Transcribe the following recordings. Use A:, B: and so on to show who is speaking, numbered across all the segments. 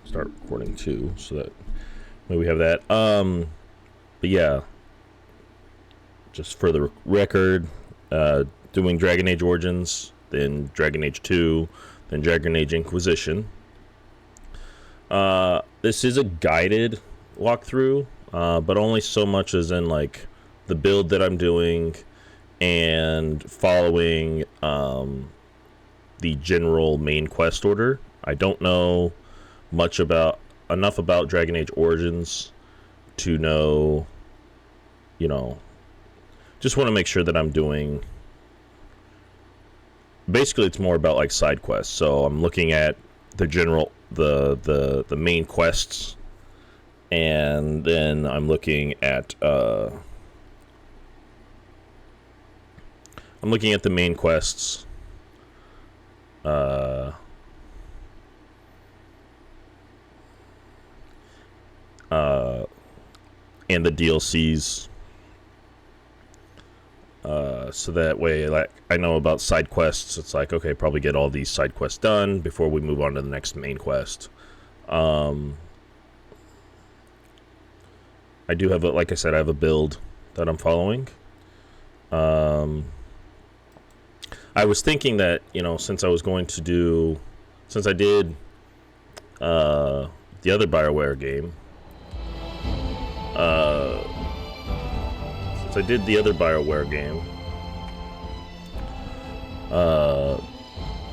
A: start recording too, so that maybe we have that. But yeah, just for the record, doing Dragon Age Origins, then Dragon Age 2, then Dragon Age Inquisition. This is a guided walkthrough, but only so much as in like the build that I'm doing and following the general main quest order. I don't know enough about Dragon Age Origins to know, just want to make sure that I'm doing. Basically, it's more about like side quests. So I'm looking at the general, the main quests, and then I'm looking at the main quests. And the DLCs, so that way, like, I know about side quests. It's like, okay, probably get all these side quests done before we move on to the next main quest. I do have like I said, I have a build that I'm following. I was thinking that, since I did the other BioWare game,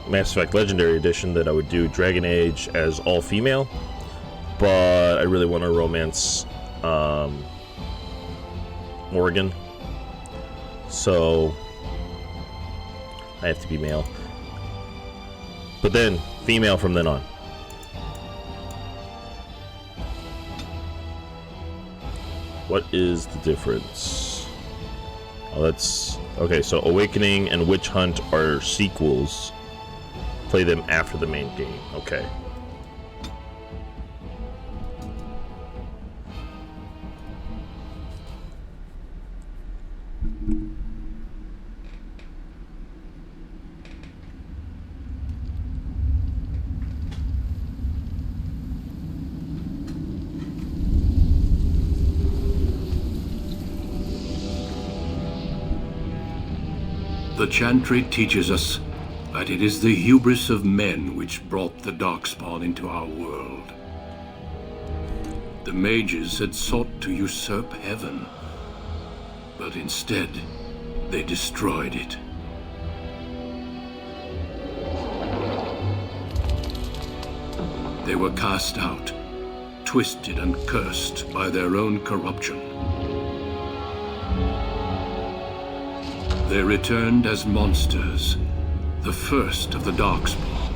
A: Mass Effect Legendary Edition, that I would do Dragon Age as all female, but I really want to romance Morgan, so I have to be male, but then female from then on. What is the difference? Okay, so Awakening and Witch Hunt are sequels. Play them after the main game. Okay.
B: The Chantry teaches us that it is the hubris of men which brought the Darkspawn into our world. The Mages had sought to usurp heaven, but instead they destroyed it. They were cast out, twisted and cursed by their own corruption. They returned as monsters, the first of the Darkspawn.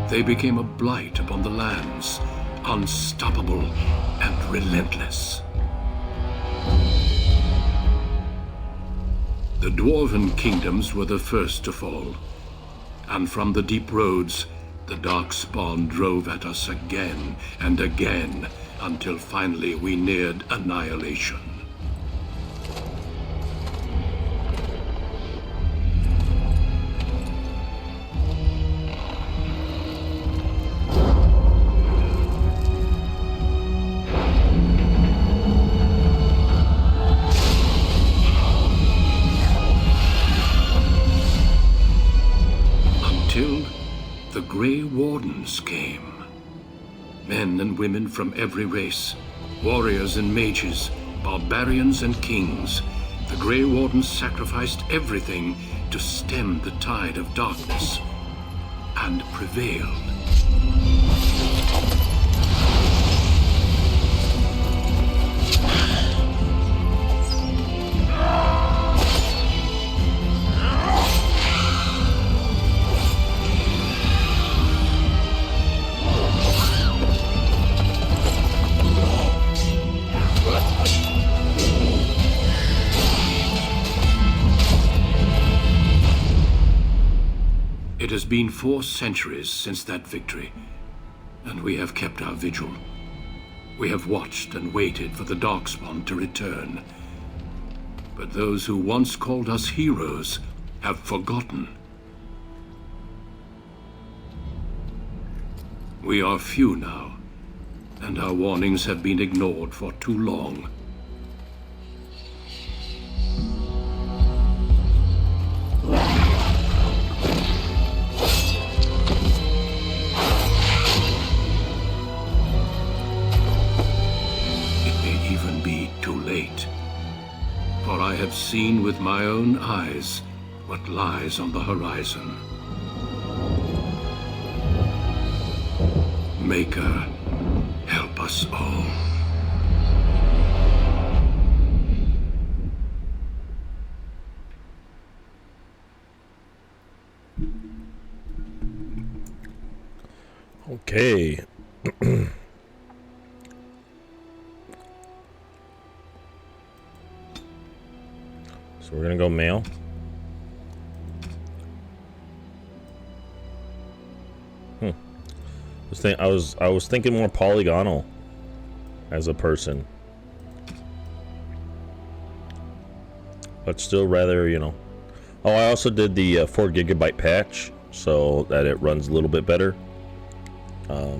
B: They became a blight upon the lands, unstoppable and relentless. The Dwarven kingdoms were the first to fall, and from the deep roads, the Darkspawn drove at us again and again, until finally we neared annihilation. Until the Grey Wardens came. Men and women from every race, warriors and mages, barbarians and kings. The Grey Wardens sacrificed everything to stem the tide of darkness, and prevailed. It has been 4 centuries since that victory, and we have kept our vigil. We have watched and waited for the Darkspawn to return. but those who once called us heroes have forgotten. We are few now, and our warnings have been ignored for too long. It may even be too late, for I have seen with my own eyes what lies on the horizon. Maker, help us all.
A: Okay. So we're gonna go male. I was thinking more polygonal as a person, but still rather, you know. Oh, I also did the 4 GB patch so that it runs a little bit better.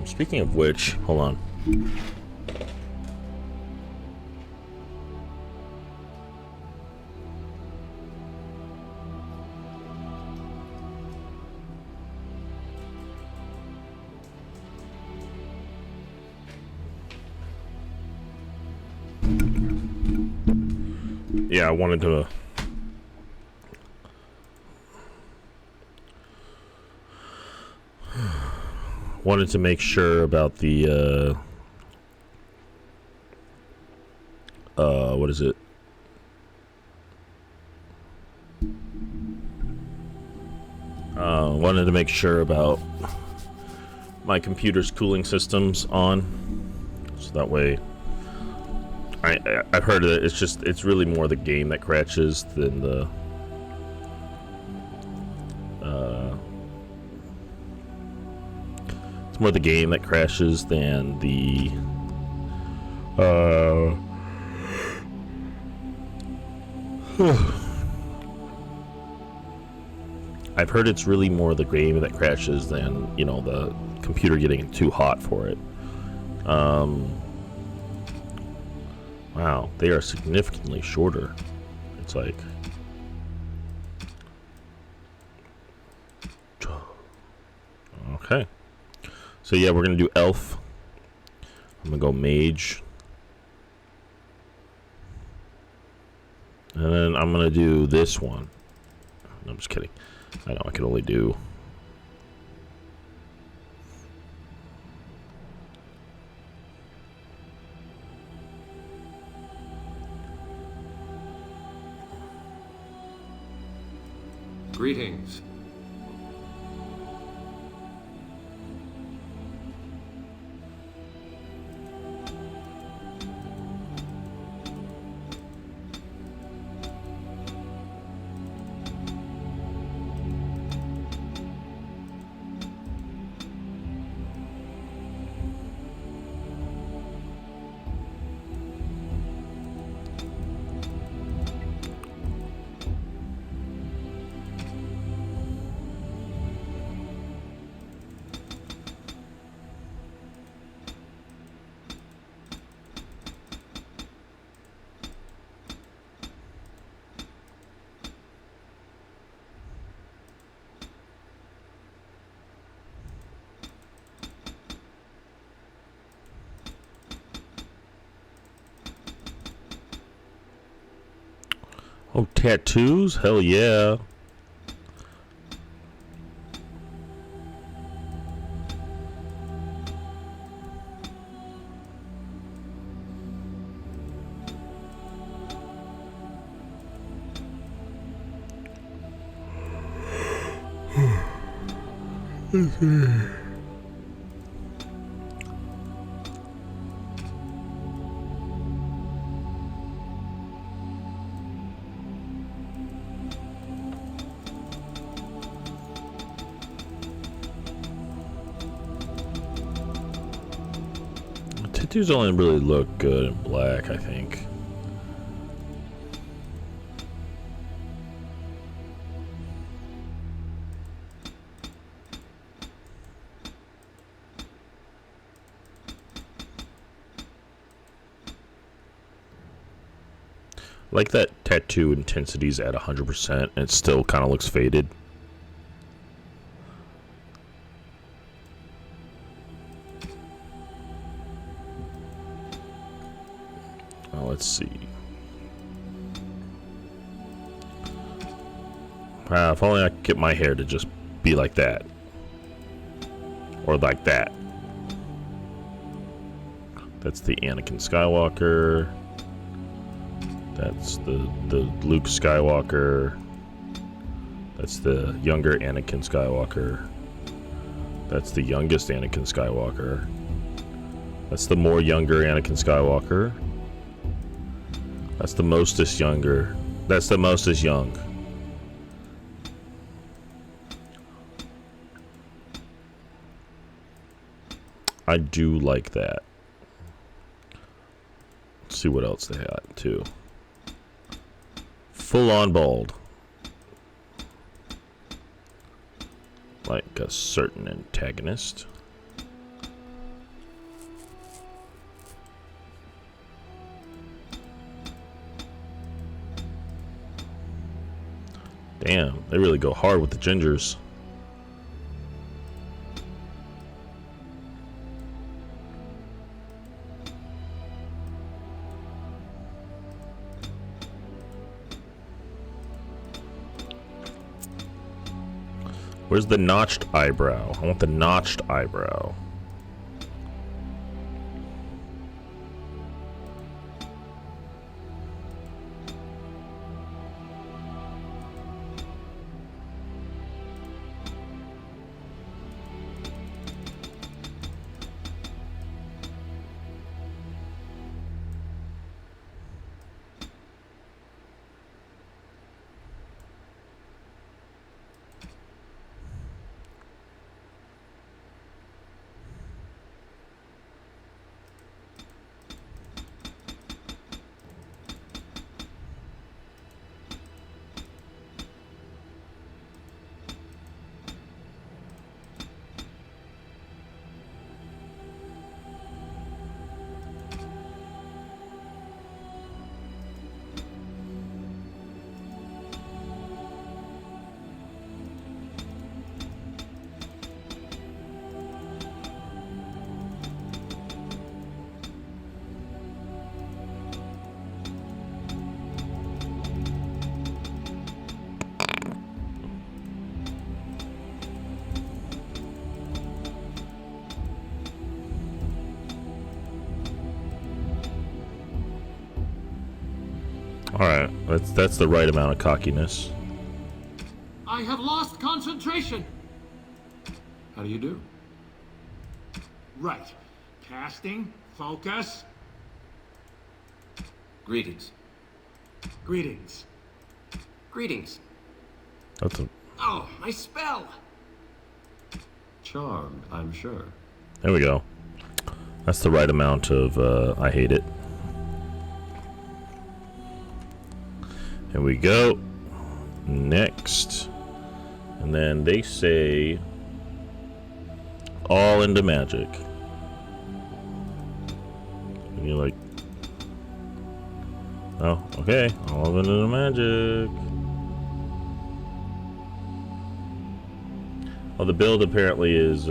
A: Speaking of which, hold on. Yeah, I wanted to make sure about the what is it? Wanted to make sure about my computer's cooling systems on, so that way I've heard that it's really more the game that crashes than the it's more the game that crashes than the I've heard it's really more the game that crashes than, you know, the computer getting too hot for it. Wow, they are significantly shorter. It's like... Okay. So yeah, we're gonna do elf. I'm gonna go mage. And then I'm gonna do this one. No, I'm just kidding. I know I can only do...
B: Greetings.
A: Oh, tattoos? Hell yeah. Tattoos only really look good in black, I think. Like that tattoo intensity's at 100% and it still kind of looks faded. Let's see. If only I could get my hair to just be like that. Or like that. That's the Anakin Skywalker. That's the Luke Skywalker. That's the younger Anakin Skywalker. That's the youngest Anakin Skywalker. That's the more younger Anakin Skywalker. That's the mostest younger. That's the mostest young. I do like that. Let's see what else they had too. Full on bald. Like a certain antagonist. Damn, they really go hard with the gingers. Where's the notched eyebrow? I want the notched eyebrow. Alright, that's the right amount of cockiness.
B: I have lost concentration. How do you do? Right. Casting, focus.
C: Greetings.
B: Greetings.
C: Greetings.
A: That's a...
C: Oh, my spell!
B: Charmed, I'm sure.
A: There we go. That's the right amount of, I hate it. Here we go. Next. And then they say all into magic. And you're like, oh, okay, all into the magic. Well, the build apparently is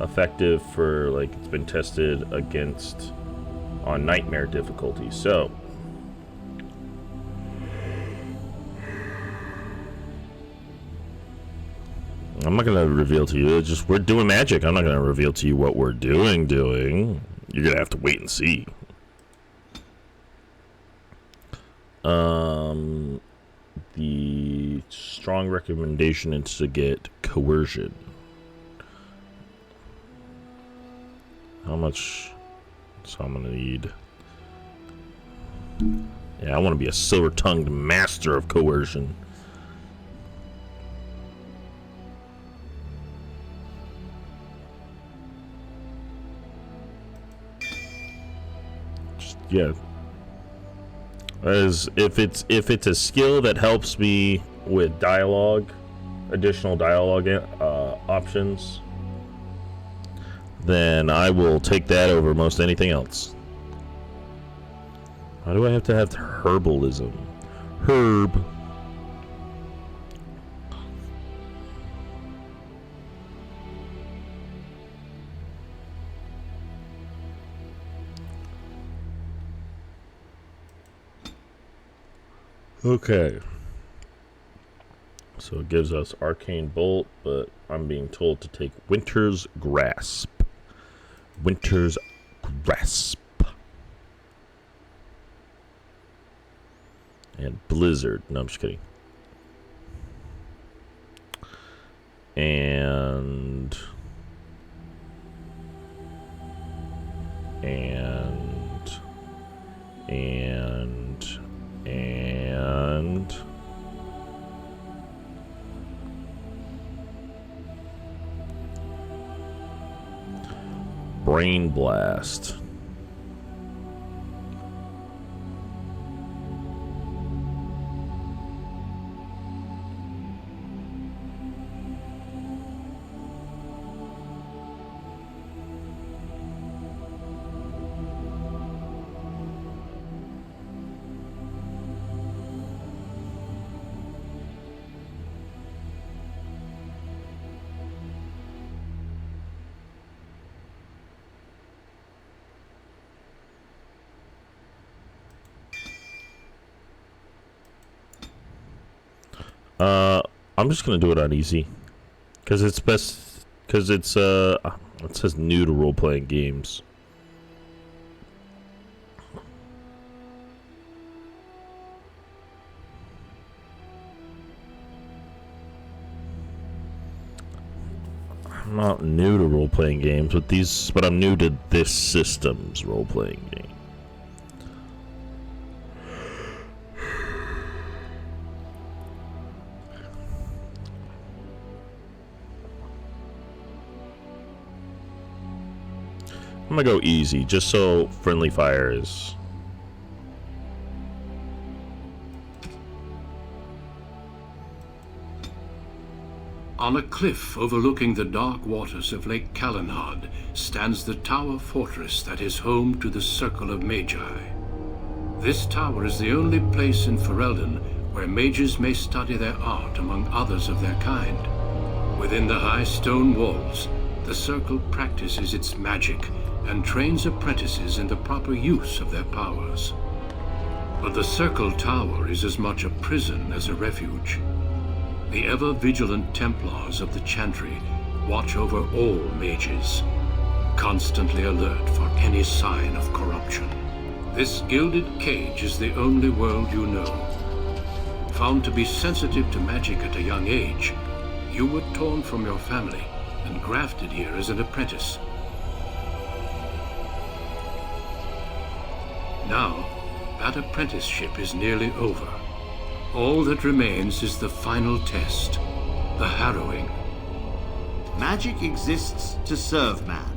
A: effective for, like, it's been tested against on nightmare difficulty. So I'm not gonna reveal to you. Just we're doing magic. I'm not gonna reveal to you what we're doing. You're gonna have to wait and see. The strong recommendation is to get coercion. How much? So I'm gonna need. Yeah, I want to be a silver-tongued master of coercion. Yeah, as if it's a skill that helps me with dialogue, additional dialogue options, then I will take that over most anything else. Why do I have to have herbalism? Herb. Okay. So it gives us Arcane Bolt, but I'm being told to take Winter's Grasp. Winter's Grasp. And Blizzard. No, I'm just kidding. And Brain Blast. I'm just gonna do it on easy, cause it's best. Cause it's it says new to role playing games. I'm not new to role playing games, but I'm new to this system's role playing game. I'm gonna go easy, just so friendly fire is.
B: On a cliff overlooking the dark waters of Lake Kalanhad stands the tower fortress that is home to the Circle of Magi. This tower is the only place in Ferelden where mages may study their art among others of their kind. Within the high stone walls, the Circle practices its magic and trains apprentices in the proper use of their powers. But the Circle Tower is as much a prison as a refuge. The ever-vigilant Templars of the Chantry watch over all mages, constantly alert for any sign of corruption. This gilded cage is the only world you know. Found to be sensitive to magic at a young age, you were torn from your family and grafted here as an apprentice. Now, that apprenticeship is nearly over. All that remains is the final test, the Harrowing.
D: Magic exists to serve man,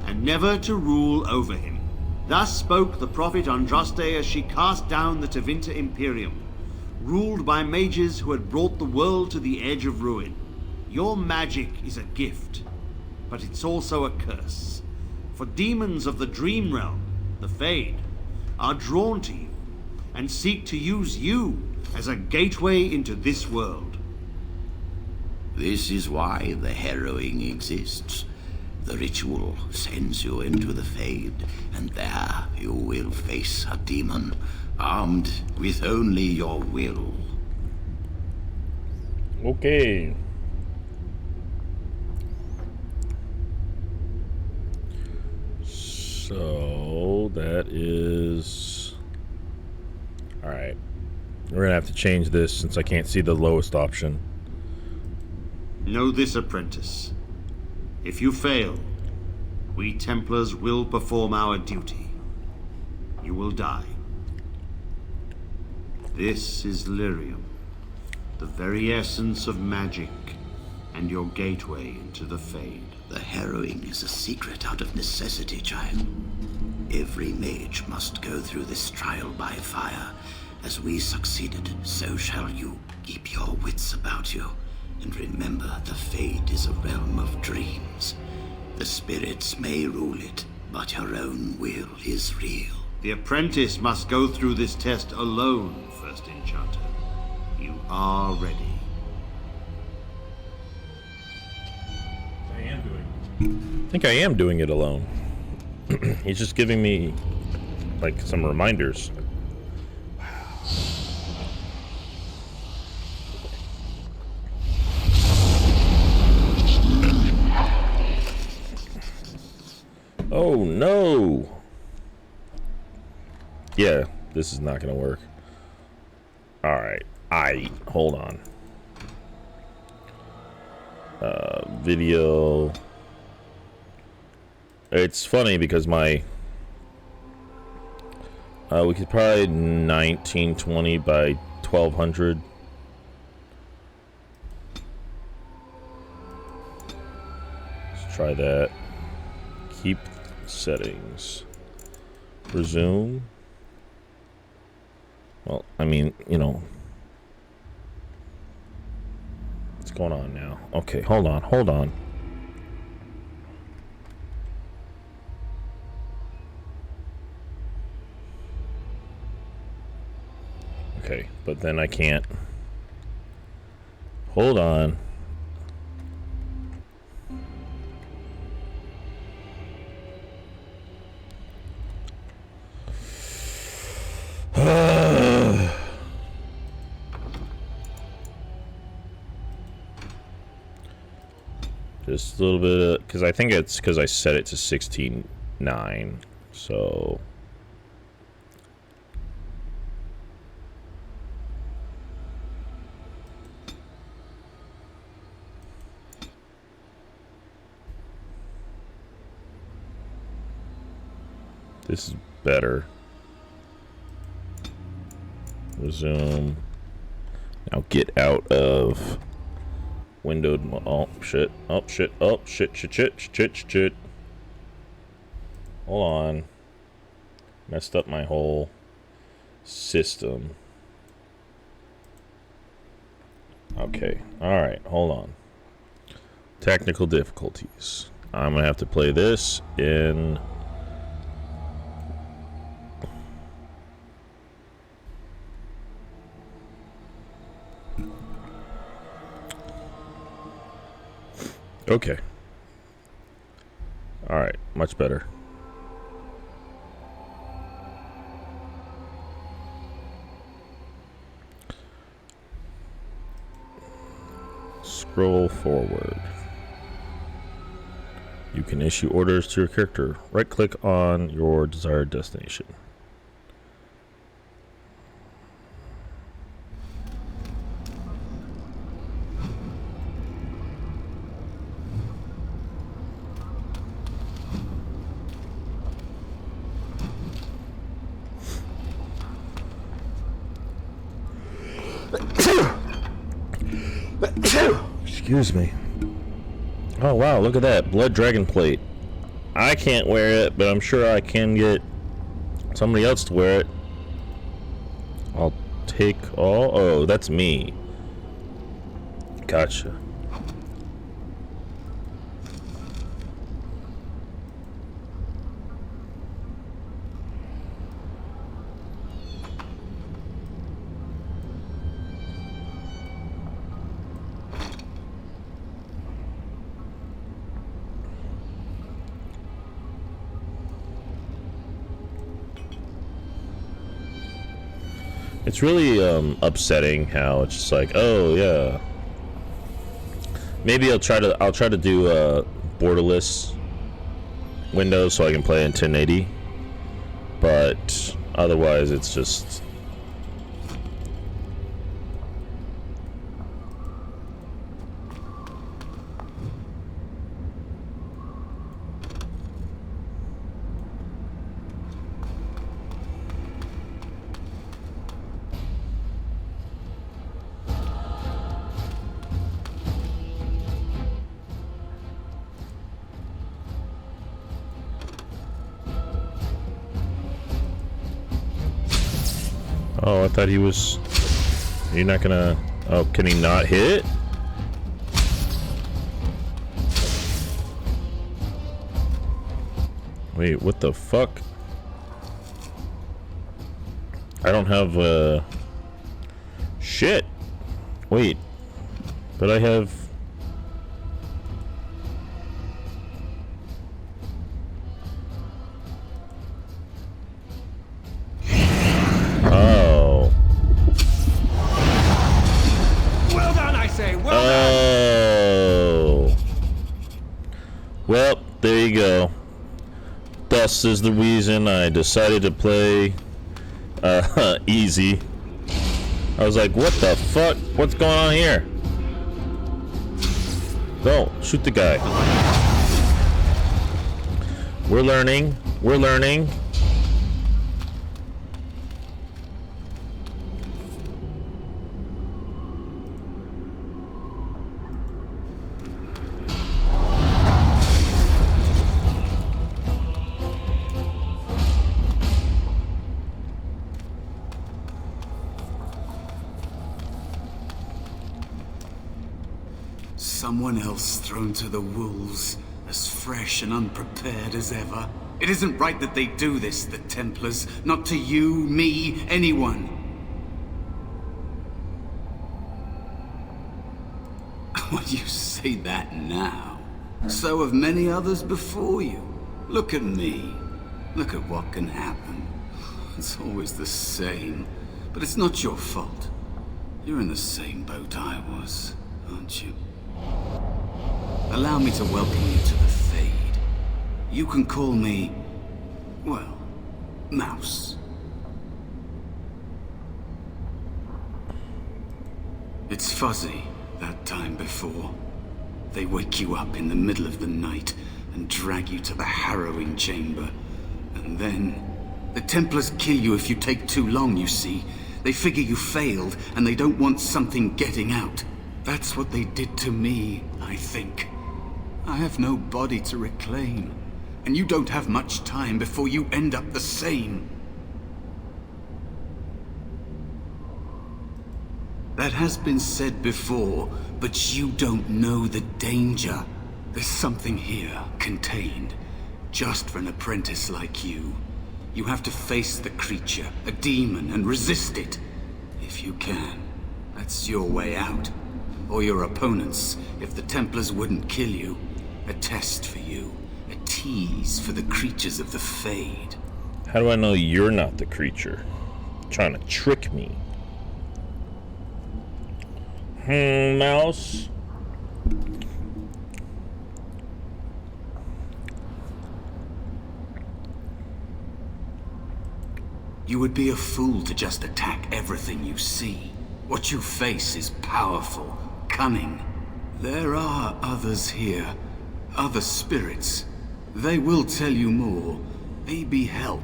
D: and never to rule over him. Thus spoke the prophet Andraste as she cast down the Tevinter Imperium, ruled by mages who had brought the world to the edge of ruin. Your magic is a gift, but it's also a curse. For demons of the Dream Realm, the Fade, are drawn to you, and seek to use you as a gateway into this world.
E: This is why the Harrowing exists. The ritual sends you into the Fade, and there you will face a demon, armed with only your will.
A: Okay. So that is... Alright. We're gonna have to change this since I can't see the lowest option.
D: Know this, apprentice. If you fail, we Templars will perform our duty. You will die. This is Lyrium, the very essence of magic, and your gateway into the Fade.
E: The Harrowing is a secret out of necessity, child. Every mage must go through this trial by fire. As we succeeded, so shall you. Keep your wits about you, and remember the Fade is a realm of dreams. The spirits may rule it, but your own will is real.
D: The apprentice must go through this test alone, First Enchanter. You are ready.
A: I think I am doing it alone. He's just giving me, like, some reminders. Oh no! Yeah, this is not gonna work. Alright, hold on. Video. It's funny because my we could probably 1920 by 1200. Let's try that. Keep settings. Resume. Well, I mean, you know, what's going on now? Okay, hold on. Okay, but then I can't. Hold on. Just a little bit, because I think it's because I set it to 16:9, so. This is better. Resume. Now get out of windowed. Oh shit. Oh shit. Oh shit. Shit. Hold on. Messed up my whole system. Okay. Alright. Hold on. Technical difficulties. I'm gonna have to play this in. Okay. Alright, much better. Scroll forward. You can issue orders to your character. Right-click on your desired destination. Excuse me. Oh wow, look at that blood dragon plate. I can't wear it, but I'm sure I can get somebody else to wear it. I'll take all. Oh, that's me. Gotcha. It's really upsetting how it's just like, oh yeah. Maybe I'll try to do borderless Windows so I can play in 1080. But otherwise it's just oh, I thought he was. You're not gonna. Oh, can he not hit? Wait, what the fuck? I don't have, shit. Wait. But I have... Oh.
C: Well done, I say. Well
A: Oh. Well, there you go. Thus is the reason I decided to play easy. I was like, what the fuck? What's going on here? Go, shoot the guy. We're learning. We're learning.
F: Someone else thrown to the wolves, as fresh and unprepared as ever. It isn't right that they do this, the Templars. Not to you, me, anyone. Well, you say that now. So have many others before you. Look at me. Look at what can happen. It's always the same. But it's not your fault. You're in the same boat I was, aren't you? Allow me to welcome you to the Fade. You can call me, well, Mouse. It's fuzzy, that time before. They wake you up in the middle of the night and drag you to the Harrowing chamber. And then, the Templars kill you if you take too long, you see. They figure you failed, and they don't want something getting out. That's what they did to me, I think. I have no body to reclaim, and you don't have much time before you end up the same. That has been said before, but you don't know the danger. There's something here, contained, just for an apprentice like you. You have to face the creature, a demon, and resist it. If you can. That's your way out. Or your opponents, if the Templars wouldn't kill you. A test for you. A tease for the creatures of the Fade.
A: How do I know you're not the creature? Trying to trick me. Mouse?
F: You would be a fool to just attack everything you see. What you face is powerful, cunning. There are others here. Other spirits. They will tell you more. Maybe help.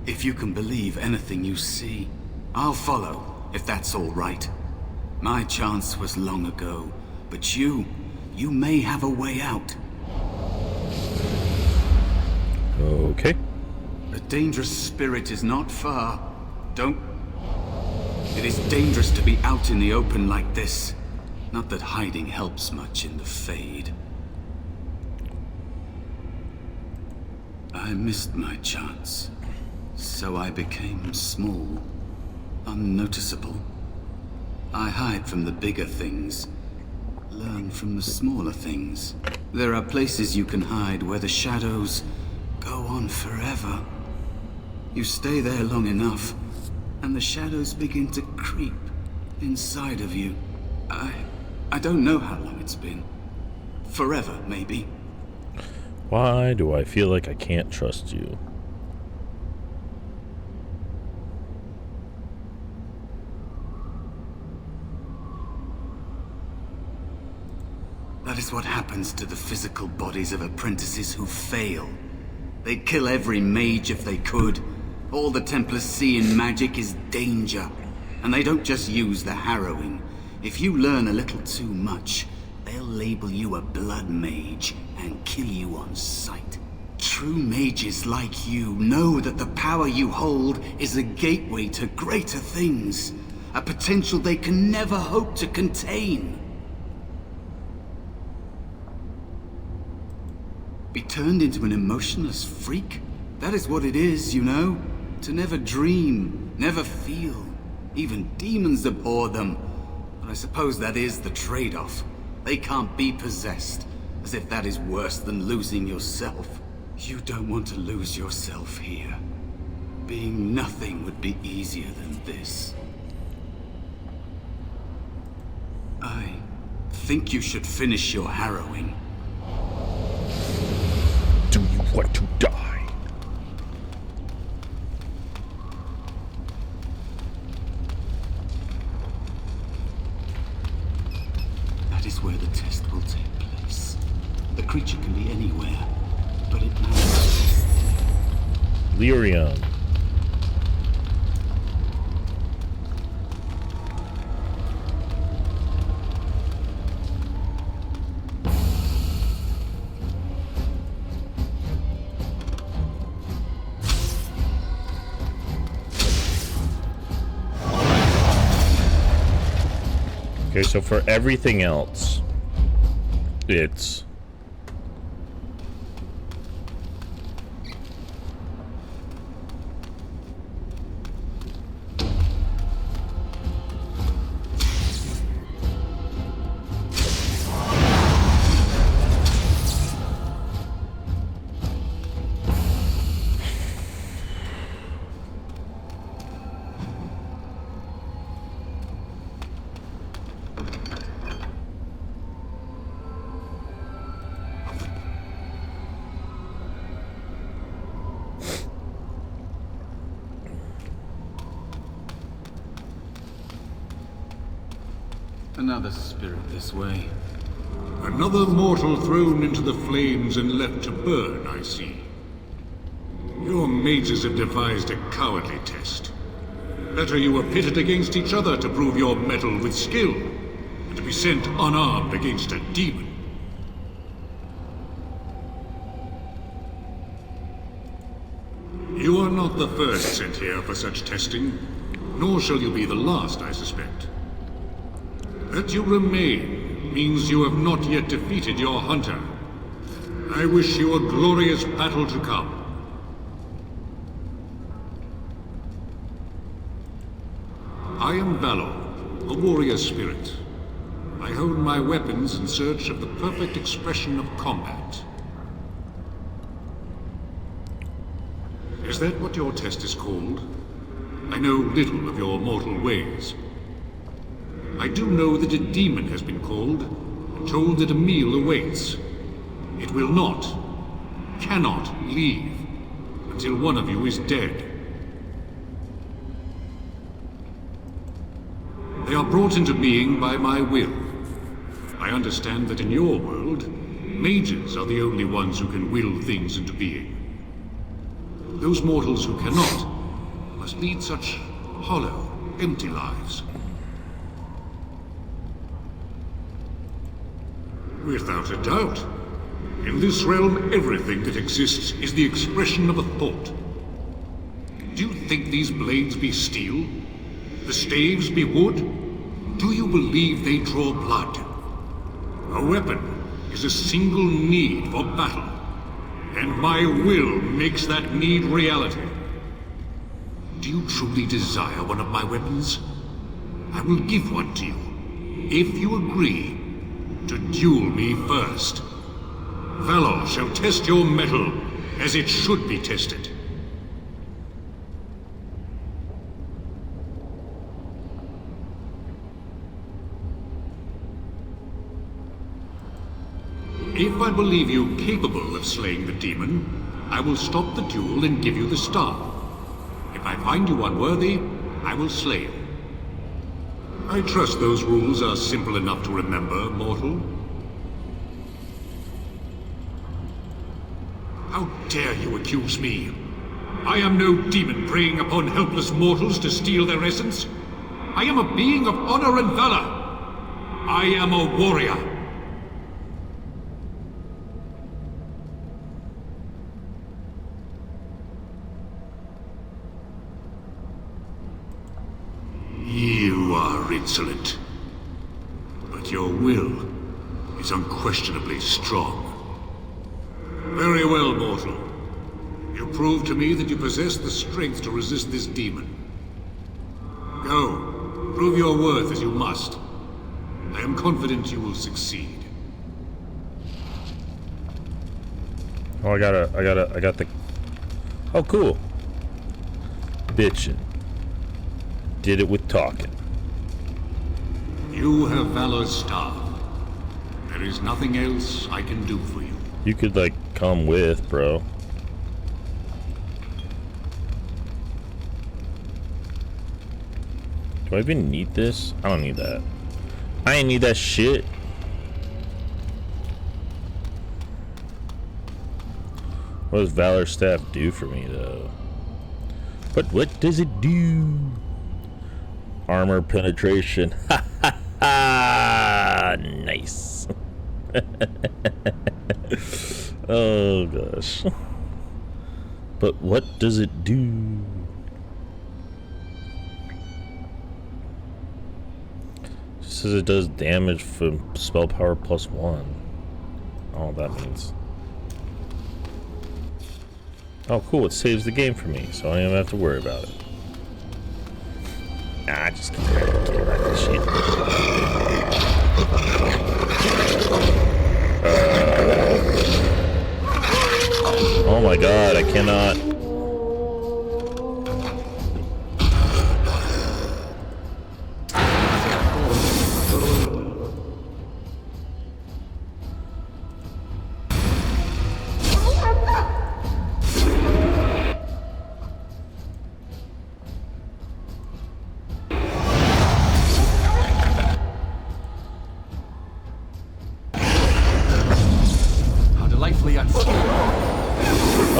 F: If you can believe anything you see. I'll follow, if that's all right. My chance was long ago, but you may have a way out.
A: Okay.
F: A dangerous spirit is not far. It is dangerous to be out in the open like this. Not that hiding helps much in the Fade. I missed my chance. So I became small. Unnoticeable. I hide from the bigger things. Learn from the smaller things. There are places you can hide where the shadows go on forever. You stay there long enough, and the shadows begin to creep inside of you. I don't know how long it's been. Forever, maybe.
A: Why do I feel like I can't trust you?
F: That is what happens to the physical bodies of apprentices who fail. They'd kill every mage if they could. All the Templars see in magic is danger. And they don't just use the Harrowing. If you learn a little too much, they'll label you a blood mage and kill you on sight. True mages like you know that the power you hold is a gateway to greater things. A potential they can never hope to contain. Be turned into an emotionless freak? That is what it is, you know? To never dream, never feel. Even demons abhor them. But I suppose that is the trade-off. They can't be possessed. As if that is worse than losing yourself. You don't want to lose yourself here. Being nothing would be easier than this. I think you should finish your harrowing.
A: Do you want to die?
F: That is where the test will take place. The creature can be anywhere, but it matters.
A: Lyrium. Okay, so for everything else, it's
F: Another spirit this way.
B: Another mortal thrown into the flames and left to burn, I see. Your mages have devised a cowardly test. Better you were pitted against each other to prove your mettle with skill, than to be sent unarmed against a demon. You are not the first sent here for such testing, nor shall you be the last, I suspect. That you remain means you have not yet defeated your hunter. I wish you a glorious battle to come. I am Valor, a warrior spirit. I hone my weapons in search of the perfect expression of combat. Is that what your test is called? I know little of your mortal ways. I do know that a demon has been called, and told that a meal awaits. It will not, cannot leave, until one of you is dead. They are brought into being by my will. I understand that in your world, mages are the only ones who can will things into being. Those mortals who cannot must lead such hollow, empty lives. Without a doubt. In this realm, everything that exists is the expression of a thought. Do you think these blades be steel? The staves be wood? Do you believe they draw blood? A weapon is a single need for battle, and my will makes that need reality. Do you truly desire one of my weapons? I will give one to you, if you agree to duel me first. Valor shall test your mettle as it should be tested. If I believe you capable of slaying the demon, I will stop the duel and give you the star. If I find you unworthy, I will slay you. I trust those rules are simple enough to remember, mortal. How dare you accuse me? I am no demon preying upon helpless mortals to steal their essence. I am a being of honor and valor. I am a warrior. You are insolent, but your will is unquestionably strong. Very well, mortal. You proved to me that you possess the strength to resist this demon. Go. Prove your worth as you must. I am confident you will succeed.
A: Oh, I got the... Oh, cool. Bitchin'. Did it with talking.
B: You have Valor's staff. There is nothing else I can do for you.
A: You could, like, come with, bro. Do I even need this? I don't need that. I ain't need that shit. What does Valor staff do for me, though? But what does it do? Armor penetration. Ha ha ha! Nice. Oh gosh. But what does it do? It says it does damage from spell power +1. I don't know what that means. Oh cool, it saves the game for me, so I don't even have to worry about it. Nah, I just can't care about this shit. Oh my god, I cannot.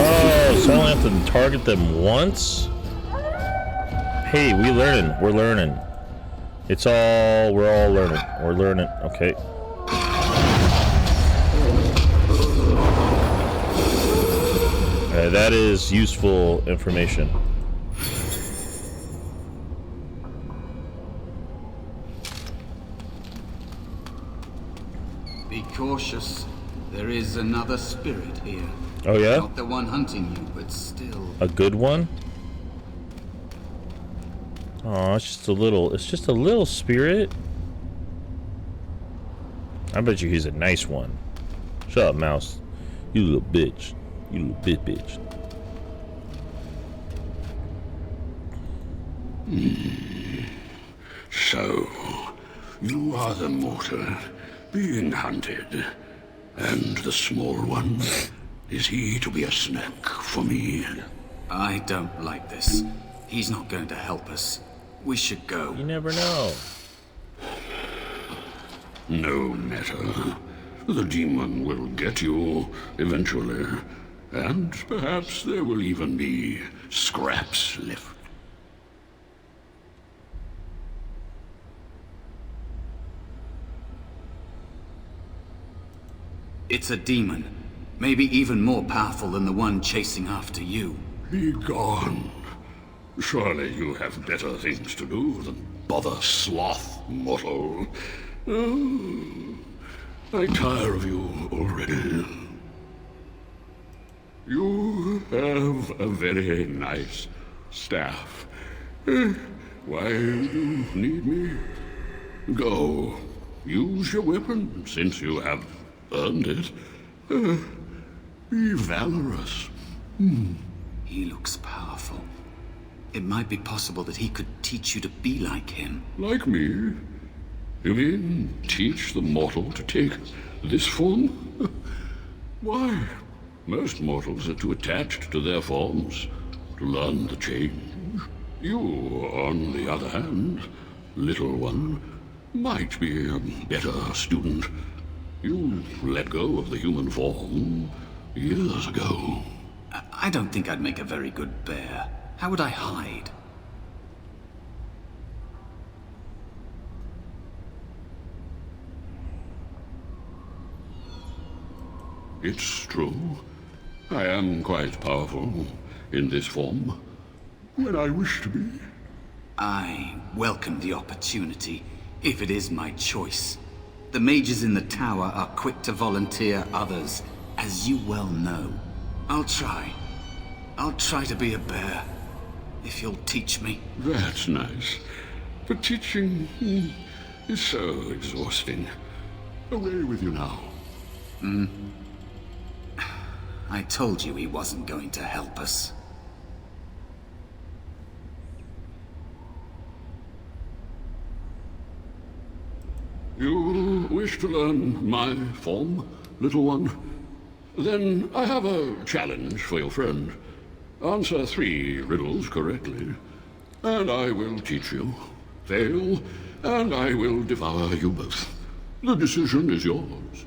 A: Oh, so I only have to target them once? Hey, we're learning. We're all learning. We're learning, okay. That is useful information.
F: Be cautious. There is another spirit here.
A: Oh yeah?
F: Not the one hunting you, but still.
A: A good one? Oh, it's just a little spirit. I bet you he's a nice one. Shut up, mouse. You little bitch. You little bitch.
G: So, you are the mortal being hunted. And the small one, is he to be a snack for me?
F: I don't like this. He's not going to help us. We should go.
A: You never know.
G: No matter. The demon will get you eventually. And perhaps there will even be scraps left.
F: It's a demon. Maybe even more powerful than the one chasing after you.
G: Be gone. Surely you have better things to do than bother sloth, mortal. Oh, I tire of you already. You have a very nice staff. Why do you need me? Go. Use your weapon, since you have earned it. Be valorous.
F: He looks powerful. It might be possible that he could teach you to be like him.
G: Like me? You mean teach the mortal to take this form? Why, most mortals are too attached to their forms to learn the change. You, on the other hand, little one, might be a better student. You let go of the human form years ago.
F: I don't think I'd make a very good bear. How would I hide?
G: It's true. I am quite powerful in this form, when I wish to be.
F: I welcome the opportunity, if it is my choice. The mages in the tower are quick to volunteer others, as you well know. I'll try. I'll try to be a bear, if you'll teach me.
G: That's nice. But teaching is so exhausting. Away with you now.
F: I told you he wasn't going to help us.
G: You wish to learn my form, little one? Then I have a challenge for your friend. Answer 3 riddles correctly, and I will teach you. Fail, and I will devour you both. The decision is yours.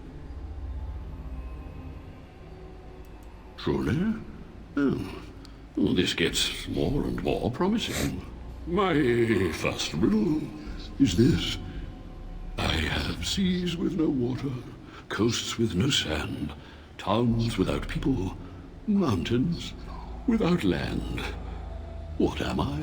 G: Truly? Oh, this gets more and more promising. My first riddle is this. I have seas with no water, coasts with no sand, towns without people, mountains without land. What am I?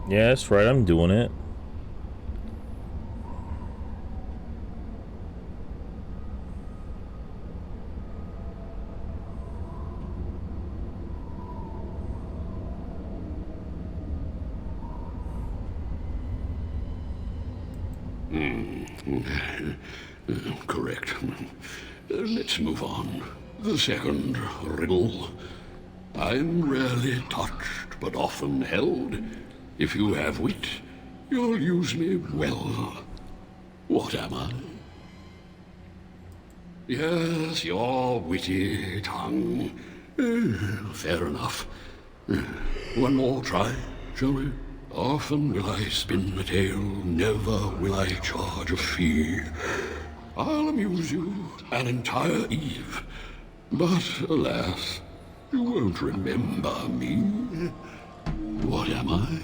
A: Yeah, that's right, I'm doing it.
G: Correct. Let's move on. The second riddle. I'm rarely touched, but often held. If you have wit, you'll use me well. What am I? Yes, your witty tongue. Fair enough. One more try, shall we? Often will I spin a tale, never will I charge a fee. I'll amuse you an entire eve, but alas, you won't remember me. What am I?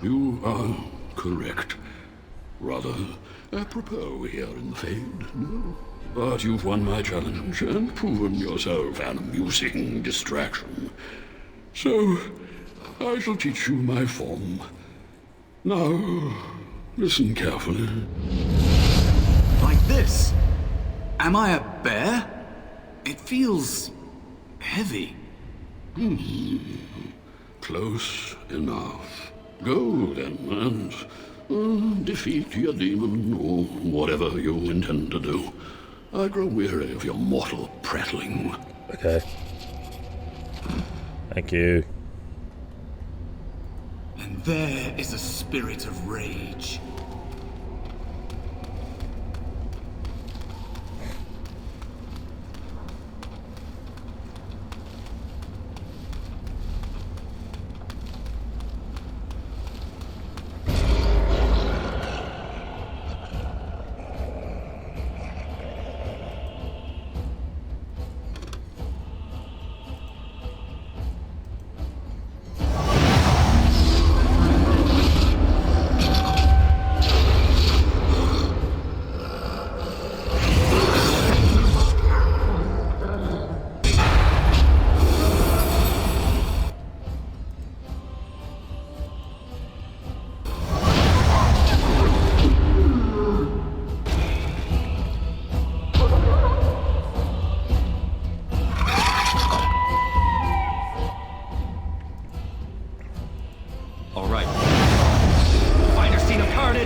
G: You are correct. Rather apropos here in the Fade, no? But you've won my challenge and proven yourself an amusing distraction. So, I shall teach you my form. Now, listen carefully.
F: Like this? Am I a bear? It feels heavy.
G: Close enough. Go then, and defeat your demon, or whatever you intend to do. I grow weary of your mortal prattling.
A: Okay. Thank you.
F: And there is a spirit of rage.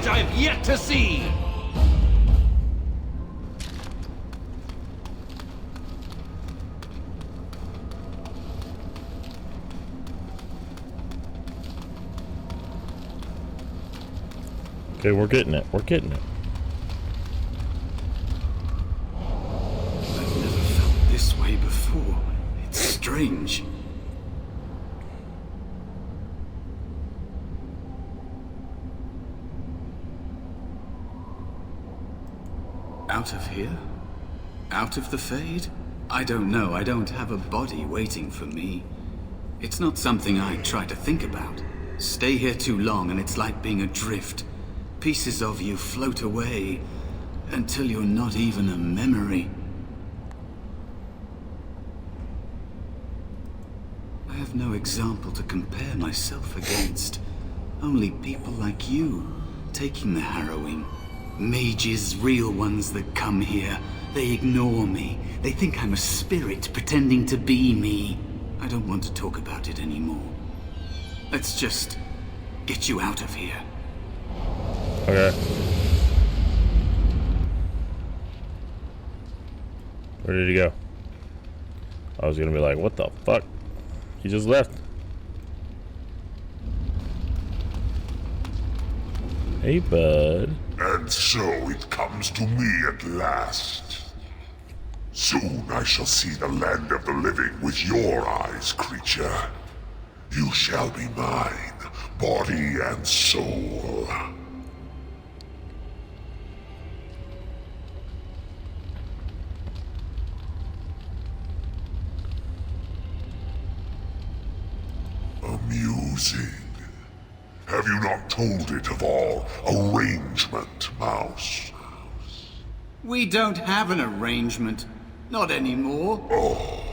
C: I've yet to see!
A: Okay, we're getting it. We're getting it.
F: I've never felt this way before. It's strange. out of here? Out of the Fade? I don't know. I don't have a body waiting for me. It's not something I try to think about. Stay here too long and it's like being adrift. Pieces of you float away until you're not even a memory. I have no example to compare myself against. Only people like you taking the Harrowing. Mages, real ones that come here. They ignore me. They think I'm a spirit pretending to be me. I don't want to talk about it anymore. Let's just get you out of here.
A: Okay. Where did he go? I was gonna be like, what the fuck? He just left. Hey, bud.
H: And so it comes to me at last. Soon I shall see the land of the living with your eyes, creature. You shall be mine, body and soul. Amusing. Have you not told it of our arrangement, Mouse?
F: We don't have an arrangement. Not anymore.
H: Oh.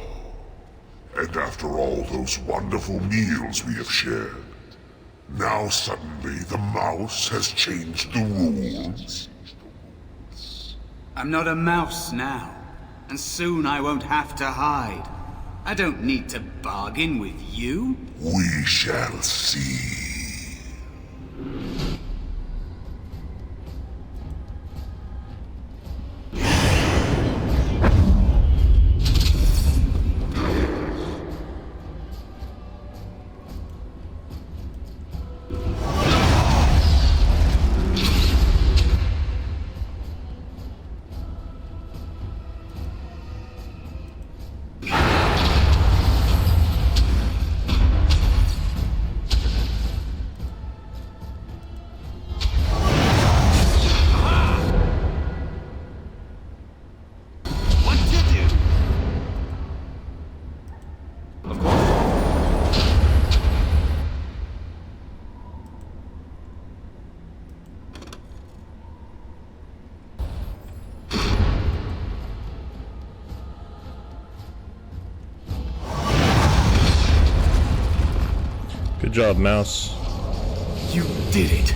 H: And after all those wonderful meals we have shared, now suddenly the mouse has changed the rules?
F: I'm not a mouse now, and soon I won't have to hide. I don't need to bargain with you.
H: We shall see.
A: Good job, Mouse.
F: You did it.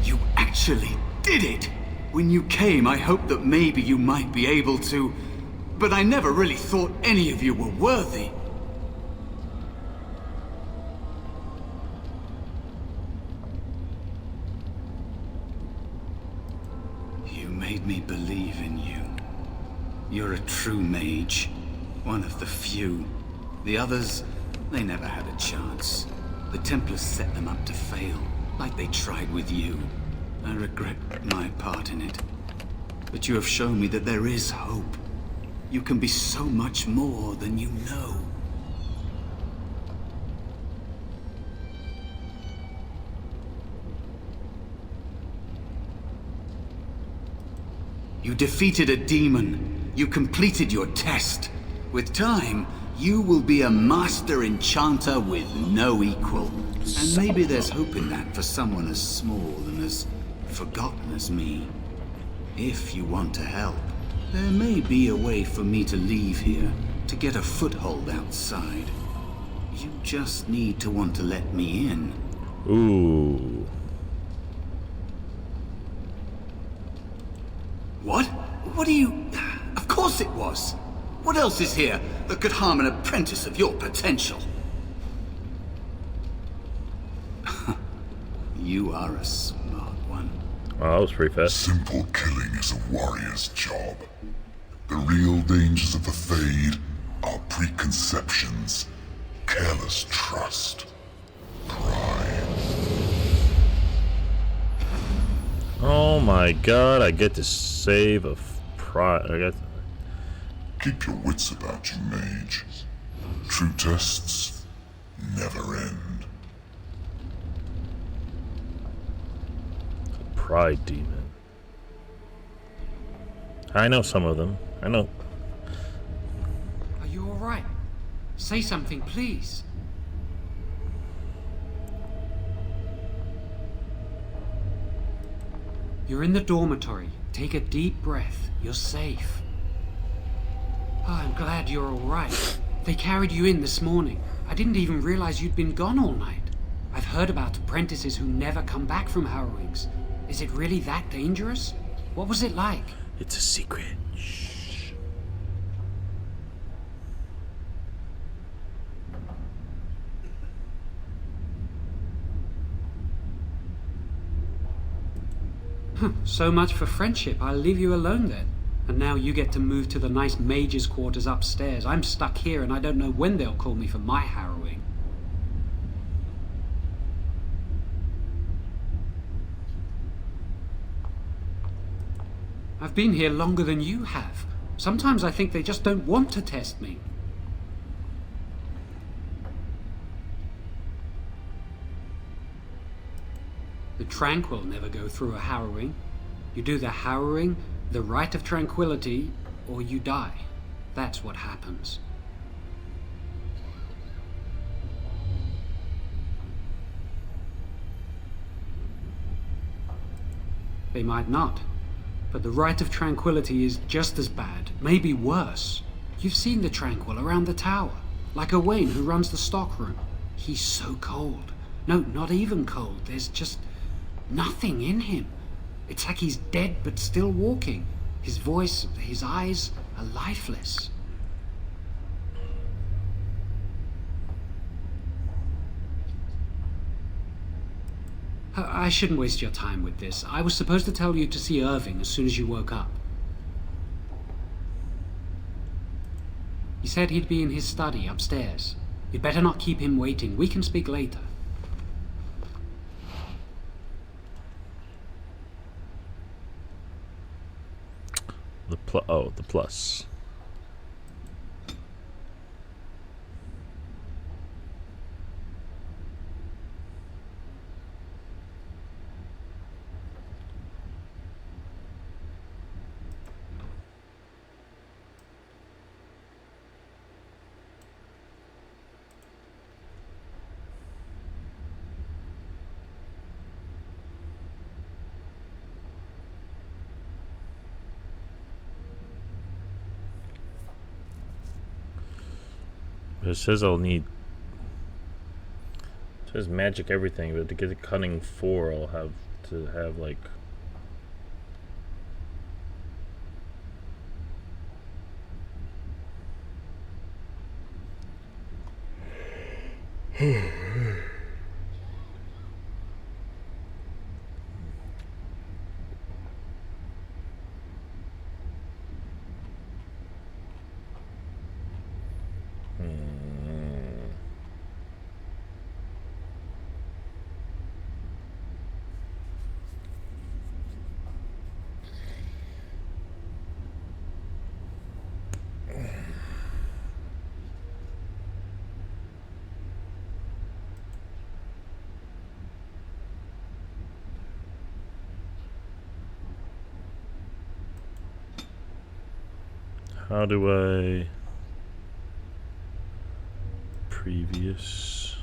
F: You actually did it. When you came, I hoped that maybe you might be able to, but I never really thought any of you were worthy. You made me believe in you. You're a true mage. One of the few. The others, they never had a chance. The Templars set them up to fail, like they tried with you. I regret my part in it. But you have shown me that there is hope. You can be so much more than you know. You defeated a demon. You completed your test. With time, you will be a master enchanter with no equal. And maybe there's hope in that for someone as small and as forgotten as me. If you want to help, there may be a way for me to leave here, to get a foothold outside. You just need to want to let me in.
A: Ooh.
F: What? What are you... Of course it was. What else is here that could harm an apprentice of your potential? You are a smart one.
A: Oh, that was pretty fast.
H: Simple killing is a warrior's job. The real dangers of the Fade are preconceptions, careless trust, pride.
A: Oh my god, I get to save a pride. I got.
H: Keep your wits about you, Mage. True tests never end.
A: Pride demon. I know some of them. I know.
C: Are you all right? Say something, please. You're in the dormitory. Take a deep breath. You're safe. Oh, I'm glad you're all right. They carried you in this morning. I didn't even realize you'd been gone all night. I've heard about apprentices who never come back from Harrowings. Is it really that dangerous? What was it like?
A: It's a secret. Shh.
C: So much for friendship. I'll leave you alone then. And now you get to move to the nice mage's quarters upstairs. I'm stuck here and I don't know when they'll call me for my harrowing. I've been here longer than you have. Sometimes I think they just don't want to test me. The tranquil never go through a harrowing. You do the harrowing, the rite of tranquility, or you die. That's what happens. They might not. But the rite of tranquility is just as bad, maybe worse. You've seen the tranquil around the tower, like Owain who runs the stockroom. He's so cold. No, not even cold. There's just nothing in him. It's like he's dead but still walking. His voice, his eyes are lifeless. I shouldn't waste your time with this. I was supposed to tell you to see Irving as soon as you woke up. He said he'd be in his study upstairs. You'd better not keep him waiting. We can speak later.
A: The plus. It says I'll need. It says magic everything, but to get a cunning 4, I'll have to have like. How do I previous?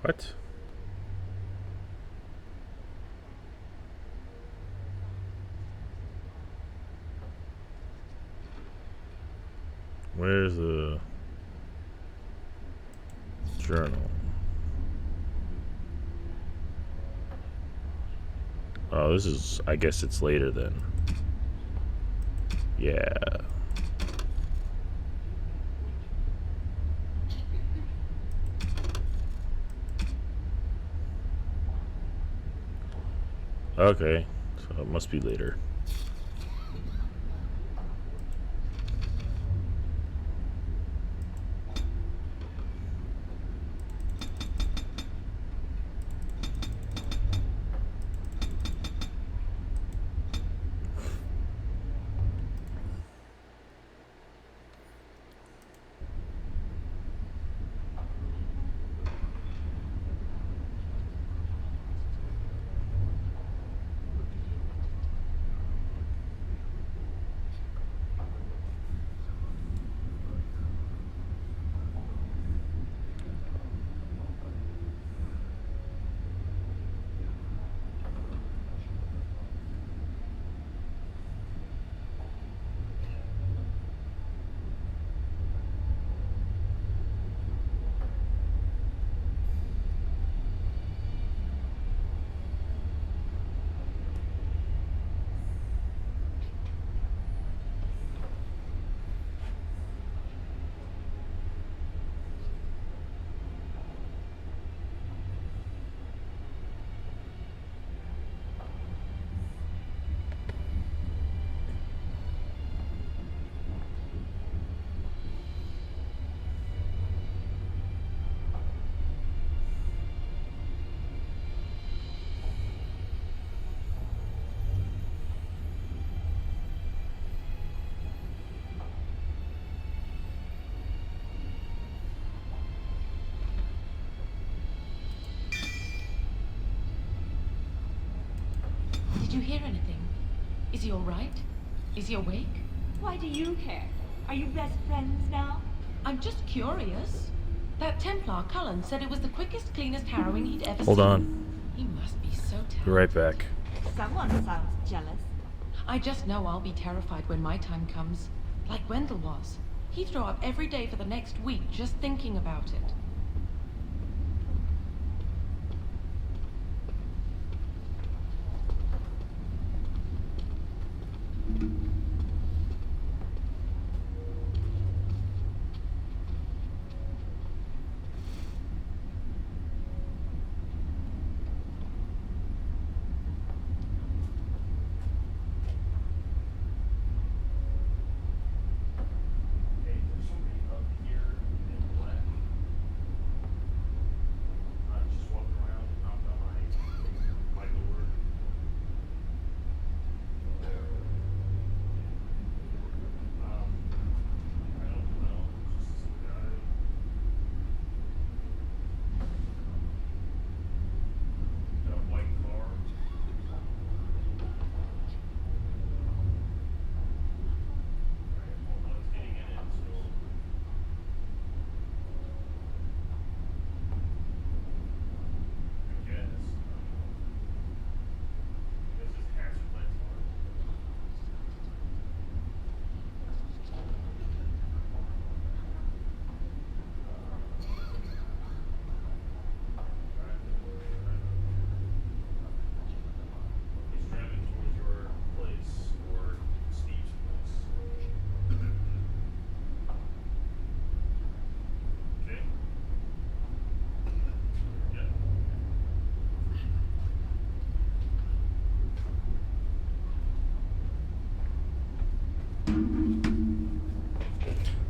A: What? Where's the journal? Oh, this is, I guess it's later then. Yeah. Okay, so it must be later.
I: Did you hear anything? Is he all right? Is he awake?
J: Why do you care? Are you best friends now?
I: I'm just curious. That Templar, Cullen, said it was the quickest, cleanest harrowing he'd ever seen.
A: Hold on.
I: He must be so talented.
A: Be right back.
J: Someone sounds jealous.
I: I just know I'll be terrified when my time comes. Like Wendell was. He'd throw up every day for the next week just thinking about it.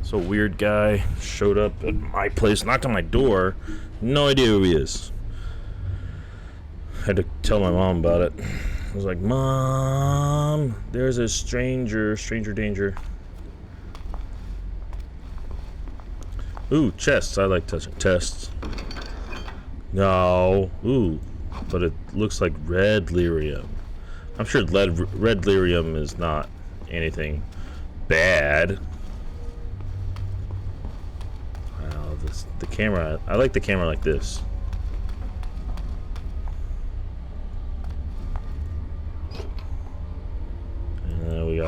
A: So weird guy showed up at my place, knocked on my door. No idea who he is. Had to tell my mom about it. I was like, Mom, there's a stranger danger. Ooh, chests. I like touching chests. No. Ooh, but it looks like red lyrium. I'm sure red lyrium is not anything bad. Wow, the camera. I like the camera like this.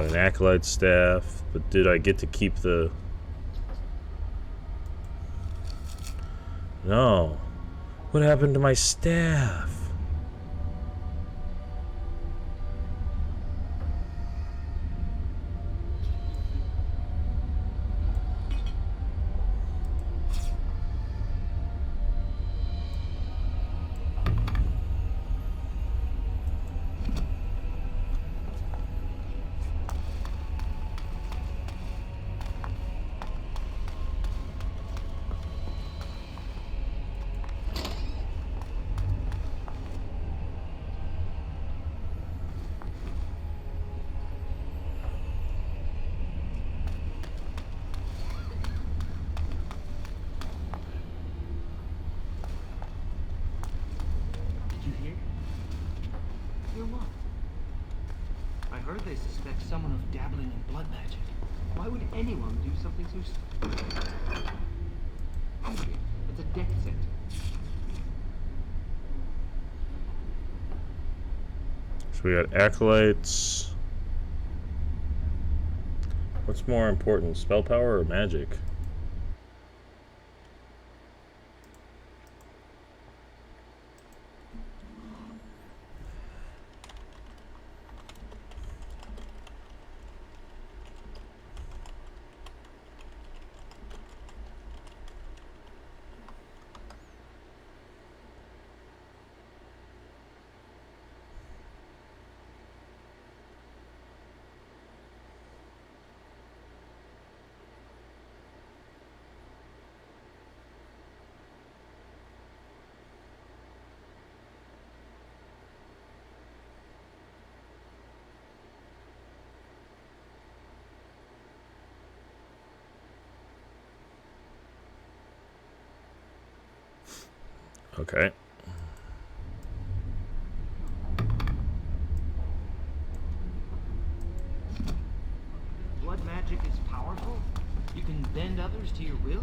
A: Got an acolyte staff, but did I get to keep the... No. What happened to my staff?
K: I heard they suspect someone of dabbling in blood magic. Why would anyone do something so stupid? It's a death sentence.
A: So we got acolytes. What's more important, spell power or magic? Okay.
K: Blood magic is powerful. You can bend others to your will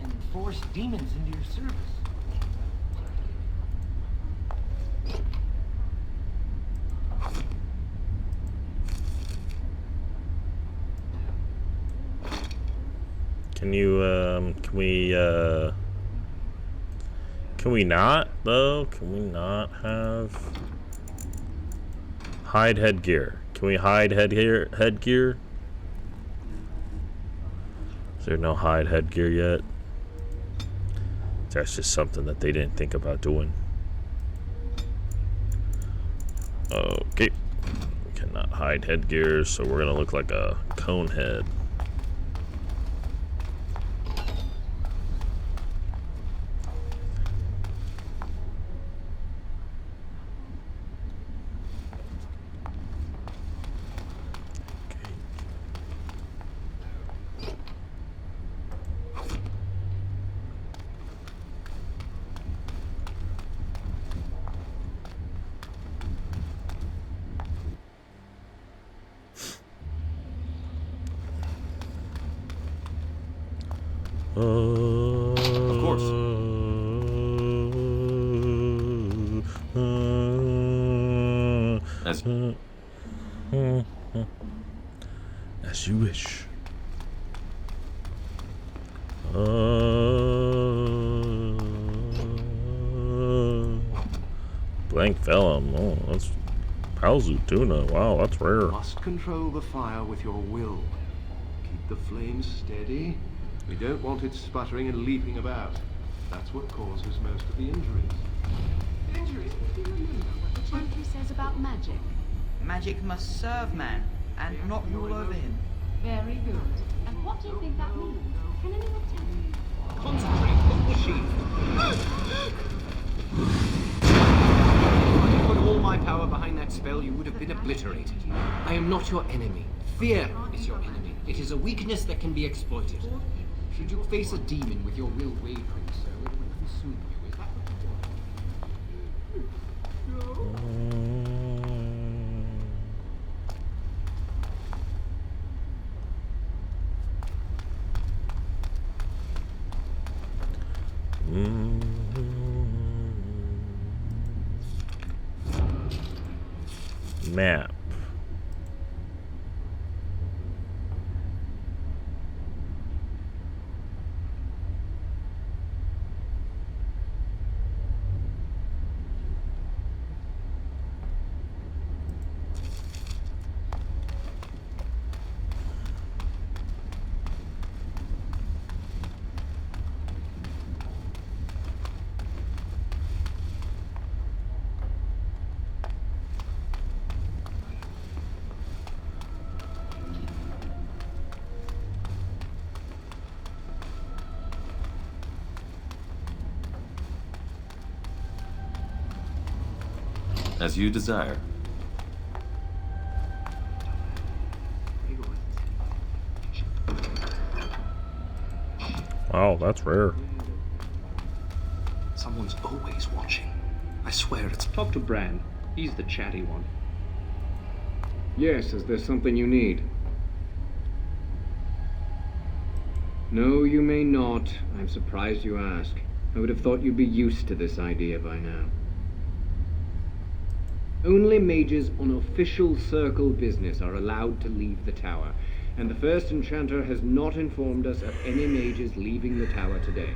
K: and force demons into your service.
A: Can we not, though? Can we not have... Hide headgear. Can we hide headgear? Is there no hide headgear yet? That's just something that they didn't think about doing. Okay. We cannot hide headgear, so we're gonna look like a cone head.
D: Of course.
A: As you wish. Blank vellum. Oh, that's Palzu tuna. Wow, that's rare.
L: Must control the fire with your will. Keep the flames steady. We don't want it sputtering and leaping about. That's what causes most of the injuries.
J: Injuries? Do you remember what the chantry says about magic?
M: Magic must serve man, and not rule over him.
J: Very good. And what do you think that means? Can anyone tell me?
C: Concentrate, hold the shield. If I put all my power behind that spell, you would have been obliterated. I am not your enemy. Fear is your enemy. It is a weakness that can be exploited. Should you face a demon with your will wavering so, it would consume you. Is that what you want?
A: Map.
N: As you desire.
A: Oh, that's rare.
O: Someone's always watching. I swear it's...
P: Talk to Bran. He's the chatty one. Yes, is there something you need? No, you may not. I'm surprised you ask. I would have thought you'd be used to this idea by now. Only mages on official circle business are allowed to leave the tower, and the first enchanter has not informed us of any mages leaving the tower today.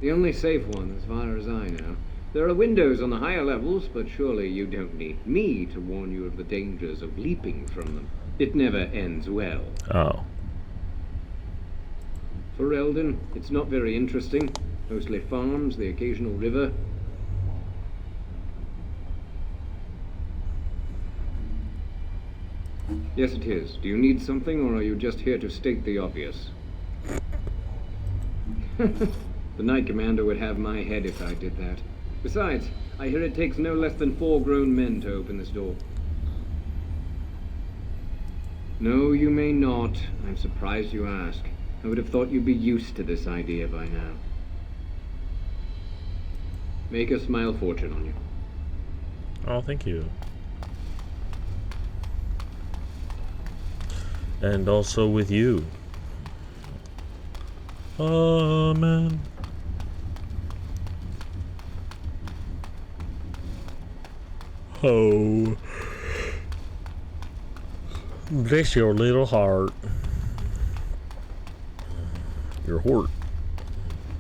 P: The only safe one, as far as I know. There are windows on the higher levels, but surely you don't need me to warn you of the dangers of leaping from them. It never ends well.
A: Oh.
P: For Eldon, it's not very interesting. Mostly farms, the occasional river. Yes, it is. Do you need something, or are you just here to state the obvious? The Knight Commander would have my head if I did that. Besides, I hear it takes no less than 4 grown men to open this door. No, you may not. I'm surprised you ask. I would have thought you'd be used to this idea by now. Make a smile fortune on you.
A: Oh, thank you. And also with you. Amen. Oh. Bless your little heart. Your heart.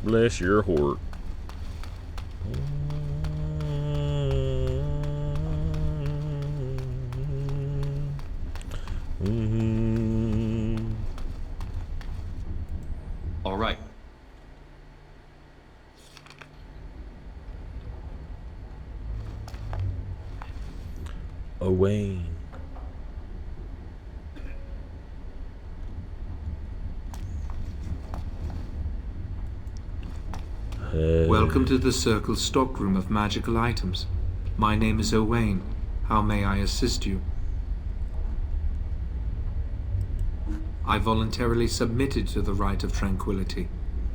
A: Bless your heart.
N: All right.
A: Owain.
Q: Welcome to the Circle's stockroom of magical items. My name is Owain. How may I assist you? I voluntarily submitted to the rite of tranquility.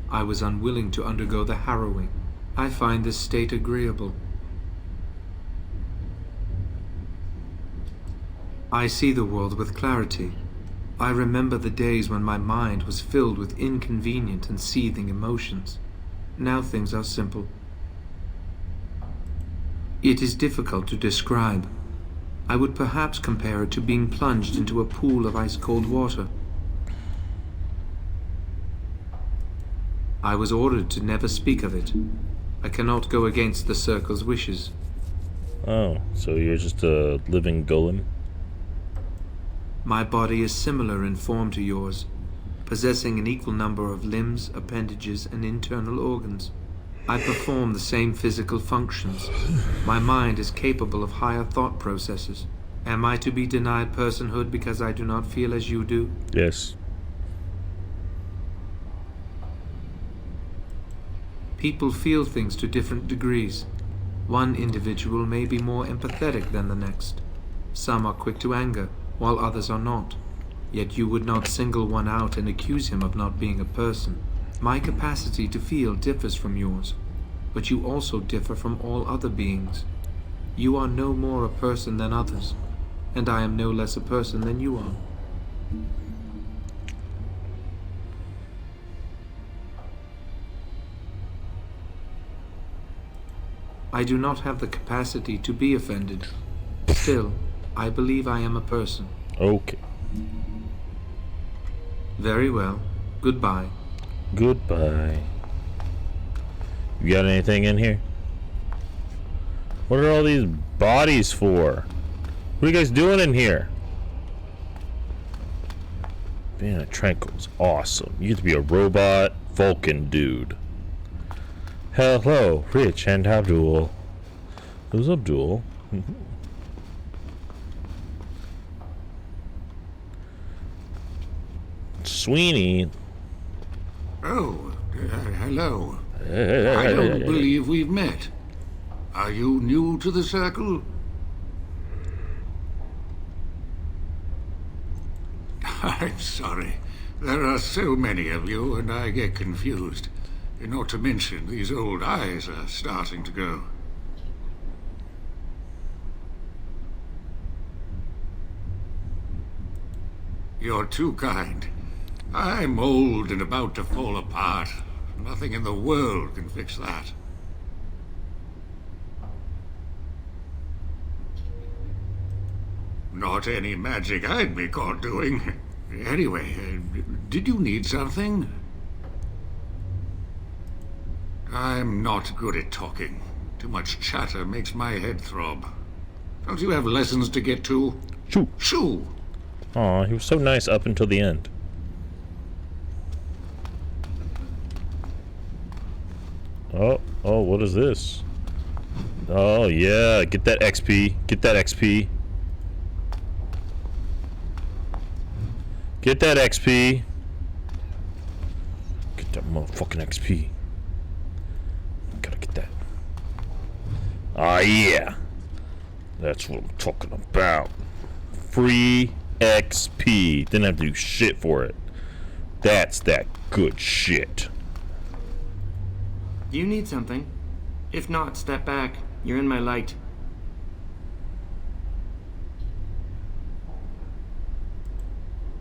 Q: I was unwilling to undergo the harrowing. I find this state agreeable. I see the world with clarity. I remember the days when my mind was filled with inconvenient and seething emotions. Now things are simple. It is difficult to describe. I would perhaps compare it to being plunged into a pool of ice-cold water. I was ordered to never speak of it. I cannot go against the Circle's wishes.
A: Oh, so you're just a living golem?
Q: My body is similar in form to yours, possessing an equal number of limbs, appendages, and internal organs. I perform the same physical functions. My mind is capable of higher thought processes. Am I to be denied personhood because I do not feel as you do?
A: Yes.
Q: People feel things to different degrees. One individual may be more empathetic than the next. Some are quick to anger, while others are not. Yet you would not single one out and accuse him of not being a person. My capacity to feel differs from yours, but you also differ from all other beings. You are no more a person than others, and I am no less a person than you are. I do not have the capacity to be offended. Still, I believe I am a person.
A: Okay.
Q: Very well. Goodbye.
A: Goodbye. You got anything in here? What are all these bodies for? What are you guys doing in here? Being a Tranquil's awesome. You get to be a robot Vulcan dude. Hello, Rich and Abdul. Who's Abdul? Sweeney.
B: Oh, hello.
A: Hey,
B: I don't believe we've met. Are you new to the circle? I'm sorry. There are so many of you, and I get confused. Not to mention, these old eyes are starting to go. You're too kind. I'm old and about to fall apart. Nothing in the world can fix that. Not any magic I'd be caught doing. Anyway, did you need something? I'm not good at talking. Too much chatter makes my head throb. Don't you have lessons to get to?
A: Shoo!
B: Shoo!
A: Aw, he was so nice up until the end. Oh, what is this? Oh, yeah, get that XP. Get that XP. Get that XP. Get that motherfucking XP. Gotta get that. Ah, yeah. That's what I'm talking about. Free XP. Didn't have to do shit for it. That's that good shit.
K: You need something. If not, step back. You're in my light.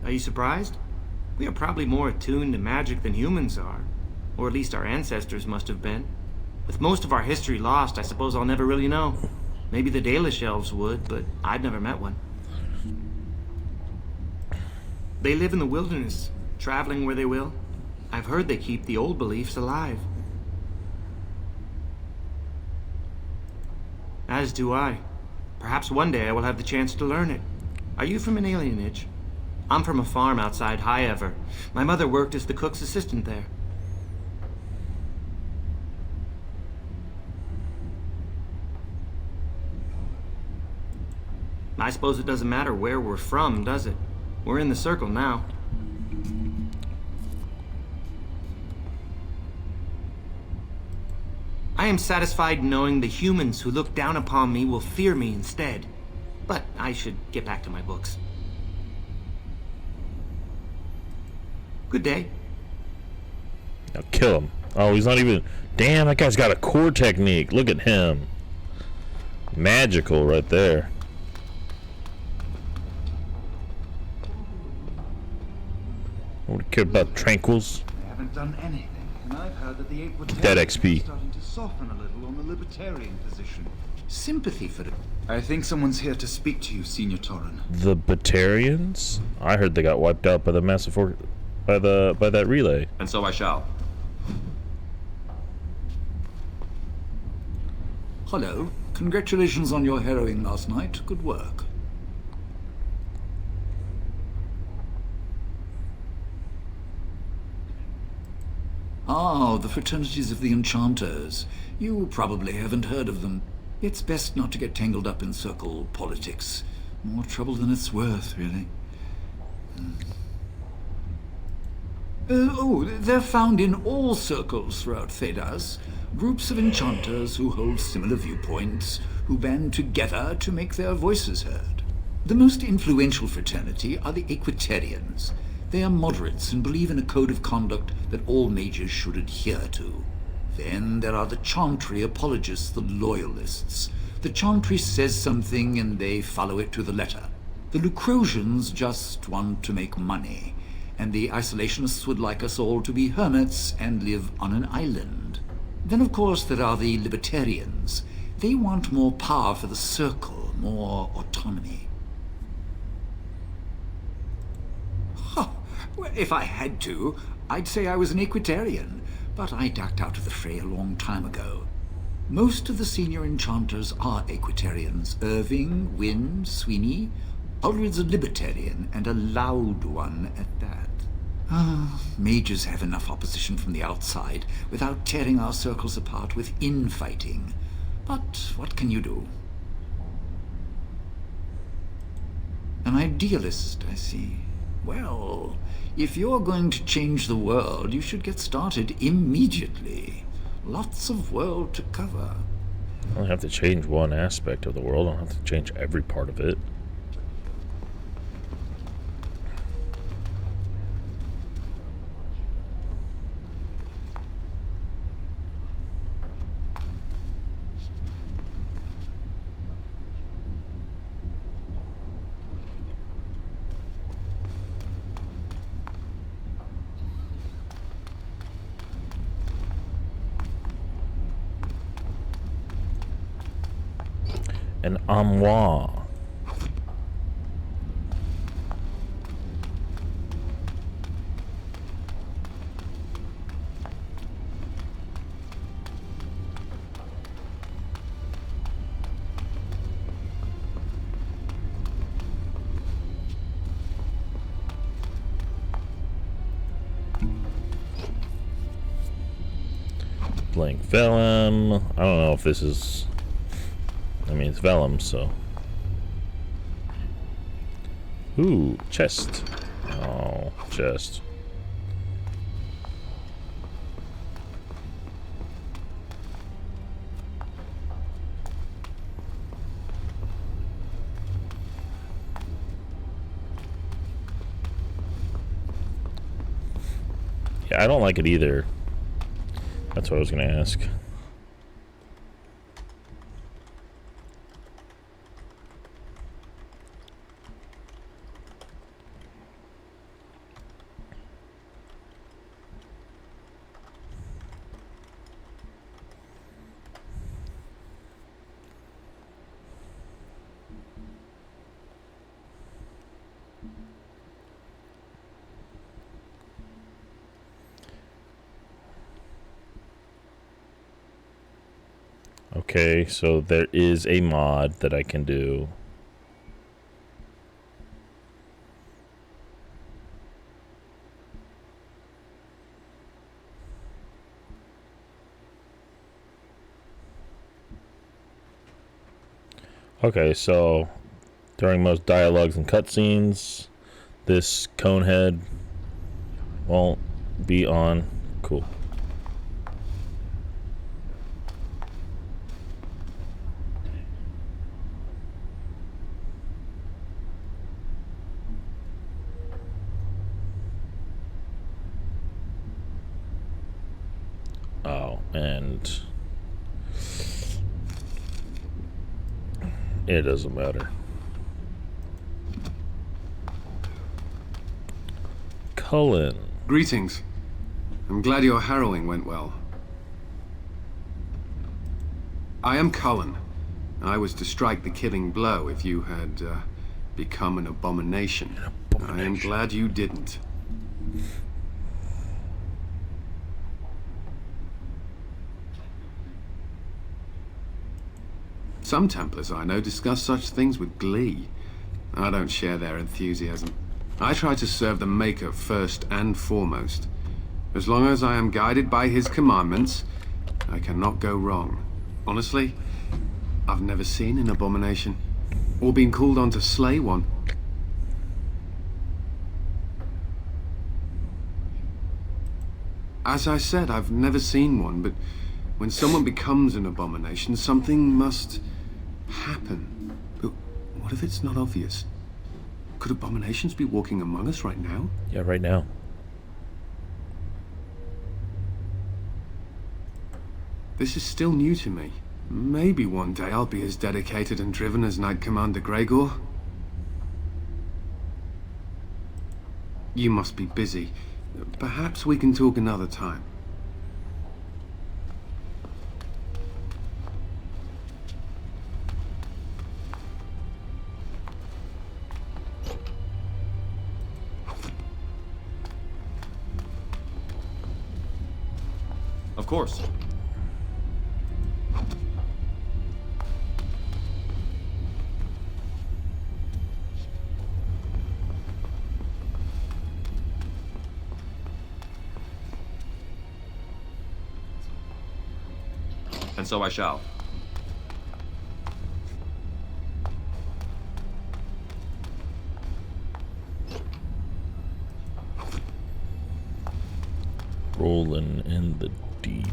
K: Are you surprised? We are probably more attuned to magic than humans are. Or at least our ancestors must have been. With most of our history lost, I suppose I'll never really know. Maybe the Dalish elves would, but I've never met one. They live in the wilderness, traveling where they will. I've heard they keep the old beliefs alive. As do I. Perhaps one day I will have the chance to learn it. Are you from an alienage? I'm from a farm outside Highever. My mother worked as the cook's assistant there. I suppose it doesn't matter where we're from, does it? We're in the circle now. I am satisfied knowing the humans who look down upon me will fear me instead. But I should get back to my books. Good day.
A: Now kill him. Oh, he's not even... Damn, that guy's got a core technique. Look at him. Magical right there. I would care about tranquils.
F: They haven't done anything, and I've heard that the Eight
A: Get that XP.
F: are starting to soften a little on the libertarian position. Sympathy for it. I think someone's here to speak to you, Senior Torren.
A: The Batarians? I heard they got wiped out by the massive by that relay.
N: And so I shall.
R: Hello. Congratulations on your harrowing last night. Good work. Ah, the fraternities of the enchanters. You probably haven't heard of them. It's best not to get tangled up in circle politics. More trouble than it's worth, really. They're found in all circles throughout Thedas. Groups of enchanters who hold similar viewpoints, who band together to make their voices heard. The most influential fraternity are the Equitarians. They are moderates and believe in a code of conduct that all mages should adhere to. Then there are the Chantry apologists, the Loyalists. The Chantry says something and they follow it to the letter. The Lucrosians just want to make money, and the Isolationists would like us all to be hermits and live on an island. Then, of course, there are the Libertarians. They want more power for the Circle, more autonomy. Well, if I had to, I'd say I was an Equitarian, but I ducked out of the fray a long time ago. Most of the senior enchanters are Equitarians. Irving, Wynne, Sweeney. Ulrid's a Libertarian, and a loud one at that. Mages have enough opposition from the outside without tearing our circles apart with infighting. But what can you do? An idealist, I see. Well, if you're going to change the world, you should get started immediately. Lots of world to cover.
A: I only have to change one aspect of the world. I don't have to change every part of it. An armoire. Blank vellum. I don't know if this is... I mean, it's vellum, so... Ooh, chest. Oh, chest. Yeah, I don't like it either. That's what I was gonna ask. Okay, so there is a mod that I can do. Okay, so during most dialogues and cutscenes, this cone head won't be on. Cool. Oh, and it doesn't matter. Cullen.
N: Greetings. I'm glad your harrowing went well. I am Cullen. I was to strike the killing blow if you had become an abomination. I am glad you didn't. Some Templars I know discuss such things with glee. I don't share their enthusiasm. I try to serve the Maker first and foremost. As long as I am guided by his commandments, I cannot go wrong. Honestly, I've never seen an abomination, or been called on to slay one. As I said, I've never seen one, but when someone becomes an abomination, something must happen. But what if it's not obvious? Could abominations be walking among us right now?
A: Yeah, right now.
N: This is still new to me. Maybe one day I'll be as dedicated and driven as Knight Commander Gregor. You must be busy. Perhaps we can talk another time.
S: Of course. And so I shall.
A: Rolling in the deep.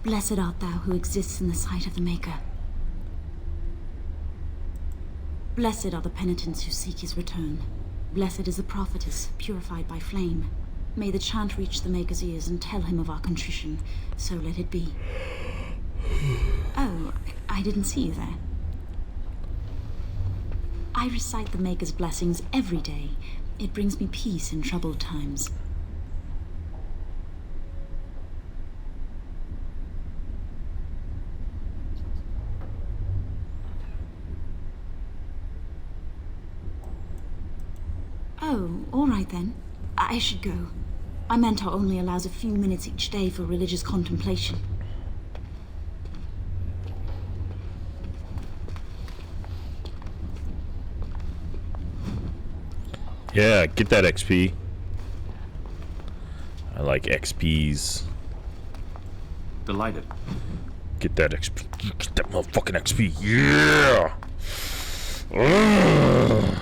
S: Blessed art thou who exists in the sight of the Maker. Blessed are the penitents who seek his return. Blessed is the prophetess, purified by flame. May the chant reach the Maker's ears and tell him of our contrition. So let it be. Oh, I didn't see you there. I recite the Maker's blessings every day. It brings me peace in troubled times. Oh, all right then. I should go. My mentor only allows a few minutes each day for religious contemplation.
A: Yeah, get that XP. I like XPs.
L: Delighted.
A: Get that XP. Get that motherfucking XP. Yeah! Ugh.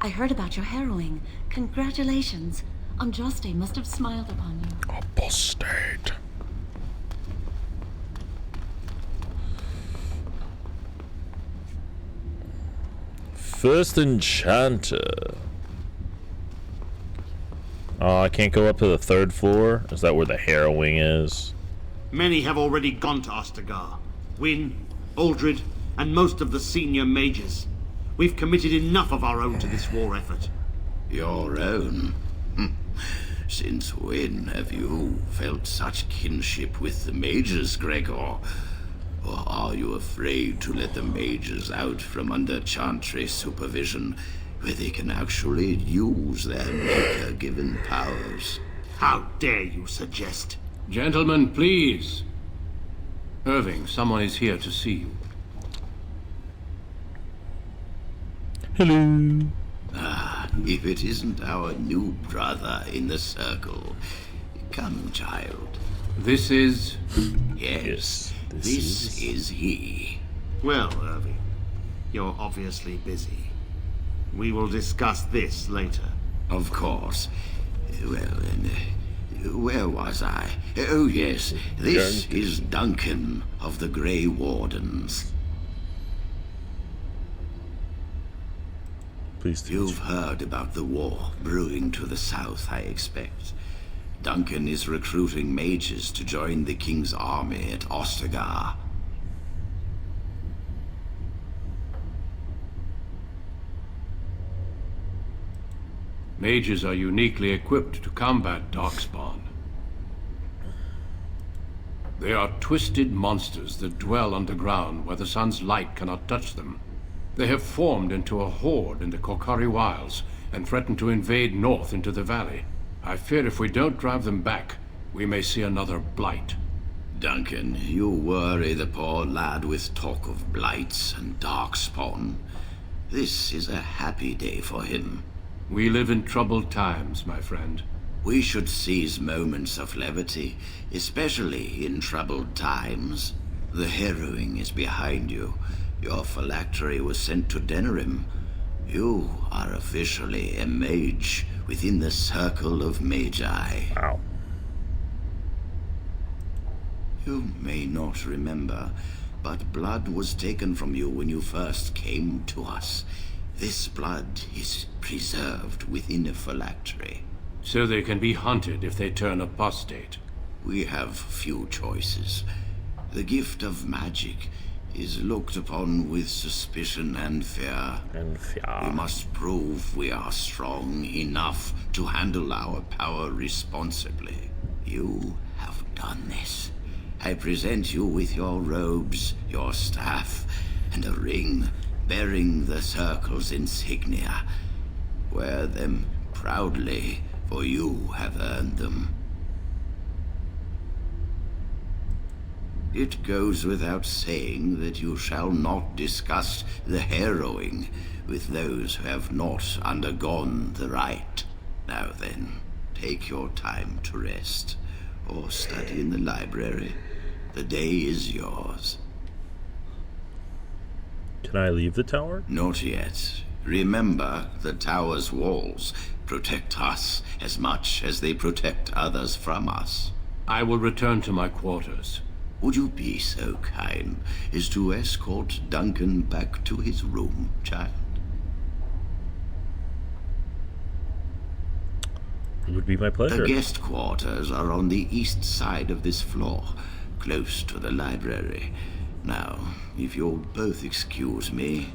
S: I heard about your harrowing. Congratulations. Andraste must have smiled upon you.
A: Apostate. First enchanter. Oh, I can't go up to the 3rd floor? Is that where the harrowing is?
D: Many have already gone to Ostagar. Wynne, Aldred, and most of the senior mages. We've committed enough of our own to this war effort.
E: Your own? Since when have you felt such kinship with the mages, Gregor? Or are you afraid to let the mages out from under Chantry supervision, where they can actually use their Maker-given powers?
D: How dare you suggest?
L: Gentlemen, please. Irving, someone is here to see you.
A: Hello.
E: Ah, if it isn't our new brother in the circle. Come, child.
L: This is...
E: Yes, this is he.
D: Well, Irving, you're obviously busy. We will discuss this later.
E: Of course. Well, then, where was I? Oh, yes, this is Duncan of the Grey Wardens. You've heard about the war brewing to the south, I expect. Duncan is recruiting mages to join the King's army at Ostagar.
L: Mages are uniquely equipped to combat Darkspawn. They are twisted monsters that dwell underground where the sun's light cannot touch them. They have formed into a horde in the Korkari Wilds and threaten to invade north into the valley. I fear if we don't drive them back, we may see another blight.
E: Duncan, you worry the poor lad with talk of blights and darkspawn. This is a happy day for him.
L: We live in troubled times, my friend.
E: We should seize moments of levity, especially in troubled times. The harrowing is behind you. Your phylactery was sent to Denerim. You are officially a mage within the circle of Magi.
A: Wow.
E: You may not remember, but blood was taken from you when you first came to us. This blood is preserved within a phylactery.
L: So they can be hunted if they turn apostate.
E: We have few choices. The gift of magic is looked upon with suspicion and fear. We must prove we are strong enough to handle our power responsibly. You have done this. I present you with your robes, your staff, and a ring bearing the Circle's insignia. Wear them proudly, for you have earned them. It goes without saying that you shall not discuss the harrowing with those who have not undergone the rite. Now then, take your time to rest, or study in the library. The day is yours.
A: Can I leave the tower?
E: Not yet. Remember, the tower's walls protect us as much as they protect others from us.
L: I will return to my quarters.
E: Would you be so kind as to escort Duncan back to his room, child?
A: It would be my pleasure.
E: The guest quarters are on the east side of this floor, close to the library. Now, if you'll both excuse me,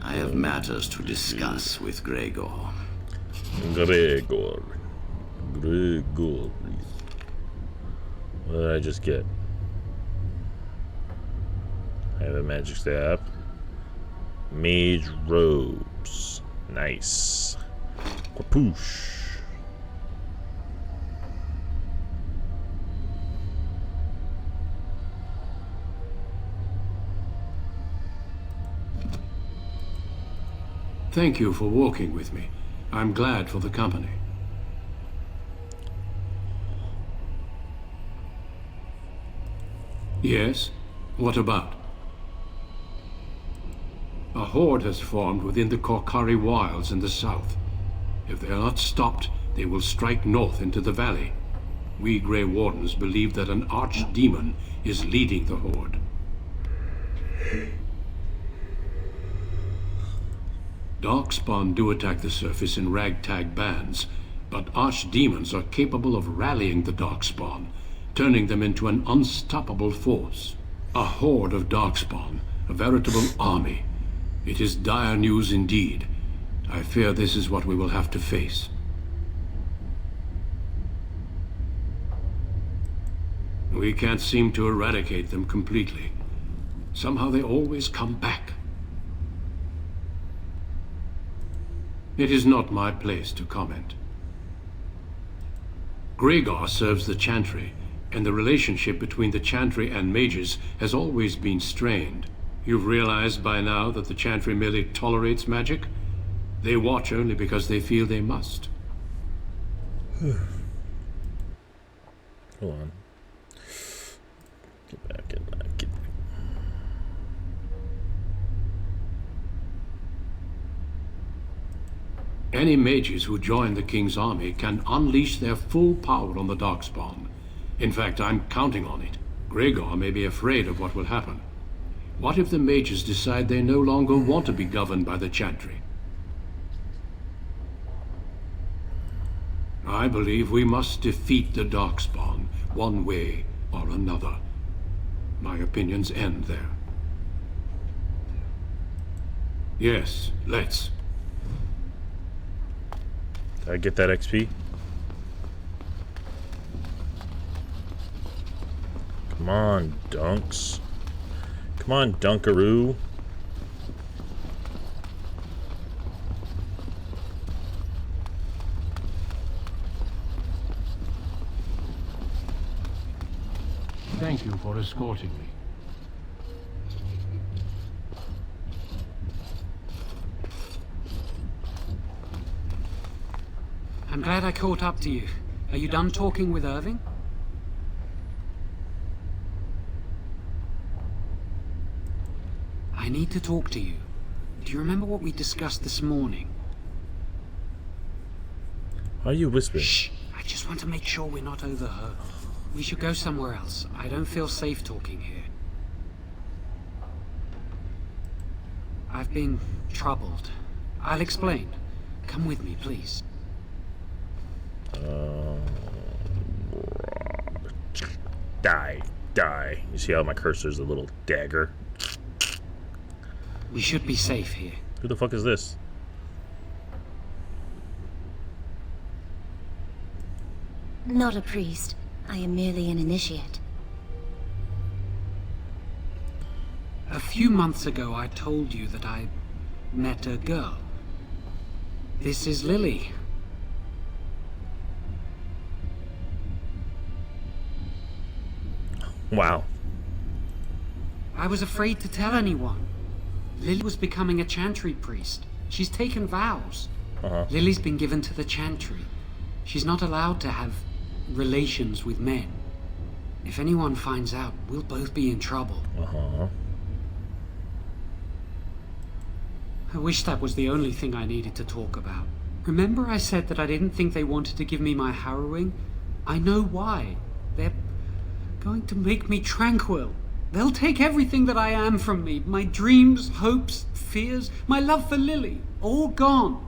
E: I have matters to discuss with Gregor.
A: Gregor. What did I just get? I have a magic staff. Mage robes. Nice. Kapoosh.
L: Thank you for walking with me. I'm glad for the company. Yes? What about? A horde has formed within the Korkari Wilds in the south. If they are not stopped, they will strike north into the valley. We Grey Wardens believe that an archdemon is leading the horde. Darkspawn do attack the surface in ragtag bands, but archdemons are capable of rallying the Darkspawn, turning them into an unstoppable force. A horde of Darkspawn, a veritable army. It is dire news indeed. I fear this is what we will have to face. We can't seem to eradicate them completely. Somehow they always come back. It is not my place to comment. Gregor serves the Chantry, and the relationship between the Chantry and mages has always been strained. You've realized by now that the Chantry merely tolerates magic? They watch only because they feel they must.
A: Hold on. Get back.
L: Any mages who join the King's army can unleash their full power on the Darkspawn. In fact, I'm counting on it. Gregor may be afraid of what will happen. What if the mages decide they no longer want to be governed by the Chantry? I believe we must defeat the Darkspawn, one way or another. My opinions end there. Yes, let's.
A: Did I get that XP? Come on, Dunks. Come on, Dunkaroo.
L: Thank you for escorting me.
C: I'm glad I caught up to you. Are you done talking with Irving? I need to talk to you. Do you remember what we discussed this morning?
A: Why are you whispering?
C: Shh! I just want to make sure we're not overheard. We should go somewhere else. I don't feel safe talking here. I've been troubled. I'll explain. Come with me, please.
A: Die. You see how my cursor's a little dagger?
C: We should be safe here.
A: Who the fuck is this?
T: Not a priest. I am merely an initiate.
C: A few months ago, I told you that I met a girl. This is Lily.
A: Wow.
C: I was afraid to tell anyone. Lily was becoming a Chantry priest. She's taken vows. Lily's been given to the Chantry. She's not allowed to have relations with men. If anyone finds out, we'll both be in trouble. I wish that was the only thing I needed to talk about. Remember I said that I didn't think they wanted to give me my Harrowing? I know why. They're Going to make me tranquil. They'll take everything that I am from me. My dreams, hopes, fears, my love for Lily. All gone.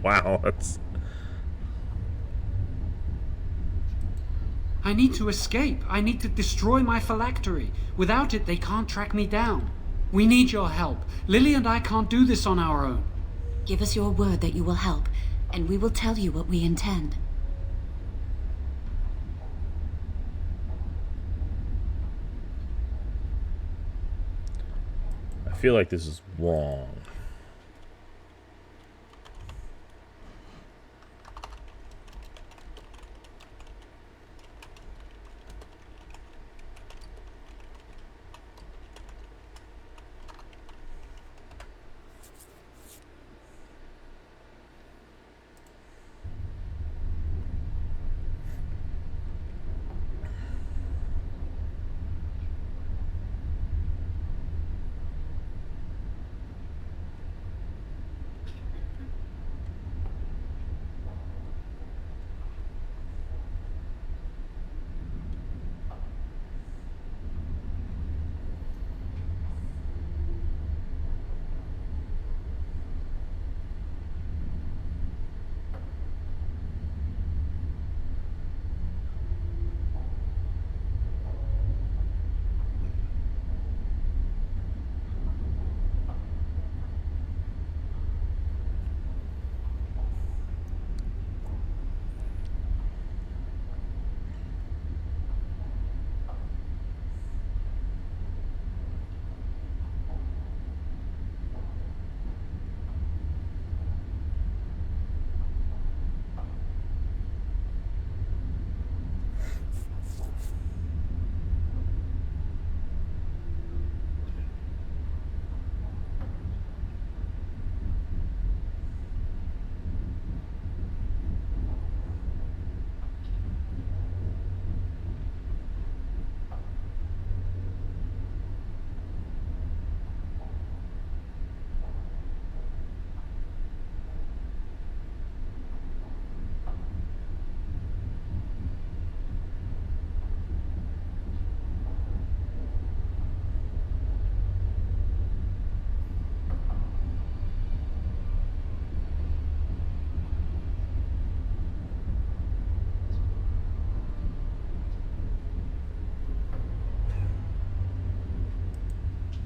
A: Wow, that's...
C: I need to escape. I need to destroy my phylactery. Without it, they can't track me down. We need your help. Lily and I can't do this on our own.
S: Give us your word that you will help, and we will tell you what we intend.
A: I feel like this is wrong.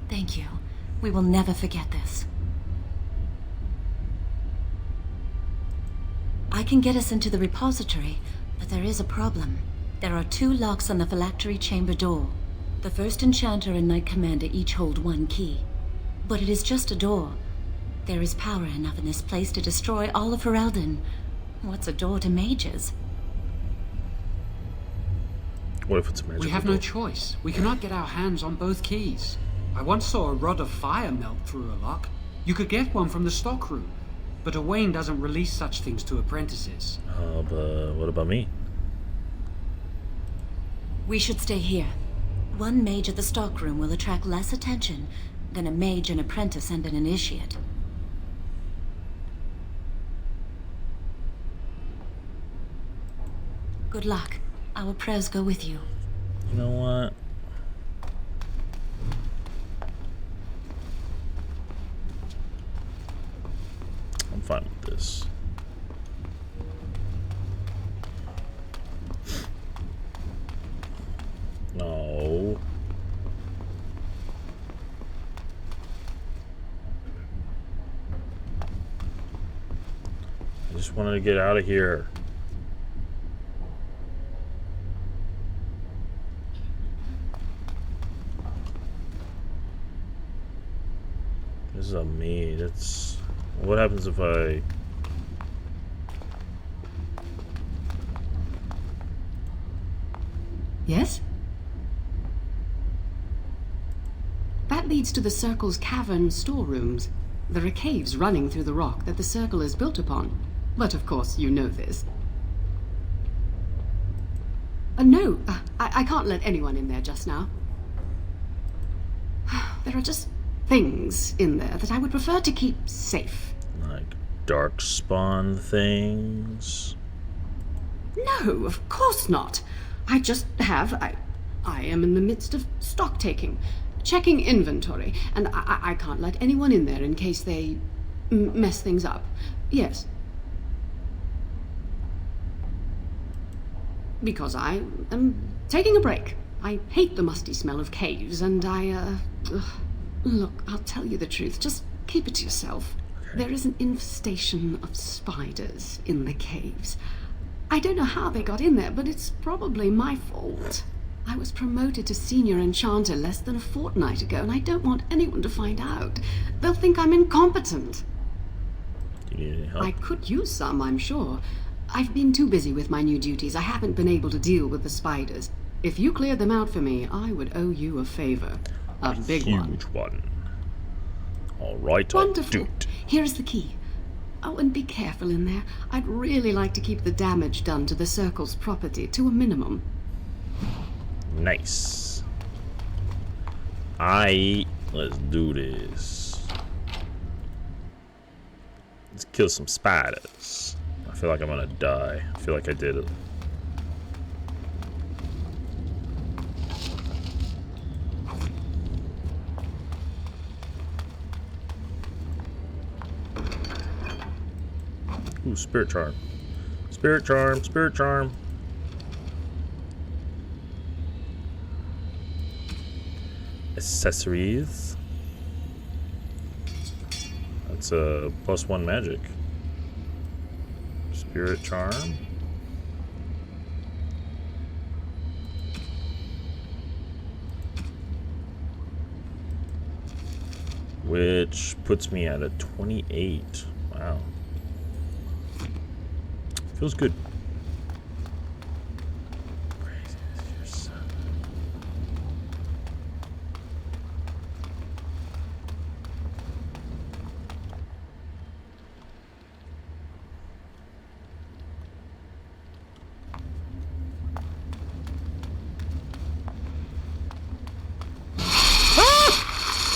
S: Thank you. We will never forget this. I can get us into the repository, but there is a problem. There are 2 locks on the phylactery chamber door. The first enchanter and knight commander each hold 1 key. But it is just a door. There is power enough in this place to destroy all of Ferelden. What's a door to mages?
A: What if it's a magical
C: We have no choice. We cannot get our hands on both keys. I once saw a rod of fire melt through a lock. You could get one from the stockroom, but Owain doesn't release such things to apprentices.
A: But what about me?
S: We should stay here. 1 mage at the stockroom will attract less attention than a mage, an apprentice, and an initiate. Good luck. Our prayers go with you.
A: You know what? I'm fine with this. No. I just wanted to get out of here. This is a me. That's... What happens if I...
U: Yes? That leads to the Circle's cavern storerooms. There are caves running through the rock that the Circle is built upon. But of course, you know this. No, I can't let anyone in there just now. There are just things in there that I would prefer to keep safe.
A: Like darkspawn things?
U: No, of course not. I just have. I am in the midst of stock taking, checking inventory, and I can't let anyone in there in case they mess things up. Yes. Because I am taking a break. I hate the musty smell of caves, and Look, I'll tell you the truth. Just keep it to yourself. Okay. There is an infestation of spiders in the caves. I don't know how they got in there, but it's probably my fault. I was promoted to senior enchanter less than a fortnight ago, and I don't want anyone to find out. They'll think I'm incompetent.
A: Do you need any help?
U: I could use some, I'm sure. I've been too busy with my new duties. I haven't been able to deal with the spiders. If you cleared them out for me, I would owe you a favor. A big
A: huge one. All right,
U: wonderful.
A: I'll do it.
U: Here's the key. Oh, and be careful in there. I'd really like to keep the damage done to the Circle's property to a minimum.
A: Nice. Let's do this. Let's kill some spiders. I feel like I'm gonna die. I feel like I did it. Ooh, spirit charm. Spirit charm, spirit charm. Accessories. That's a +1 magic. Spirit charm. Which puts me at a 28. Wow. Feels good.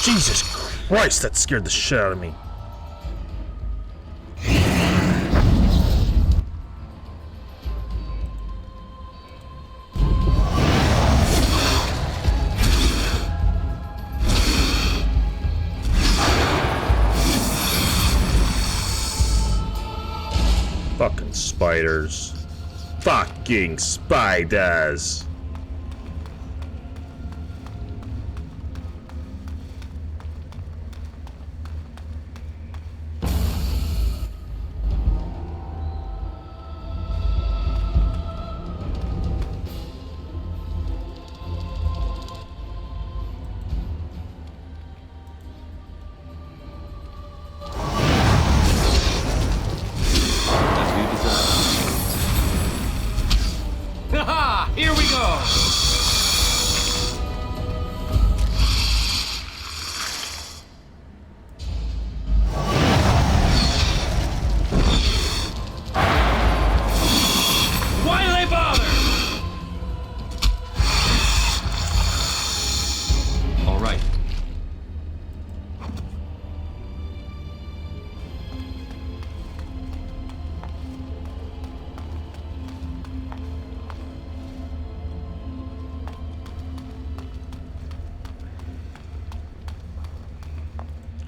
A: Jesus Christ, that scared the shit out of me. Fucking spiders. Fucking spiders.
M: Here we go! Why do they bother? All right.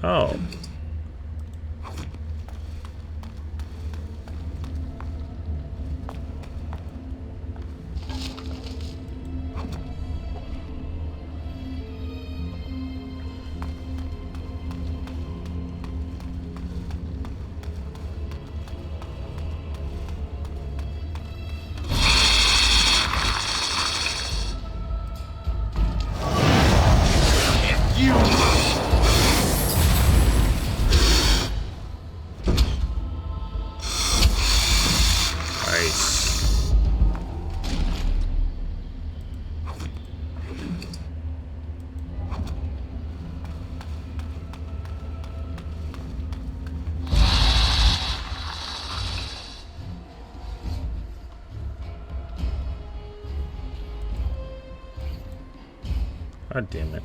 A: Oh. God damn it.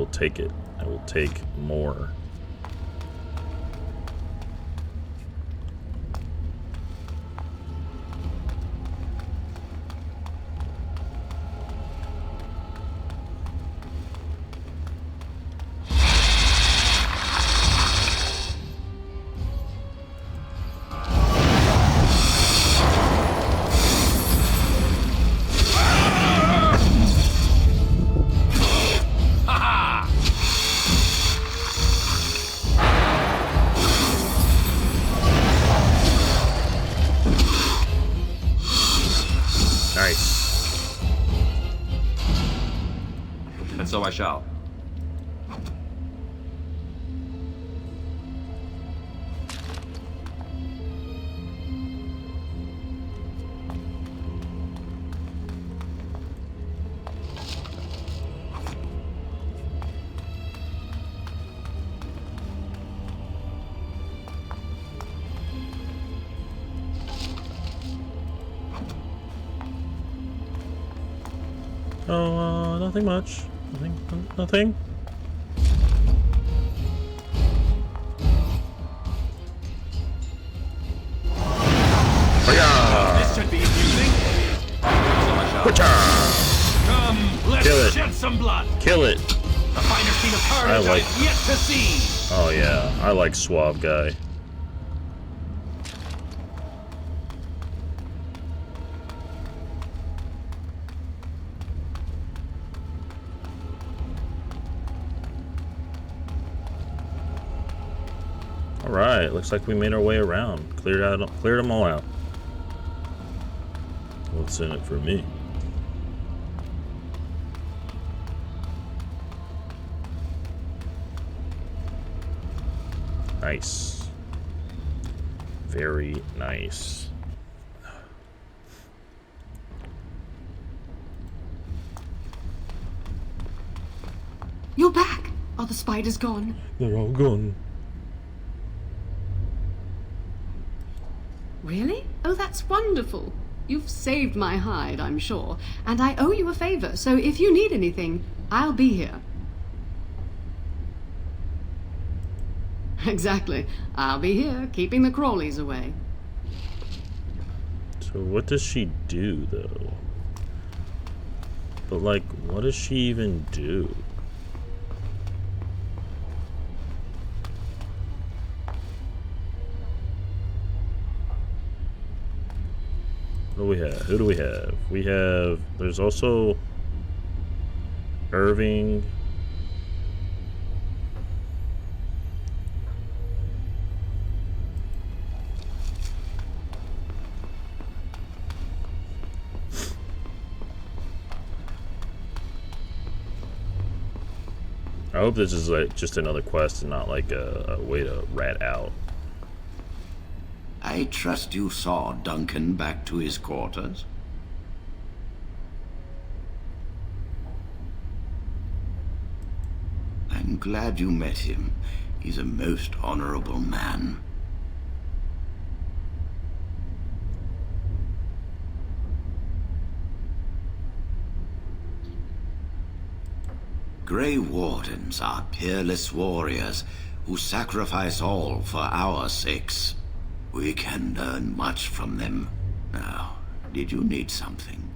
A: will take it. I will take more.
G: So I shall.
A: Oh, nothing much. Nothing.
G: This should be amusing. Come, let's shed some blood.
A: Kill it.
G: The finer scene of carnage I've yet to see.
A: Oh yeah, I like Suave Guy. Alright, looks like we made our way around. Cleared them all out. What's in it for me? Nice. Very nice.
U: You're back! Are the spiders gone?
A: They're all gone.
U: Really? Oh, that's wonderful. You've saved my hide, I'm sure. And I owe you a favor, so if you need anything, I'll be here. Exactly. I'll be here, keeping the crawlies away.
A: So what does she do, though? But, like, what does she even do? What do we have? Who do we have? We have... There's also... Irving... I hope this is like just another quest and not like a way to rat out.
E: I trust you saw Duncan back to his quarters? I'm glad you met him. He's a most honorable man. Grey Wardens are peerless warriors who sacrifice all for our sakes. We can learn much from them. Now, did you need something?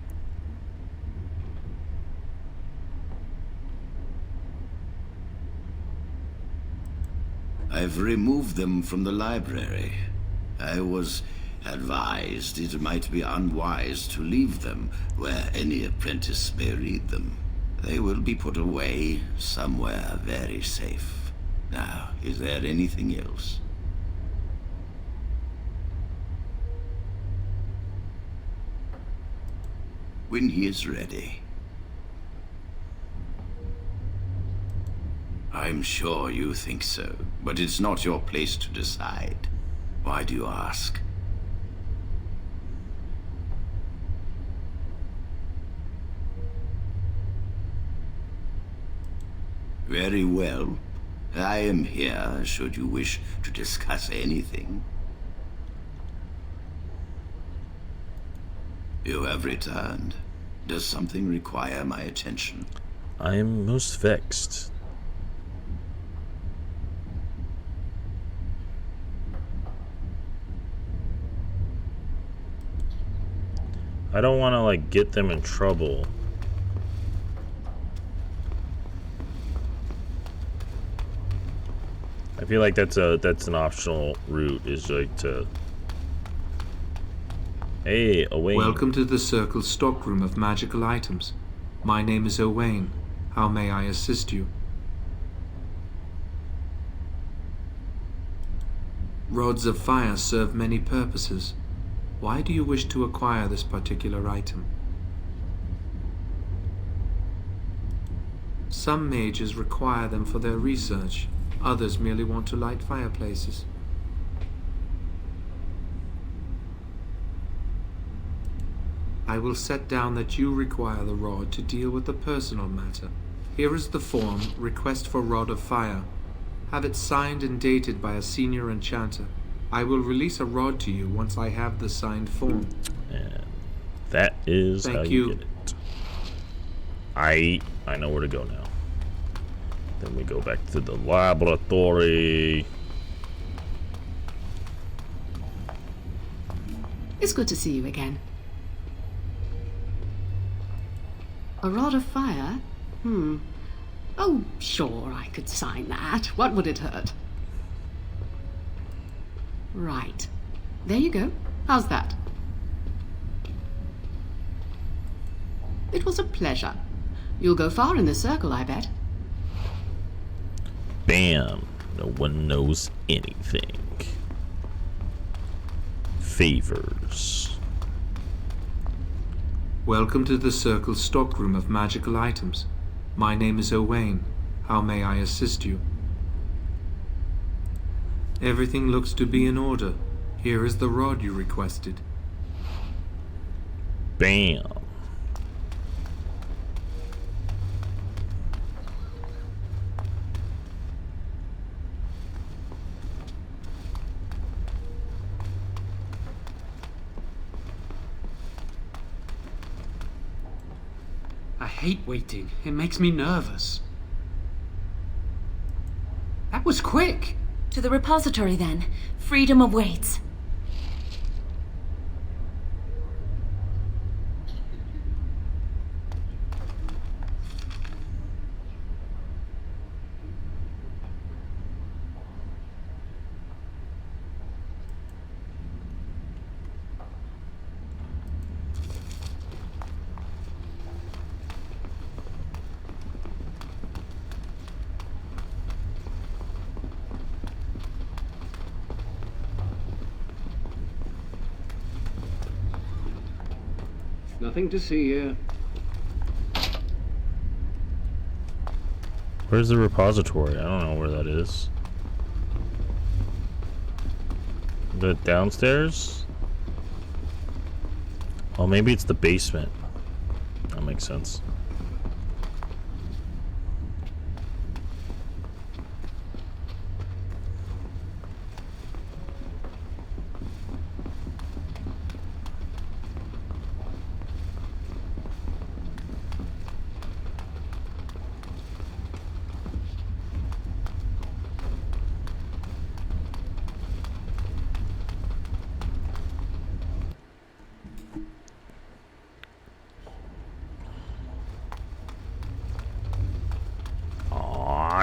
E: I've removed them from the library. I was advised it might be unwise to leave them where any apprentice may read them. They will be put away somewhere very safe. Now, is there anything else? When he is ready. I'm sure you think so, but it's not your place to decide. Why do you ask? Very well. I am here should you wish to discuss anything. You have returned. Does something require my attention?
A: I am most vexed. I don't want to, like, get them in trouble. I feel like that's an optional route, is like to... Hey, Owain.
Q: Welcome to the Circle's stockroom of magical items. My name is Owain. How may I assist you? Rods of fire serve many purposes. Why do you wish to acquire this particular item? Some mages require them for their research. Others merely want to light fireplaces. I will set down that you require the rod to deal with the personal matter. Here is the form, Request for Rod of Fire. Have it signed and dated by a senior enchanter. I will release a rod to you once I have the signed form.
A: And that is how you get it. I know where to go now. Then we go back to the laboratory.
U: It's good to see you again. A rod of fire? Oh, sure, I could sign that. What would it hurt? Right. There you go. How's that? It was a pleasure. You'll go far in the circle, I bet.
A: Bam. No one knows anything. Favors.
Q: Welcome to the Circle's stockroom of magical items. My name is Owain. How may I assist you? Everything looks to be in order. Here is the rod you requested.
A: Bam.
C: I hate waiting. It makes me nervous. That was quick!
S: To the repository, then. Freedom awaits.
P: Nothing to see here.
A: Where's the repository? I don't know where that is. The downstairs? Oh, maybe it's the basement. That makes sense.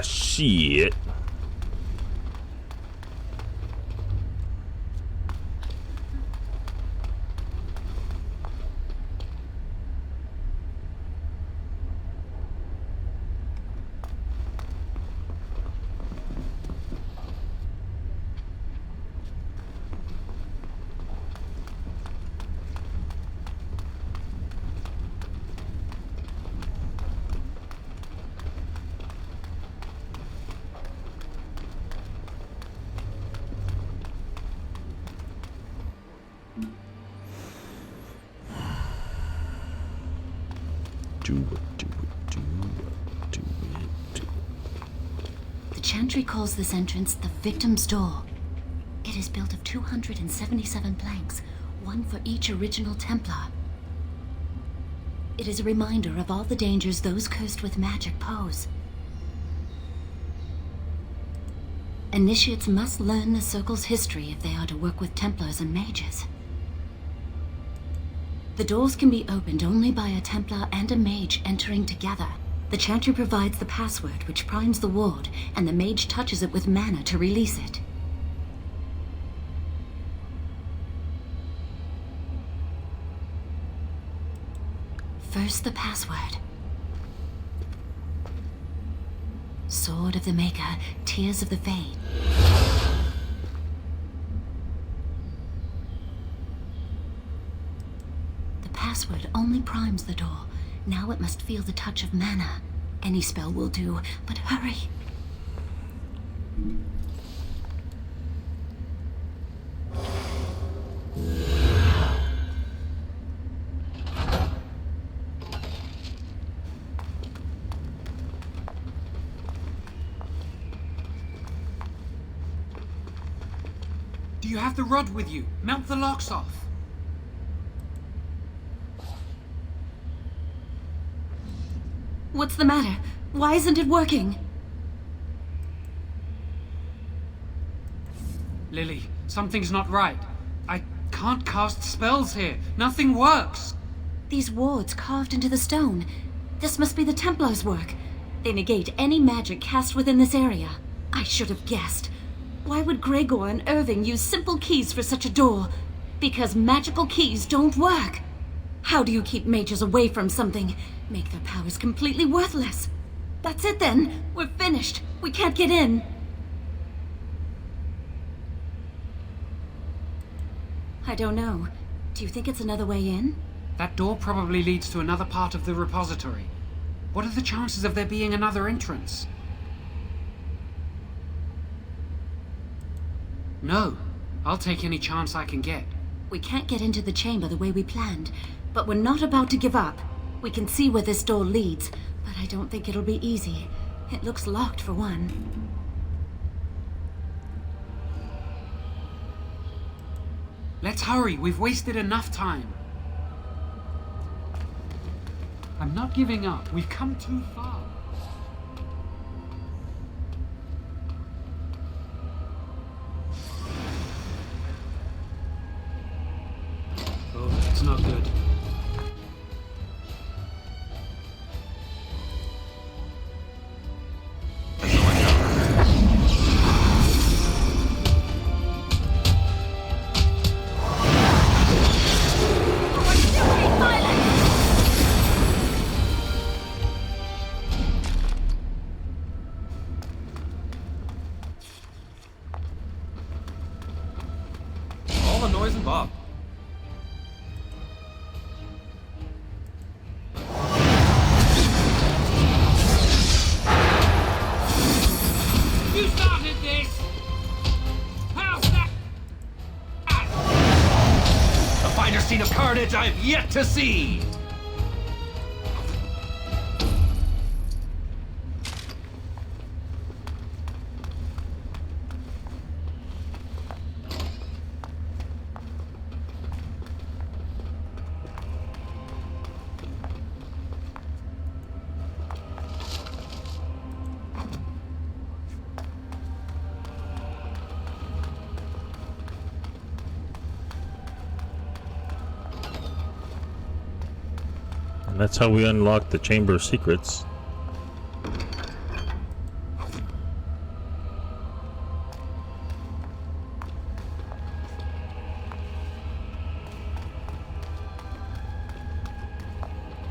A: Shit.
S: The Chantry calls this entrance the Victim's Door. It is built of 277 planks, one for each original Templar. It is a reminder of all the dangers those cursed with magic pose. Initiates must learn the Circle's history if they are to work with Templars and Mages. The doors can be opened only by a Templar and a Mage entering together. The chanter provides the password, which primes the ward, and the Mage touches it with mana to release it. First, the password. Sword of the Maker, Tears of the Fade. The password only primes the door. Now it must feel the touch of mana. Any spell will do, but hurry.
C: Do you have the rod with you? Melt the locks off.
S: What's the matter? Why isn't it working?
C: Lily, something's not right. I can't cast spells here. Nothing works.
S: These wards carved into the stone. This must be the Templars' work. They negate any magic cast within this area. I should have guessed. Why would Gregor and Irving use simple keys for such a door? Because magical keys don't work. How do you keep mages away from something? Make their powers completely worthless. That's it then. We're finished. We can't get in. I don't know. Do you think it's another way in?
C: That door probably leads to another part of the repository. What are the chances of there being another entrance? No. I'll take any chance I can get.
S: We can't get into the chamber the way we planned, but we're not about to give up. We can see where this door leads, but I don't think it'll be easy. It looks locked for one.
C: Let's hurry. We've wasted enough time. I'm not giving up. We've come too far. Oh, that's not good.
G: I've yet to see!
A: That's how we unlock the Chamber of Secrets.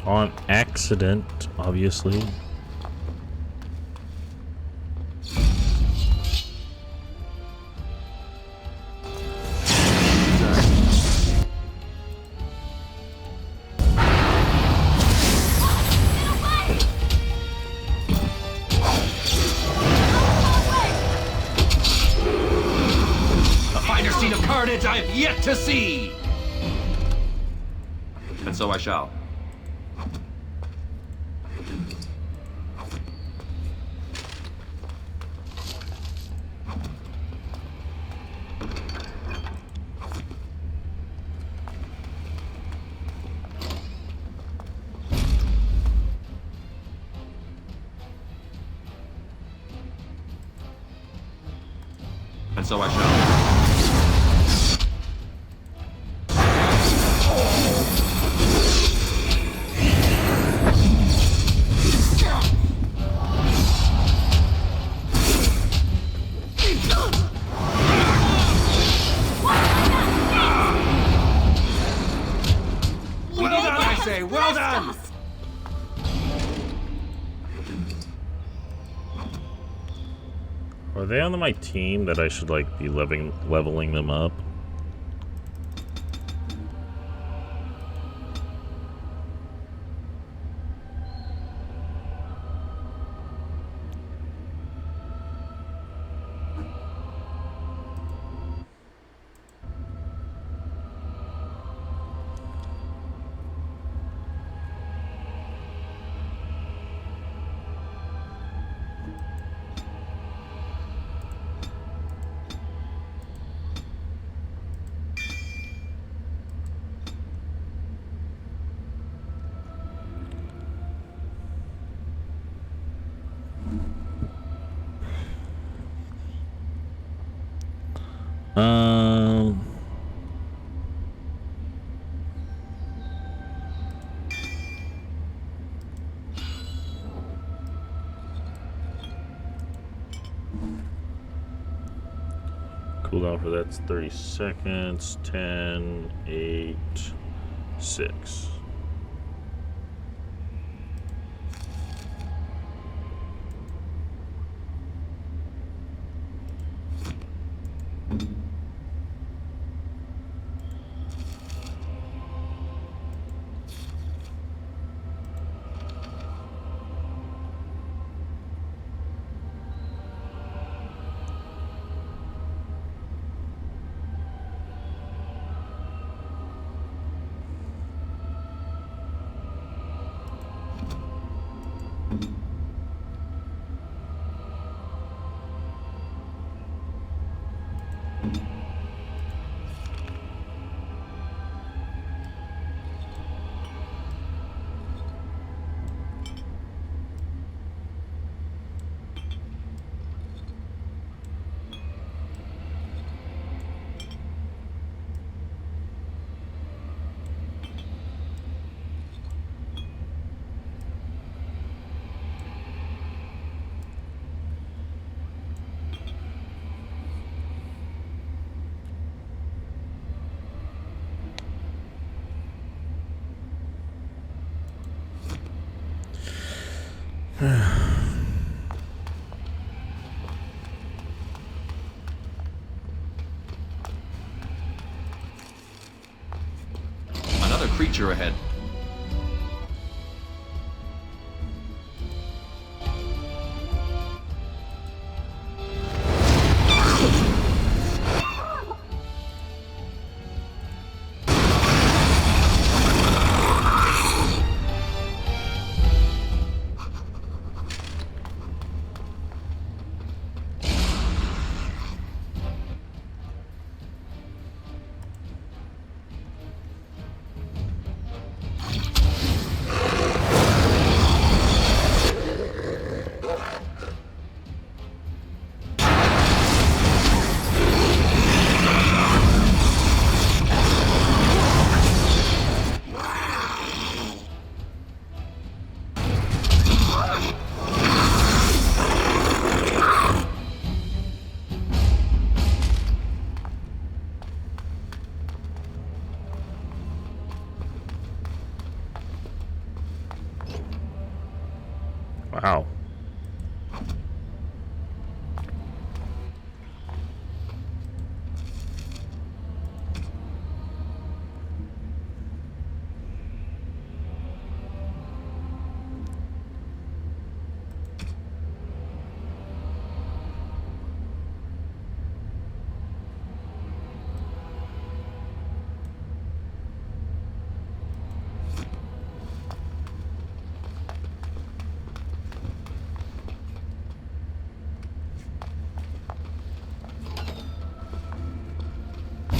A: On accident, obviously.
G: I've yet to see!
H: And so I shall. And so I shall.
A: they on my team that I should like be leveling them up? Cooldown for that's 30 seconds. 10, 8, 6.
H: Another creature ahead.
A: Wow.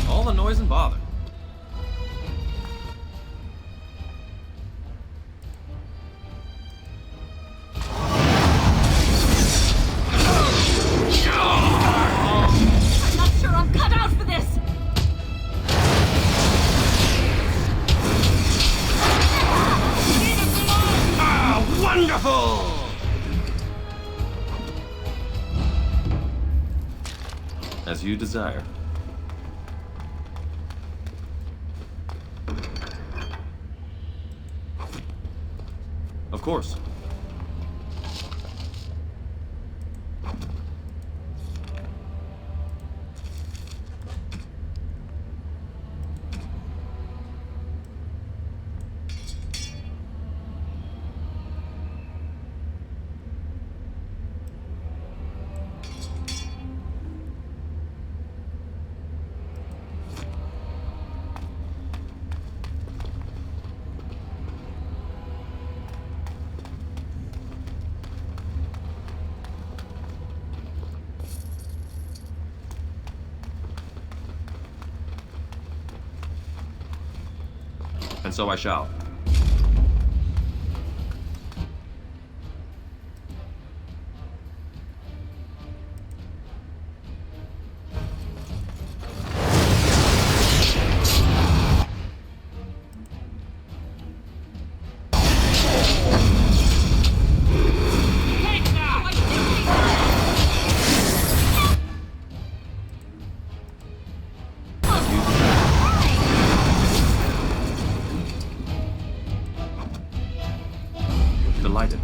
H: All the noise and bother.
J: I'm not sure I'm cut out for this!
G: Ah, wonderful!
H: As you desire. Of course. And so I shall. Delighted.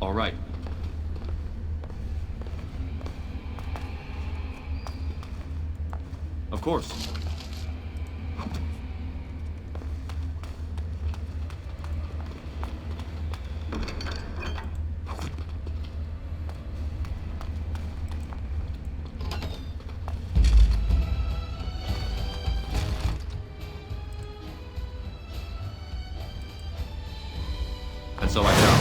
H: All right. Of course. And so I shall.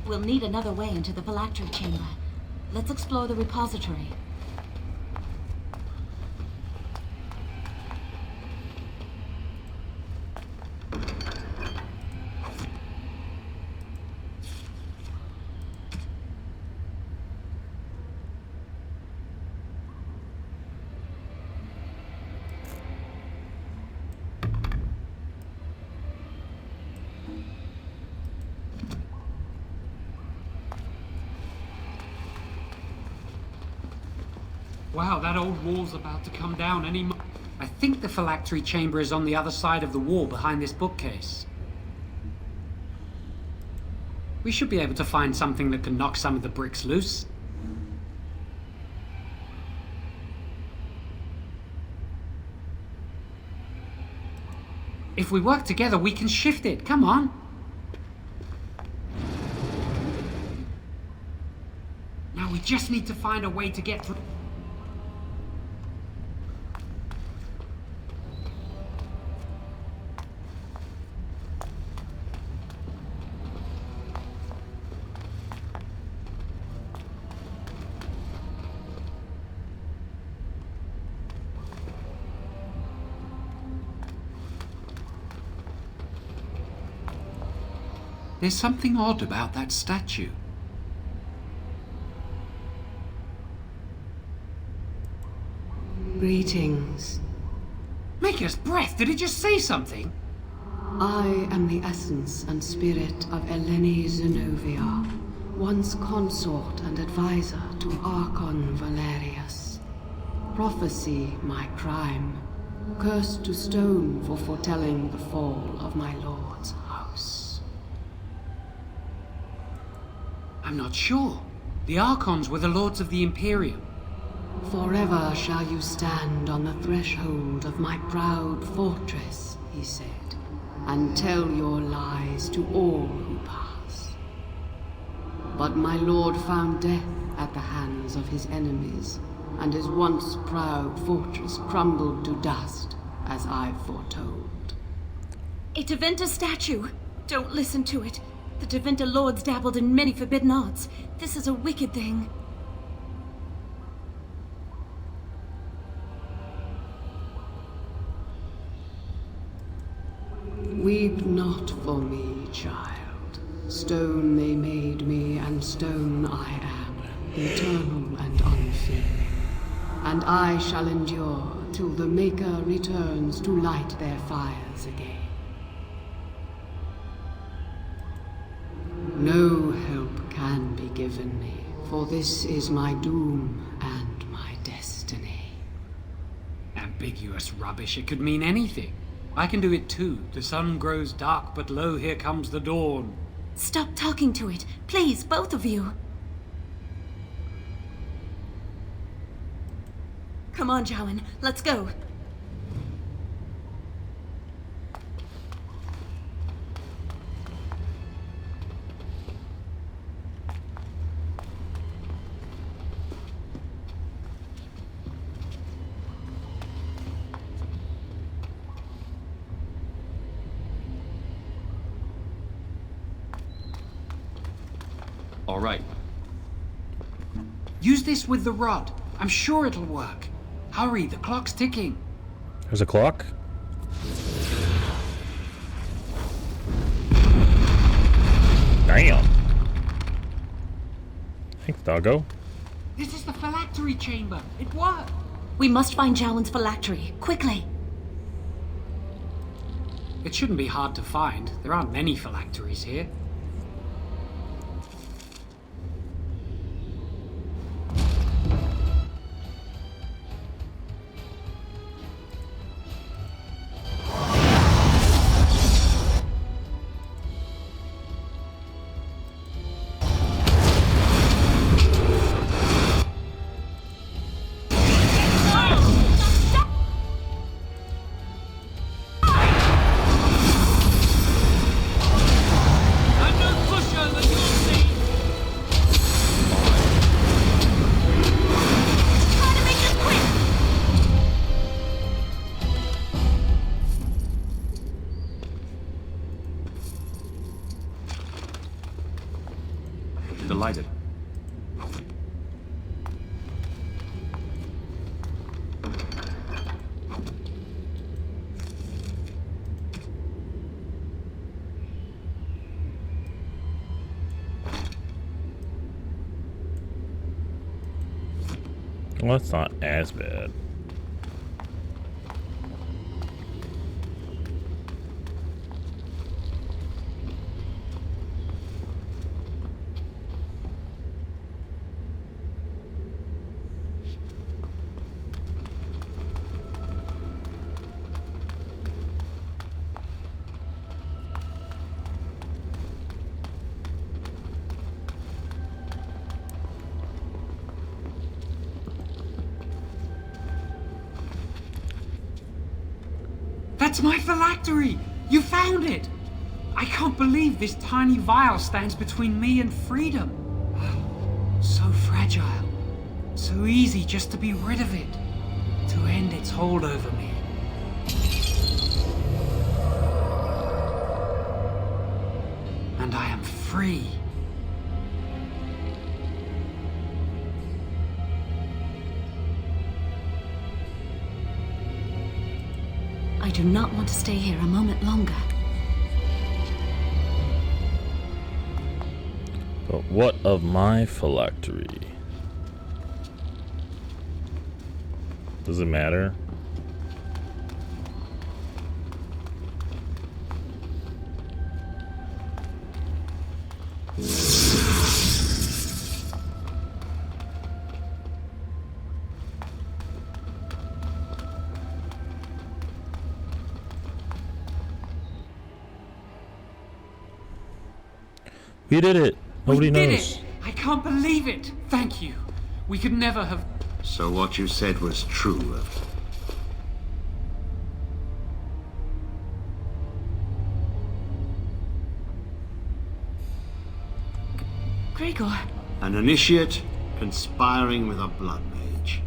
S: We'll need another way into the phylactery chamber. Let's explore the repository.
C: Wow, that old wall's about to come down any mo- I think the phylactery chamber is on the other side of the wall behind this bookcase. We should be able to find something that can knock some of the bricks loose. If we work together, we can shift it. Come on. Now we just need to find a way to get through. There's something odd about that statue.
I: Greetings.
C: Maker's breath, did it just say something?
I: I am the essence and spirit of Eleni Zenobia, once consort and advisor to Archon Valerius. Prophecy my crime, cursed to stone for foretelling the fall of my lord's house.
C: I'm not sure. The Archons were the lords of the Imperium.
I: Forever shall you stand on the threshold of my proud fortress, he said, and tell your lies to all who pass. But my lord found death at the hands of his enemies, and his once proud fortress crumbled to dust, as I foretold.
S: A Tevinter statue! Don't listen to it. The Tevinter lords dabbled in many forbidden arts. This is a wicked thing.
I: Weep not for me, child. Stone they made me, and stone I am, eternal and unfeeling. And I shall endure till the Maker returns to light their fires again. No help can be given me, for this is my doom and my destiny.
C: Ambiguous rubbish, it could mean anything. I can do it too. The sun grows dark, but lo, here comes the dawn.
S: Stop talking to it. Please, both of you. Come on, Jowan. Let's go.
H: All right.
C: Use this with the rod. I'm sure it'll work. Hurry, the clock's ticking.
A: There's a clock? Damn. Thanks, doggo.
C: This is the phylactery chamber. It worked.
S: We must find Jowan's phylactery. Quickly.
C: It shouldn't be hard to find. There aren't many phylacteries here.
H: Delighted.
A: Well, that's not as bad.
C: That's my phylactery! You found it! I can't believe this tiny vial stands between me and freedom. So fragile. So easy just to be rid of it. To end its hold over me. And I am free.
S: I do not want to stay here a moment longer.
A: But what of my phylactery? Does it matter? We did it! Nobody knows.
C: We did it! I can't believe it! Thank you. We could never have...
D: So what you said was true of...
S: Gregor.
D: An initiate conspiring with a blood mage.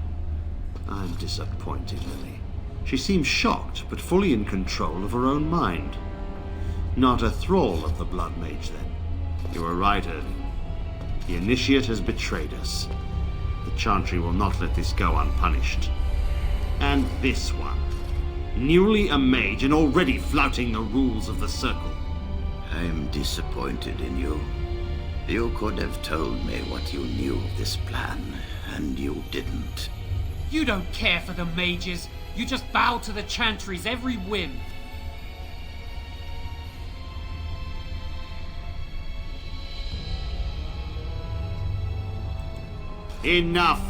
D: I'm disappointed, Lily. She seems shocked, but fully in control of her own mind. Not a thrall of the blood mage, then. You were right, Erling. The initiate has betrayed us. The Chantry will not let this go unpunished. And this one. Newly a mage and already flouting the rules of the Circle.
E: I'm disappointed in you. You could have told me what you knew of this plan, and you didn't.
C: You don't care for the mages. You just bow to the Chantry's every whim.
D: Enough!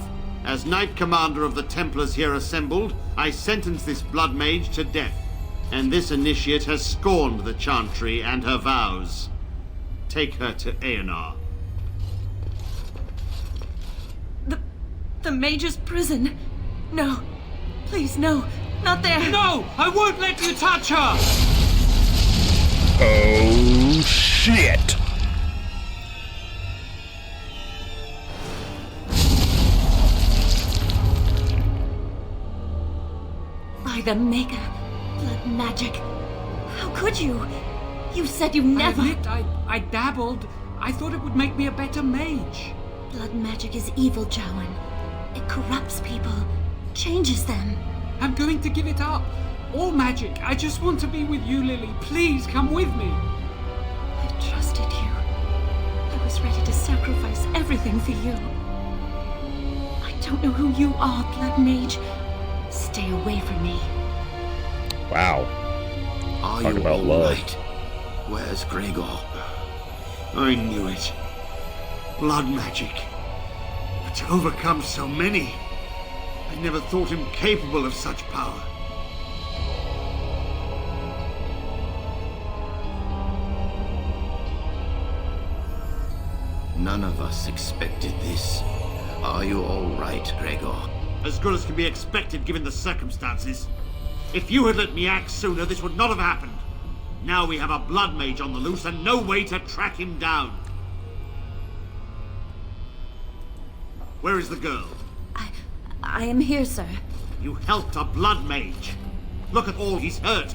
D: As Knight Commander of the Templars here assembled, I sentence this blood mage to death. And this initiate has scorned the Chantry and her vows. Take her to Aenar.
S: The Mage's prison. No. Please, no. Not there.
C: No! I won't let you touch her!
A: Oh, shit!
S: By the Maker. Blood magic. How could you? You said you never...
C: I dabbled. I thought it would make me a better mage.
S: Blood magic is evil, Jowan. It corrupts people, changes them.
C: I'm going to give it up. All magic. I just want to be with you, Lily. Please come with me.
S: I trusted you. I was ready to sacrifice everything for you. I don't know who you are, Blood Mage. Stay away from me.
A: Wow.
E: Are
A: Talk
E: you
A: about
E: all
A: love.
E: right? Where's Gregor?
D: I knew it. Blood magic. But to overcome so many, I never thought him capable of such power.
E: None of us expected this. Are you all right, Gregor?
D: As good as can be expected given the circumstances. If you had let me act sooner, this would not have happened. Now we have a blood mage on the loose and no way to track him down. Where is the girl?
S: I am here, sir.
D: You helped a blood mage. Look at all he's hurt.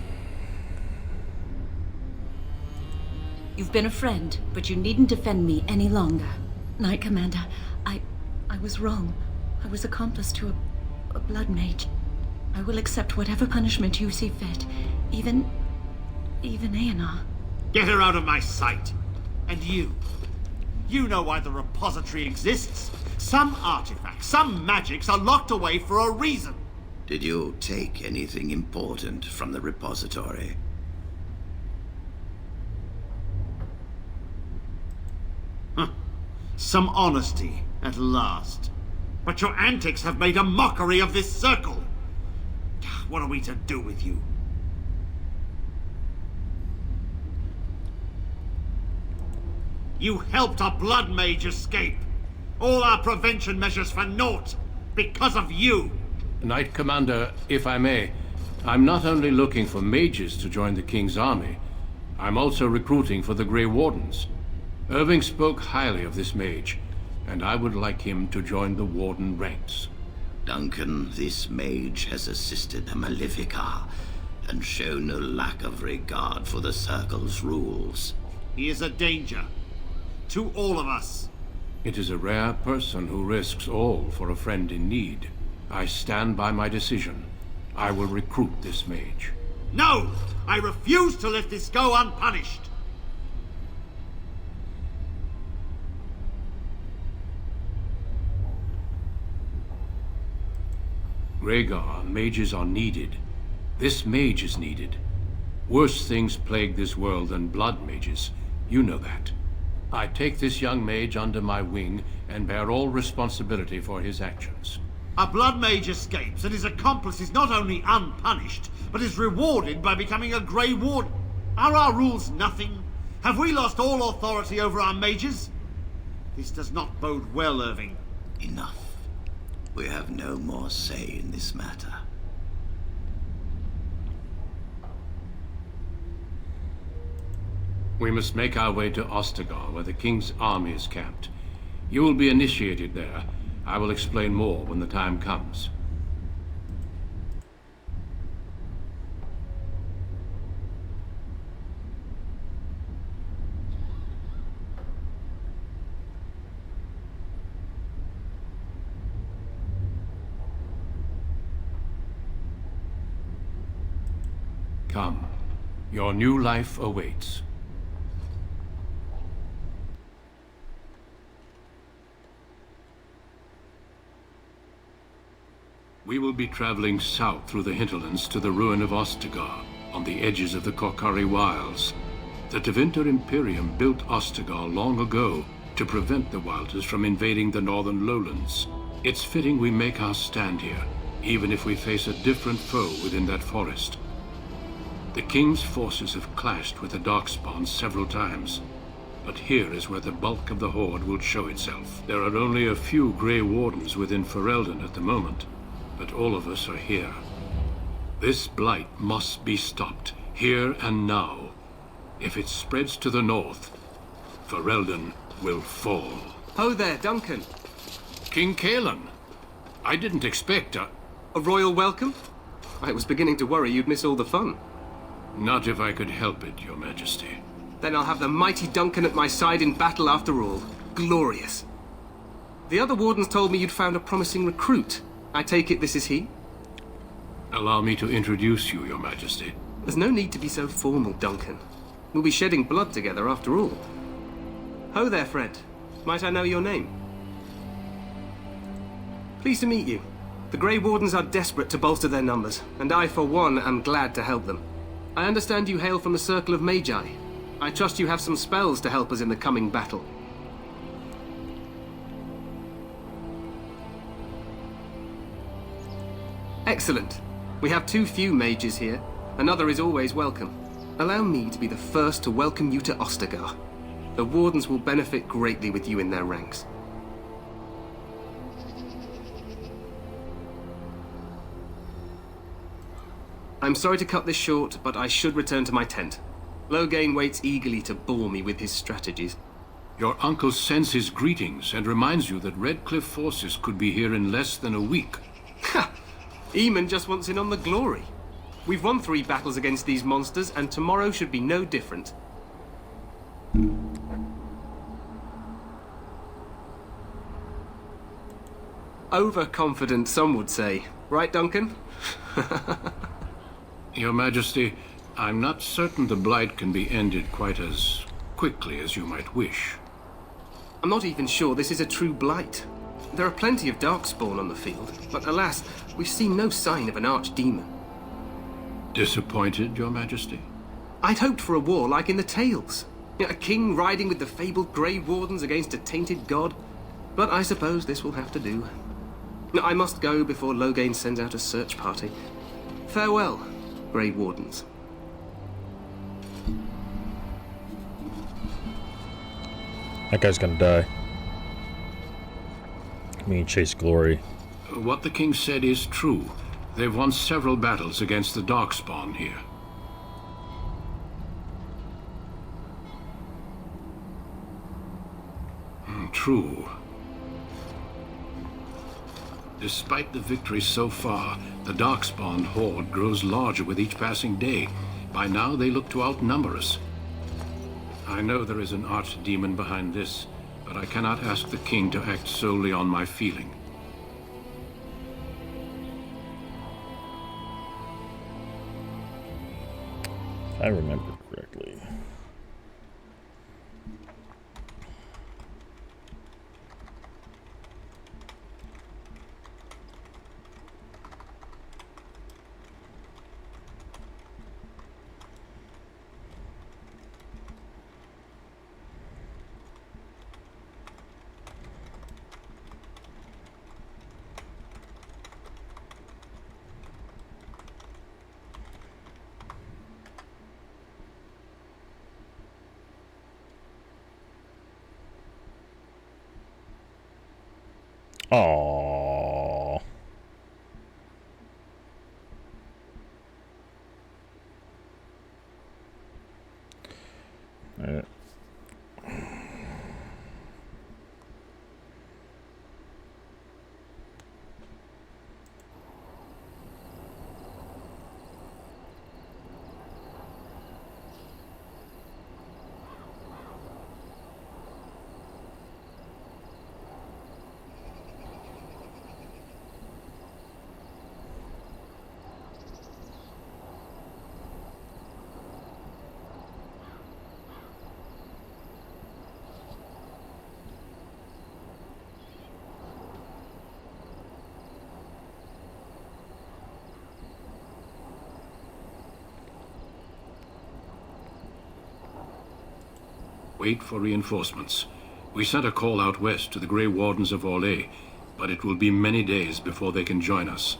S: You've been a friend, but you needn't defend me any longer. Knight Commander, I was wrong. I was accomplice to a blood mage. I will accept whatever punishment you see fit. Even Aenar.
D: Get her out of my sight. And you. You know why the repository exists. Some artifacts, some magics are locked away for a reason.
E: Did you take anything important from the repository?
D: Some honesty, at last. But your antics have made a mockery of this circle. What are we to do with you? You helped a blood mage escape. All our prevention measures for naught. Because of you.
L: Knight Commander, if I may, I'm not only looking for mages to join the King's army, I'm also recruiting for the Grey Wardens. Irving spoke highly of this mage, and I would like him to join the Warden ranks.
E: Duncan, this mage has assisted the Malefica, and shown no lack of regard for the Circle's rules.
D: He is a danger. To all of us.
L: It is a rare person who risks all for a friend in need. I stand by my decision. I will recruit this mage.
D: No! I refuse to let this go unpunished!
L: Rhaegar, mages are needed. This mage is needed. Worse things plague this world than blood mages. You know that. I take this young mage under my wing and bear all responsibility for his actions.
D: A blood mage escapes and his accomplice is not only unpunished, but is rewarded by becoming a Grey Warden. Are our rules nothing? Have we lost all authority over our mages? This does not bode well, Irving.
E: Enough. We have no more say in this matter.
L: We must make our way to Ostagar, where the King's army is camped. You will be initiated there. I will explain more when the time comes. Come. Your new life awaits. We will be traveling south through the hinterlands to the ruin of Ostagar, on the edges of the Korkari Wilds. The Tevinter Imperium built Ostagar long ago to prevent the Wilders from invading the northern lowlands. It's fitting we make our stand here, even if we face a different foe within that forest. The King's forces have clashed with the Darkspawn several times, but here is where the bulk of the Horde will show itself. There are only a few Grey Wardens within Ferelden at the moment, but all of us are here. This blight must be stopped, here and now. If it spreads to the north, Ferelden will fall.
O: Ho there, Duncan.
L: King Kaelan. I didn't expect a
O: royal welcome? I was beginning to worry you'd miss all the fun.
L: Not if I could help it, Your Majesty.
O: Then I'll have the mighty Duncan at my side in battle after all. Glorious. The other wardens told me you'd found a promising recruit. I take it this is he?
L: Allow me to introduce you, Your Majesty.
O: There's no need to be so formal, Duncan. We'll be shedding blood together after all. Ho there, friend. Might I know your name? Pleased to meet you. The Grey Wardens are desperate to bolster their numbers, and I, for one, am glad to help them. I understand you hail from a circle of Magi. I trust you have some spells to help us in the coming battle. Excellent. We have too few mages here. Another is always welcome. Allow me to be the first to welcome you to Ostagar. The Wardens will benefit greatly with you in their ranks. I'm sorry to cut this short, but I should return to my tent. Loghain waits eagerly to bore me with his strategies.
L: Your uncle sends his greetings and reminds you that Redcliffe forces could be here in less than a week.
O: Ha! Eamon just wants in on the glory. We've won 3 battles against these monsters, and tomorrow should be no different. Overconfident, some would say. Right, Duncan?
L: Your Majesty, I'm not certain the Blight can be ended quite as quickly as you might wish.
O: I'm not even sure this is a true Blight. There are plenty of Darkspawn on the field, but alas, we've seen no sign of an archdemon.
L: Disappointed, Your Majesty?
O: I'd hoped for a war like in the tales. A king riding with the fabled Grey Wardens against a tainted god. But I suppose this will have to do. I must go before Loghain sends out a search party. Farewell, Grey Wardens.
A: That guy's gonna die. Me and chase glory.
L: What the king said is true. They've won several battles against the Darkspawn here. True. Despite the victories so far, the Darkspawn horde grows larger with each passing day. By now, they look to outnumber us. I know there is an archdemon behind this, but I cannot ask the king to act solely on my feeling.
A: If I remember correctly. Aww.
L: Wait for reinforcements. We sent a call out west to the Grey Wardens of Orlais, but it will be many days before they can join us.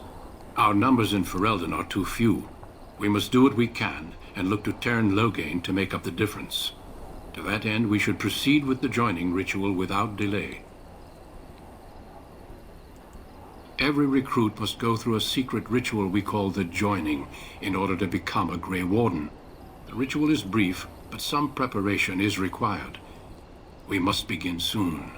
L: Our numbers in Ferelden are too few. We must do what we can, and look to turn Loghain to make up the difference. To that end, we should proceed with the joining ritual without delay. Every recruit must go through a secret ritual we call the joining in order to become a Grey Warden. The ritual is brief, but some preparation is required. We must begin soon.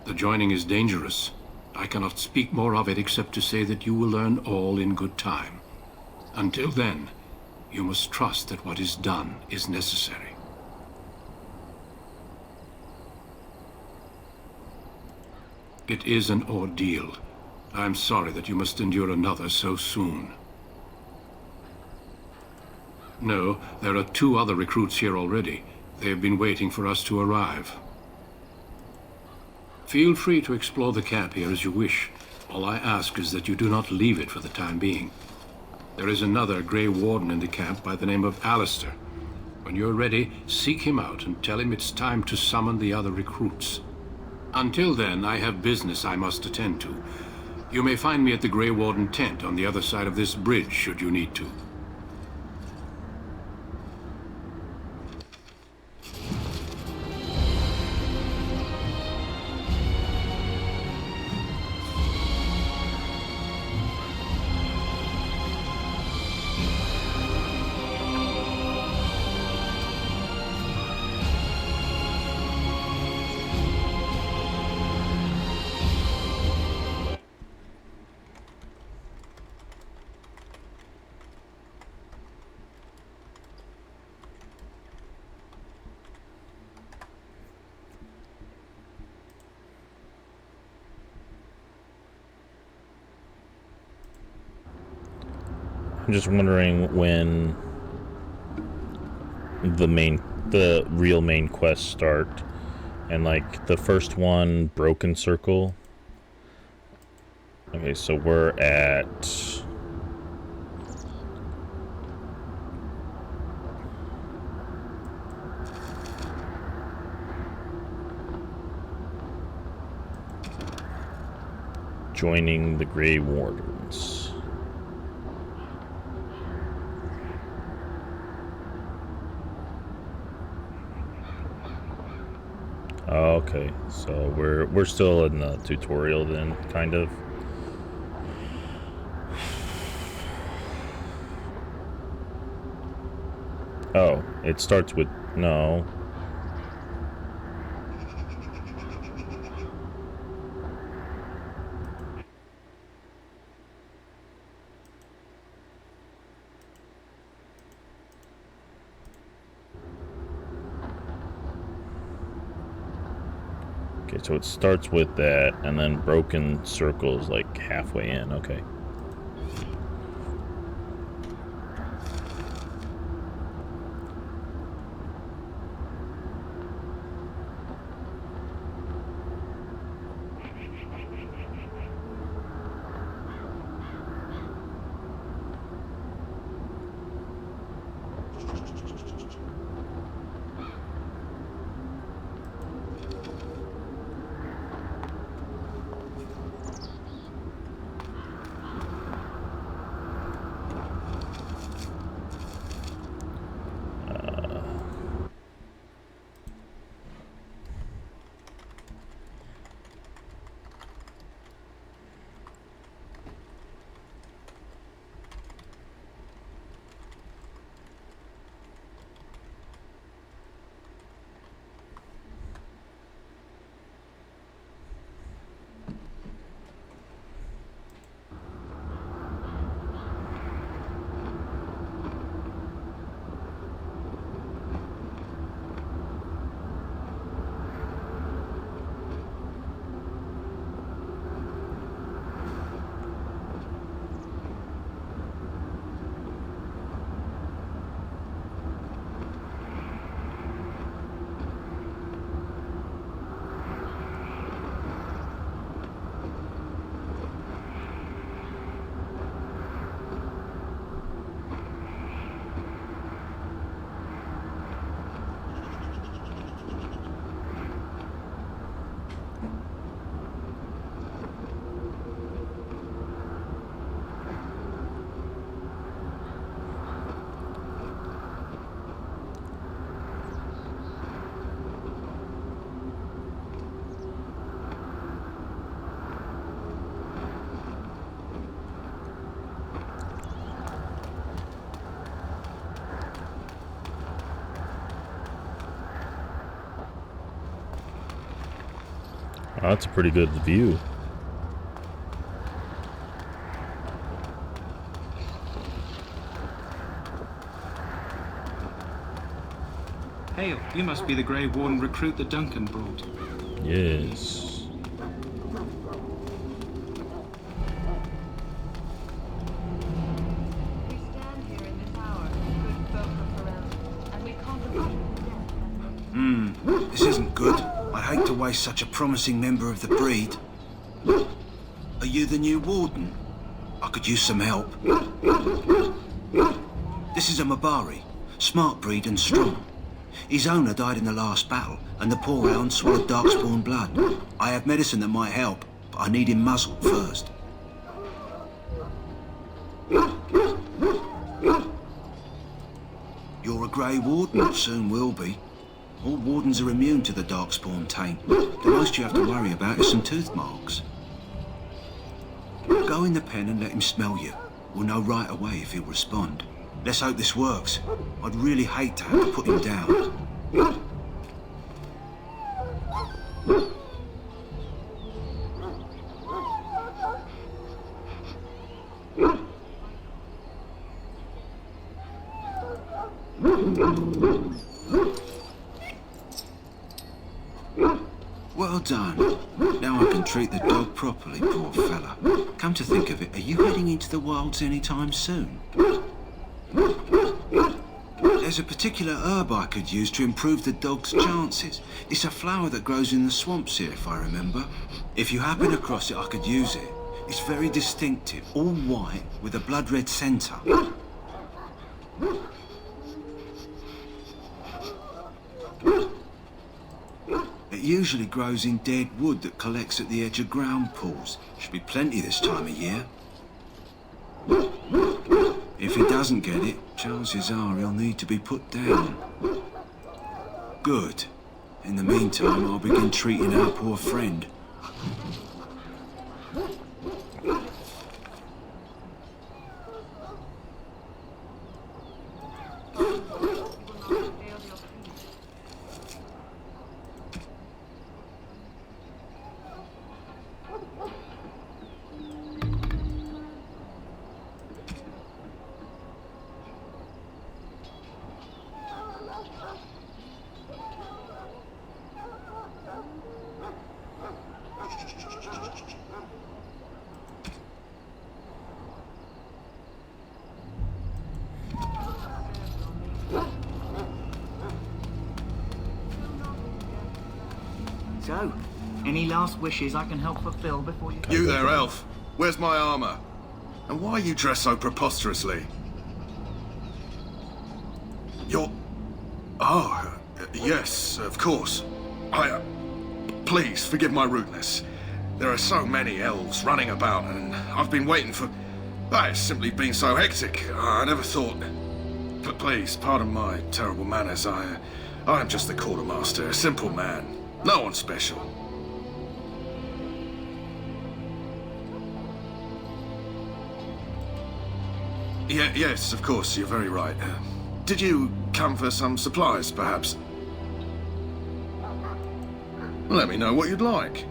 L: The joining is dangerous. I cannot speak more of it except to say that you will learn all in good time. Until then, you must trust that what is done is necessary. It is an ordeal. I'm sorry that you must endure another so soon. No, there are 2 other recruits here already. They have been waiting for us to arrive. Feel free to explore the camp here as you wish. All I ask is that you do not leave it for the time being. There is another Grey Warden in the camp by the name of Alistair. When you're ready, seek him out and tell him it's time to summon the other recruits. Until then, I have business I must attend to. You may find me at the Grey Warden tent on the other side of this bridge, should you need to.
A: I'm just wondering when the real main quests start. And like the first one, Broken Circle. Okay, so we're at joining the Grey Wardens. Okay, so we're still in the tutorial then, kind of. Oh, it starts with no. Okay, so it starts with that, and then Broken Circle is like halfway in. Okay. Oh, that's a pretty good view.
C: Hail, you must be the Grey Warden recruit that Duncan brought.
A: Yes.
E: This isn't good. I hate to waste such a promising member of the breed. Are you the new warden? I could use some help. This is a Mabari, smart breed and strong. His owner died in the last battle, and the poor hound swallowed darkspawn blood. I have medicine that might help, but I need him muzzled first. You're a Grey Warden, soon will be. All wardens are immune to the darkspawn taint. The most you have to worry about is some tooth marks. Go in the pen and let him smell you. We'll know right away if he'll respond. Let's hope this works. I'd really hate to have to put him down. Well done. Now I can treat the dog properly, poor fella. Come to think of it, are you heading into the wilds anytime soon? There's a particular herb I could use to improve the dog's chances. It's a flower that grows in the swamps here, if I remember. If you happen across it, I could use it. It's very distinctive, all white with a blood-red centre. It usually grows in dead wood that collects at the edge of ground pools. Should be plenty this time of year. If he doesn't get it, chances are he'll need to be put down. Good. In the meantime, I'll begin treating our poor friend.
F: So, any last wishes I can help fulfill before you...
B: You there, elf. Where's my armor? And why are you dressed so preposterously? You're... Oh, yes, of course. Please, forgive my rudeness. There are so many elves running about, and I've been waiting for... It's simply been so hectic. I never thought... But please, pardon my terrible manners. I'm just the quartermaster, a simple man. No one special. Yes, of course, you're very right. Did you come for some supplies, perhaps? Let me know what you'd like.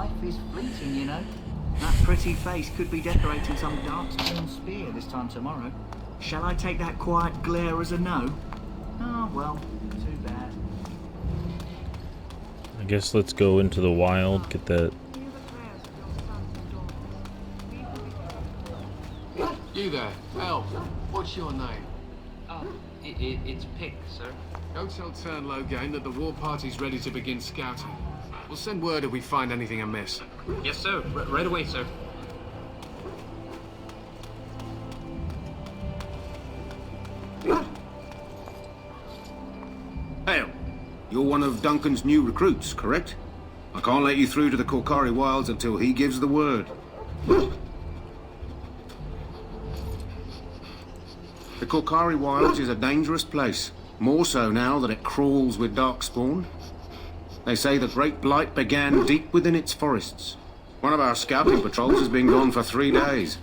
K: Life is fleeting, you know. That pretty face could be decorating some dark-stone spear this time tomorrow. Shall I take that quiet glare as a no? Oh, well, too bad.
A: I guess let's go into the wild, get that.
N: You there, Elf. What's your name?
V: It's Pick, sir.
N: Go tell Turn Logain that the war party's ready to begin scouting. We'll send word if we find anything amiss.
V: Yes, sir. Right away, sir.
W: Hail. You're one of Duncan's new recruits, correct? I can't let you through to the Korkari Wilds until he gives the word. The Korkari Wilds is a dangerous place. More so now that it crawls with darkspawn. They say the Great Blight began deep within its forests. One of our scouting patrols has been gone for 3 days.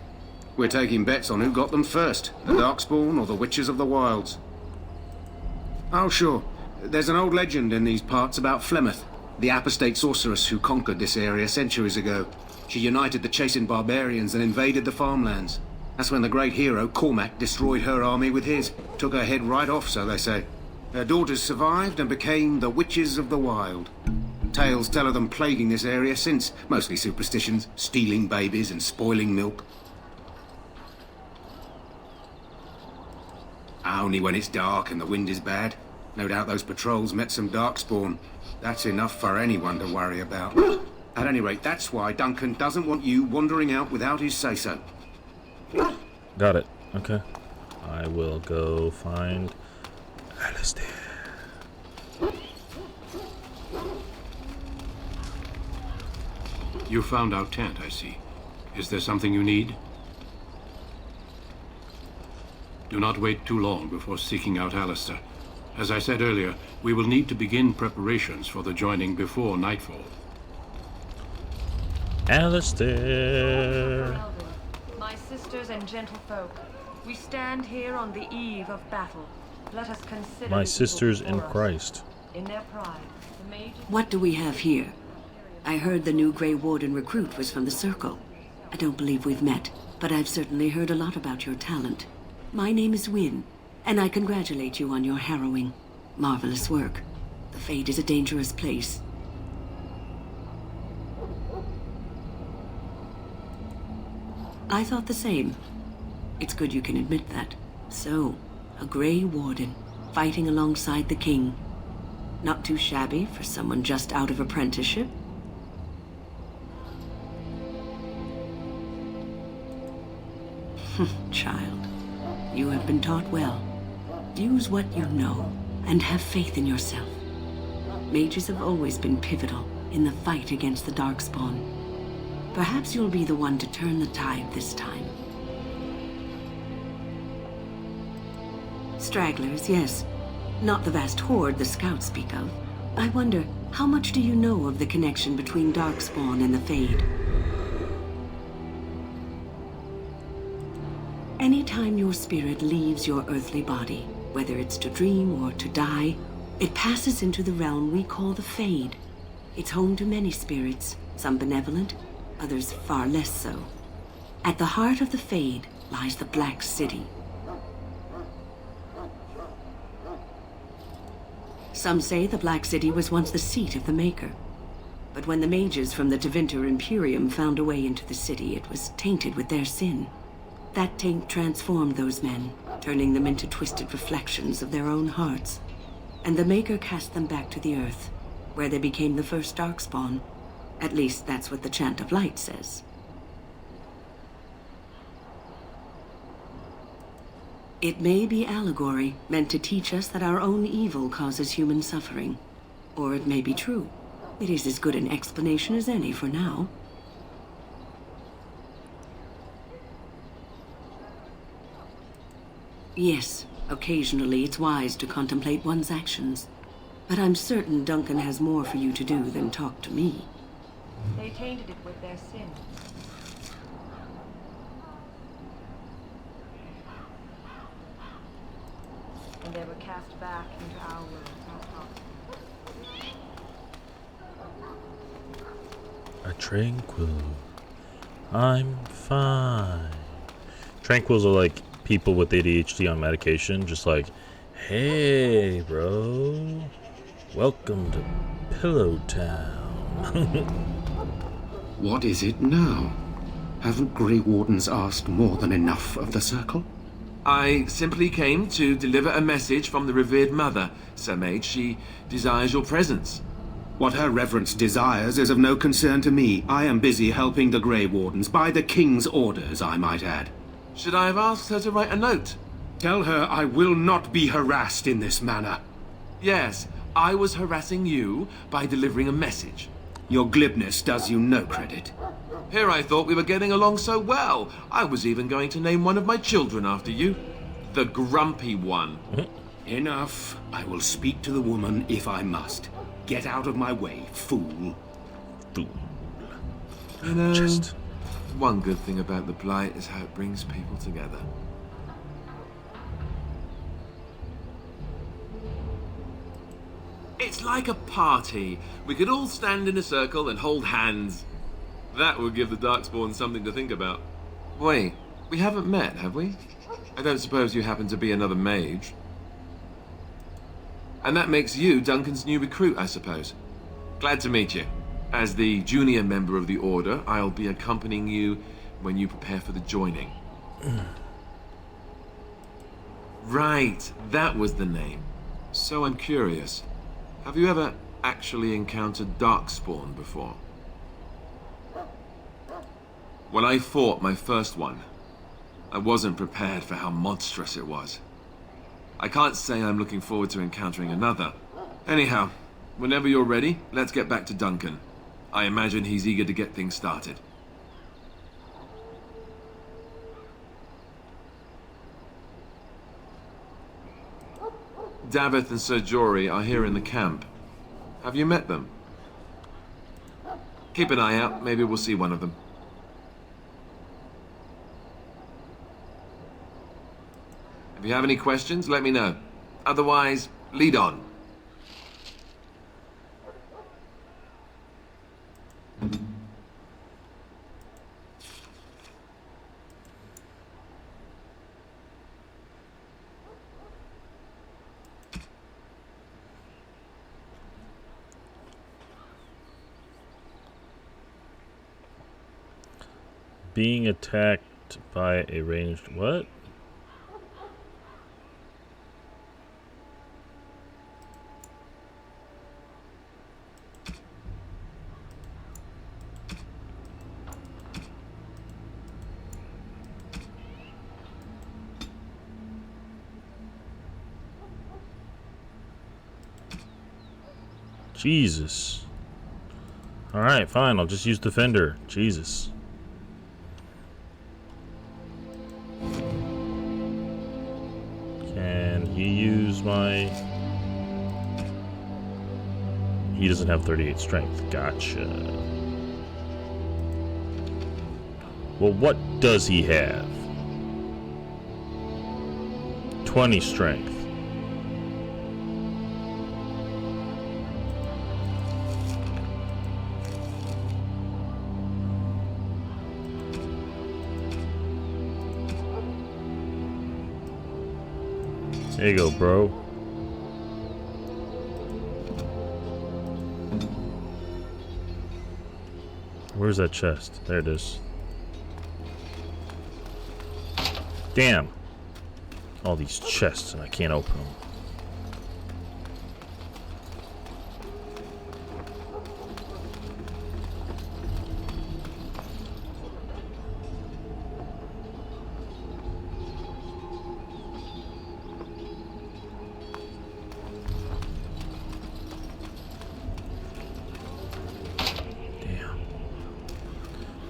W: We're taking bets on who got them first, the Darkspawn or the Witches of the Wilds. Oh, sure. There's an old legend in these parts about Flemeth, the apostate sorceress who conquered this area centuries ago. She united the chasing barbarians and invaded the farmlands. That's when the great hero, Cormac, destroyed her army with his. Took her head right off, so they say. Her daughters survived and became the Witches of the Wild. Tales tell of them plaguing this area since, mostly superstitions, stealing babies and spoiling milk. Only when it's dark and the wind is bad. No doubt those patrols met some darkspawn. That's enough for anyone to worry about. At any rate, that's why Duncan doesn't want you wandering out without his say-so.
A: Got it. Okay. I will go find Alistair.
L: You found our tent, I see. Is there something you need? Do not wait too long before seeking out Alistair. As I said earlier, we will need to begin preparations for the joining before nightfall.
A: Alistair!
X: My sisters and gentlefolk, we stand here on the eve of battle. Let us consider
A: My
X: the
A: sisters
X: people
A: in
X: before us.
A: Christ.
X: In their pride, the Mage...
Y: What do we have here? I heard the new Grey Warden recruit was from the Circle. I don't believe we've met, but I've certainly heard a lot about your talent. My name is Wynne, and I congratulate you on your harrowing. Marvelous work. The Fade is a dangerous place. I thought the same. It's good you can admit that. So, a Grey Warden, fighting alongside the King. Not too shabby for someone just out of apprenticeship. Child, you have been taught well. Use what you know, and have faith in yourself. Mages have always been pivotal in the fight against the Darkspawn. Perhaps you'll be the one to turn the tide this time. Stragglers, yes. Not the vast horde the scouts speak of. I wonder, how much do you know of the connection between Darkspawn and the Fade? Anytime your spirit leaves your earthly body, whether it's to dream or to die, it passes into the realm we call the Fade. It's home to many spirits, some benevolent, others far less so. At the heart of the Fade lies the Black City. Some say the Black City was once the seat of the Maker. But when the mages from the Tevinter Imperium found a way into the city, it was tainted with their sin. That taint transformed those men, turning them into twisted reflections of their own hearts. And the Maker cast them back to the earth, where they became the first Darkspawn. At least that's what the Chant of Light says. It may be allegory, meant to teach us that our own evil causes human suffering. Or it may be true. It is as good an explanation as any for now. Yes, occasionally it's wise to contemplate one's actions. But I'm certain Duncan has more for you to do than talk to me.
X: They tainted it with their sin. And they were cast back into our world.
A: tranquil. I'm fine. Tranquils are like people with ADHD on medication, just like, hey, bro, welcome to Pillow Town.
W: What is it now? Haven't Grey Wardens asked more than enough of the Circle?
M: I simply came to deliver a message from the revered mother, Sir Mage. She desires your presence.
W: What her reverence desires is of no concern to me. I am busy helping the Grey Wardens, by the King's orders, I might add.
M: Should I have asked her to write a note?
W: Tell her I will not be harassed in this manner.
M: Yes, I was harassing you by delivering a message.
W: Your glibness does you no credit.
M: Here I thought we were getting along so well. I was even going to name one of my children after you. The Grumpy One.
W: Enough. I will speak to the woman if I must. Get out of my way, fool.
A: Fool.
M: You know, one good thing about the Blight is how it brings people together. It's like a party. We could all stand in a circle and hold hands. That would give the Darkspawn something to think about. Wait, we haven't met, have we? I don't suppose you happen to be another mage. And that makes you Duncan's new recruit, I suppose. Glad to meet you. As the junior member of the Order, I'll be accompanying you when you prepare for the joining. Right, that was the name. So I'm curious. Have you ever actually encountered Darkspawn before? When I fought my first one, I wasn't prepared for how monstrous it was. I can't say I'm looking forward to encountering another. Anyhow, whenever you're ready, let's get back to Duncan. I imagine he's eager to get things started. Davith and Sir Jory are here in the camp. Have you met them? Keep an eye out, maybe we'll see one of them. If you have any questions, let me know. Otherwise, lead on.
A: Being attacked by a ranged what? Jesus. Alright, fine. I'll just use Defender. Jesus. Can he use my... He doesn't have 38 strength. Gotcha. Well, what does he have? 20 strength. There you go, bro. Where's that chest? There it is. Damn. All these chests and I can't open them.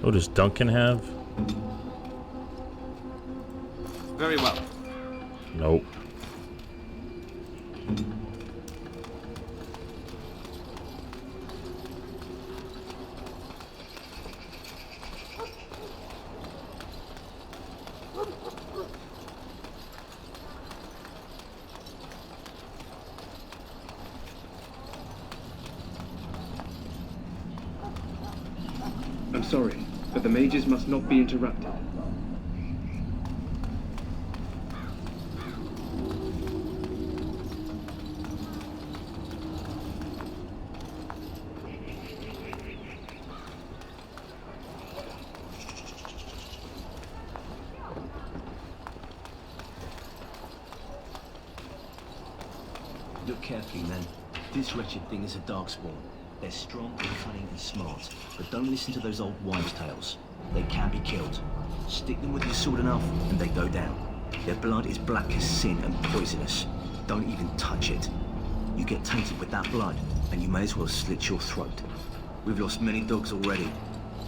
A: Oh, does Duncan have?
M: Very well.
A: Nope.
O: I'm sorry, but the mages must not be interrupted.
P: Look carefully, men. This wretched thing is a darkspawn. They're strong, cunning, and smart, but don't listen to those old wives' tales. They can be killed. Stick them with your sword enough, and they go down. Their blood is black as sin and poisonous. Don't even touch it. You get tainted with that blood, and you may as well slit your throat. We've lost many dogs already.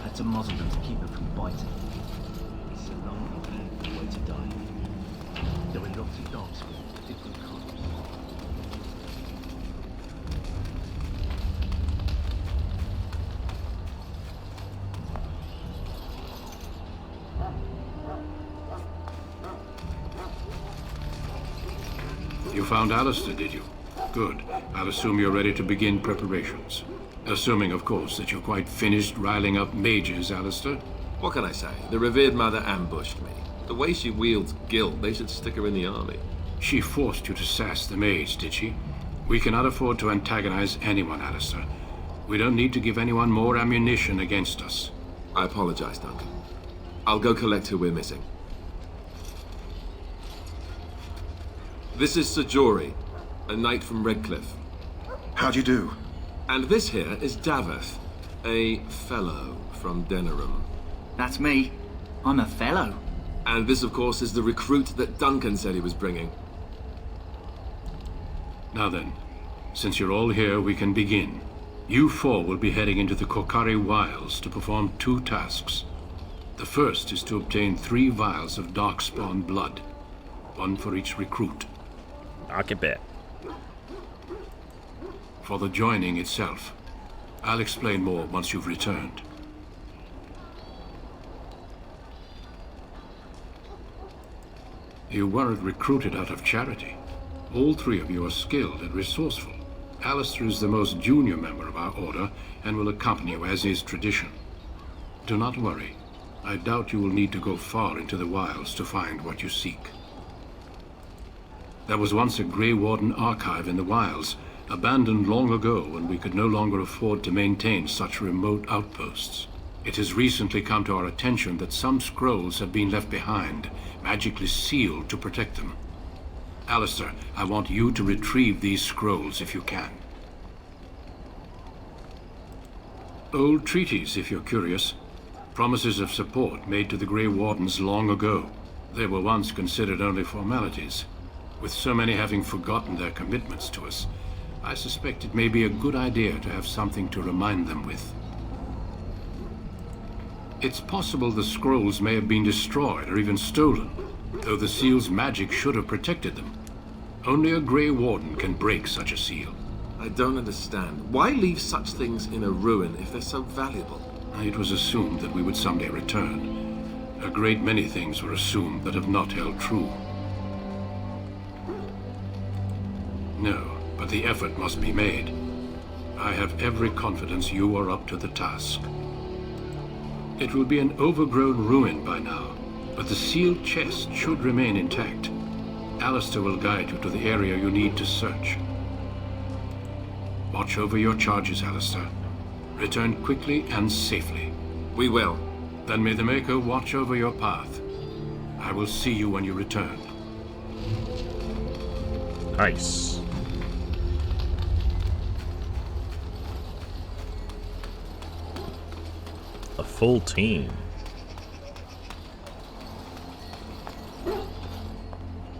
P: Had to muzzle them to keep them from biting. It's a long and painful way to die. There are lots of dogs with different colours.
L: You found Alistair, did you? Good. I'll assume you're ready to begin preparations. Assuming, of course, that you're quite finished riling up mages, Alistair.
M: What can I say? The revered mother ambushed me. The way she wields guilt, they should stick her in the army.
L: She forced you to sass the mage, did she? We cannot afford to antagonize anyone, Alistair. We don't need to give anyone more ammunition against us.
M: I apologize, Duncan. I'll go collect who we're missing. This is Sir Jory, a knight from Redcliffe.
B: How'd you do?
M: And this here is Daveth, a fellow from Denerim.
K: That's me. I'm a fellow.
M: And this, of course, is the recruit that Duncan said he was bringing.
L: Now then, since you're all here, we can begin. You four will be heading into the Kokari Wilds to perform 2 tasks. The first is to obtain 3 vials of Darkspawn blood, 1 for each recruit.
A: I can bet.
L: For the joining itself, I'll explain more once you've returned. You weren't recruited out of charity. All 3 of you are skilled and resourceful. Alistair is the most junior member of our order and will accompany you as is tradition. Do not worry. I doubt you will need to go far into the wilds to find what you seek. There was once a Grey Warden archive in the wilds, abandoned long ago when we could no longer afford to maintain such remote outposts. It has recently come to our attention that some scrolls have been left behind, magically sealed to protect them. Alistair, I want you to retrieve these scrolls if you can. Old treaties, if you're curious. Promises of support made to the Grey Wardens long ago. They were once considered only formalities. With so many having forgotten their commitments to us, I suspect it may be a good idea to have something to remind them with. It's possible the scrolls may have been destroyed or even stolen, though the seal's magic should have protected them. Only a Grey Warden can break such a seal.
M: I don't understand. Why leave such things in a ruin if they're so valuable?
L: It was assumed that we would someday return. A great many things were assumed that have not held true. No, but the effort must be made. I have every confidence you are up to the task. It will be an overgrown ruin by now, but the sealed chest should remain intact. Alistair will guide you to the area you need to search. Watch over your charges, Alistair. Return quickly and safely.
M: We will.
L: Then may the Maker watch over your path. I will see you when you return.
A: Nice. A full team.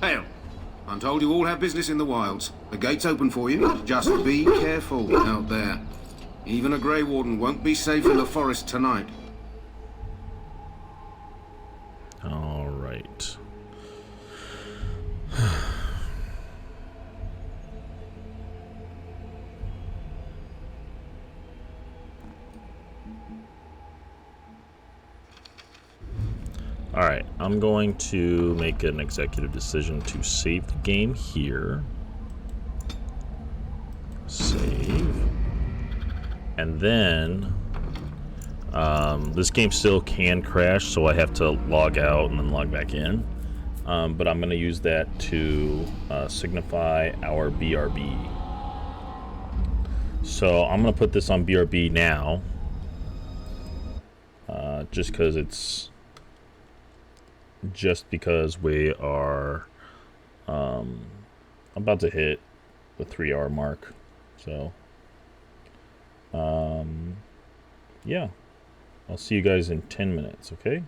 W: Hail. I'm told you all have business in the wilds. The gate's open for you. Just be careful out there. Even a Grey Warden won't be safe in the forest tonight.
A: All right. All right, I'm going to make an executive decision to save the game here. Save. And then This game still can crash, so I have to log out and then log back in. But I'm going to use that to signify our BRB. So I'm going to put this on BRB now. Just because we are about to hit the 3-hour mark. So, yeah. I'll see you guys in 10 minutes, okay?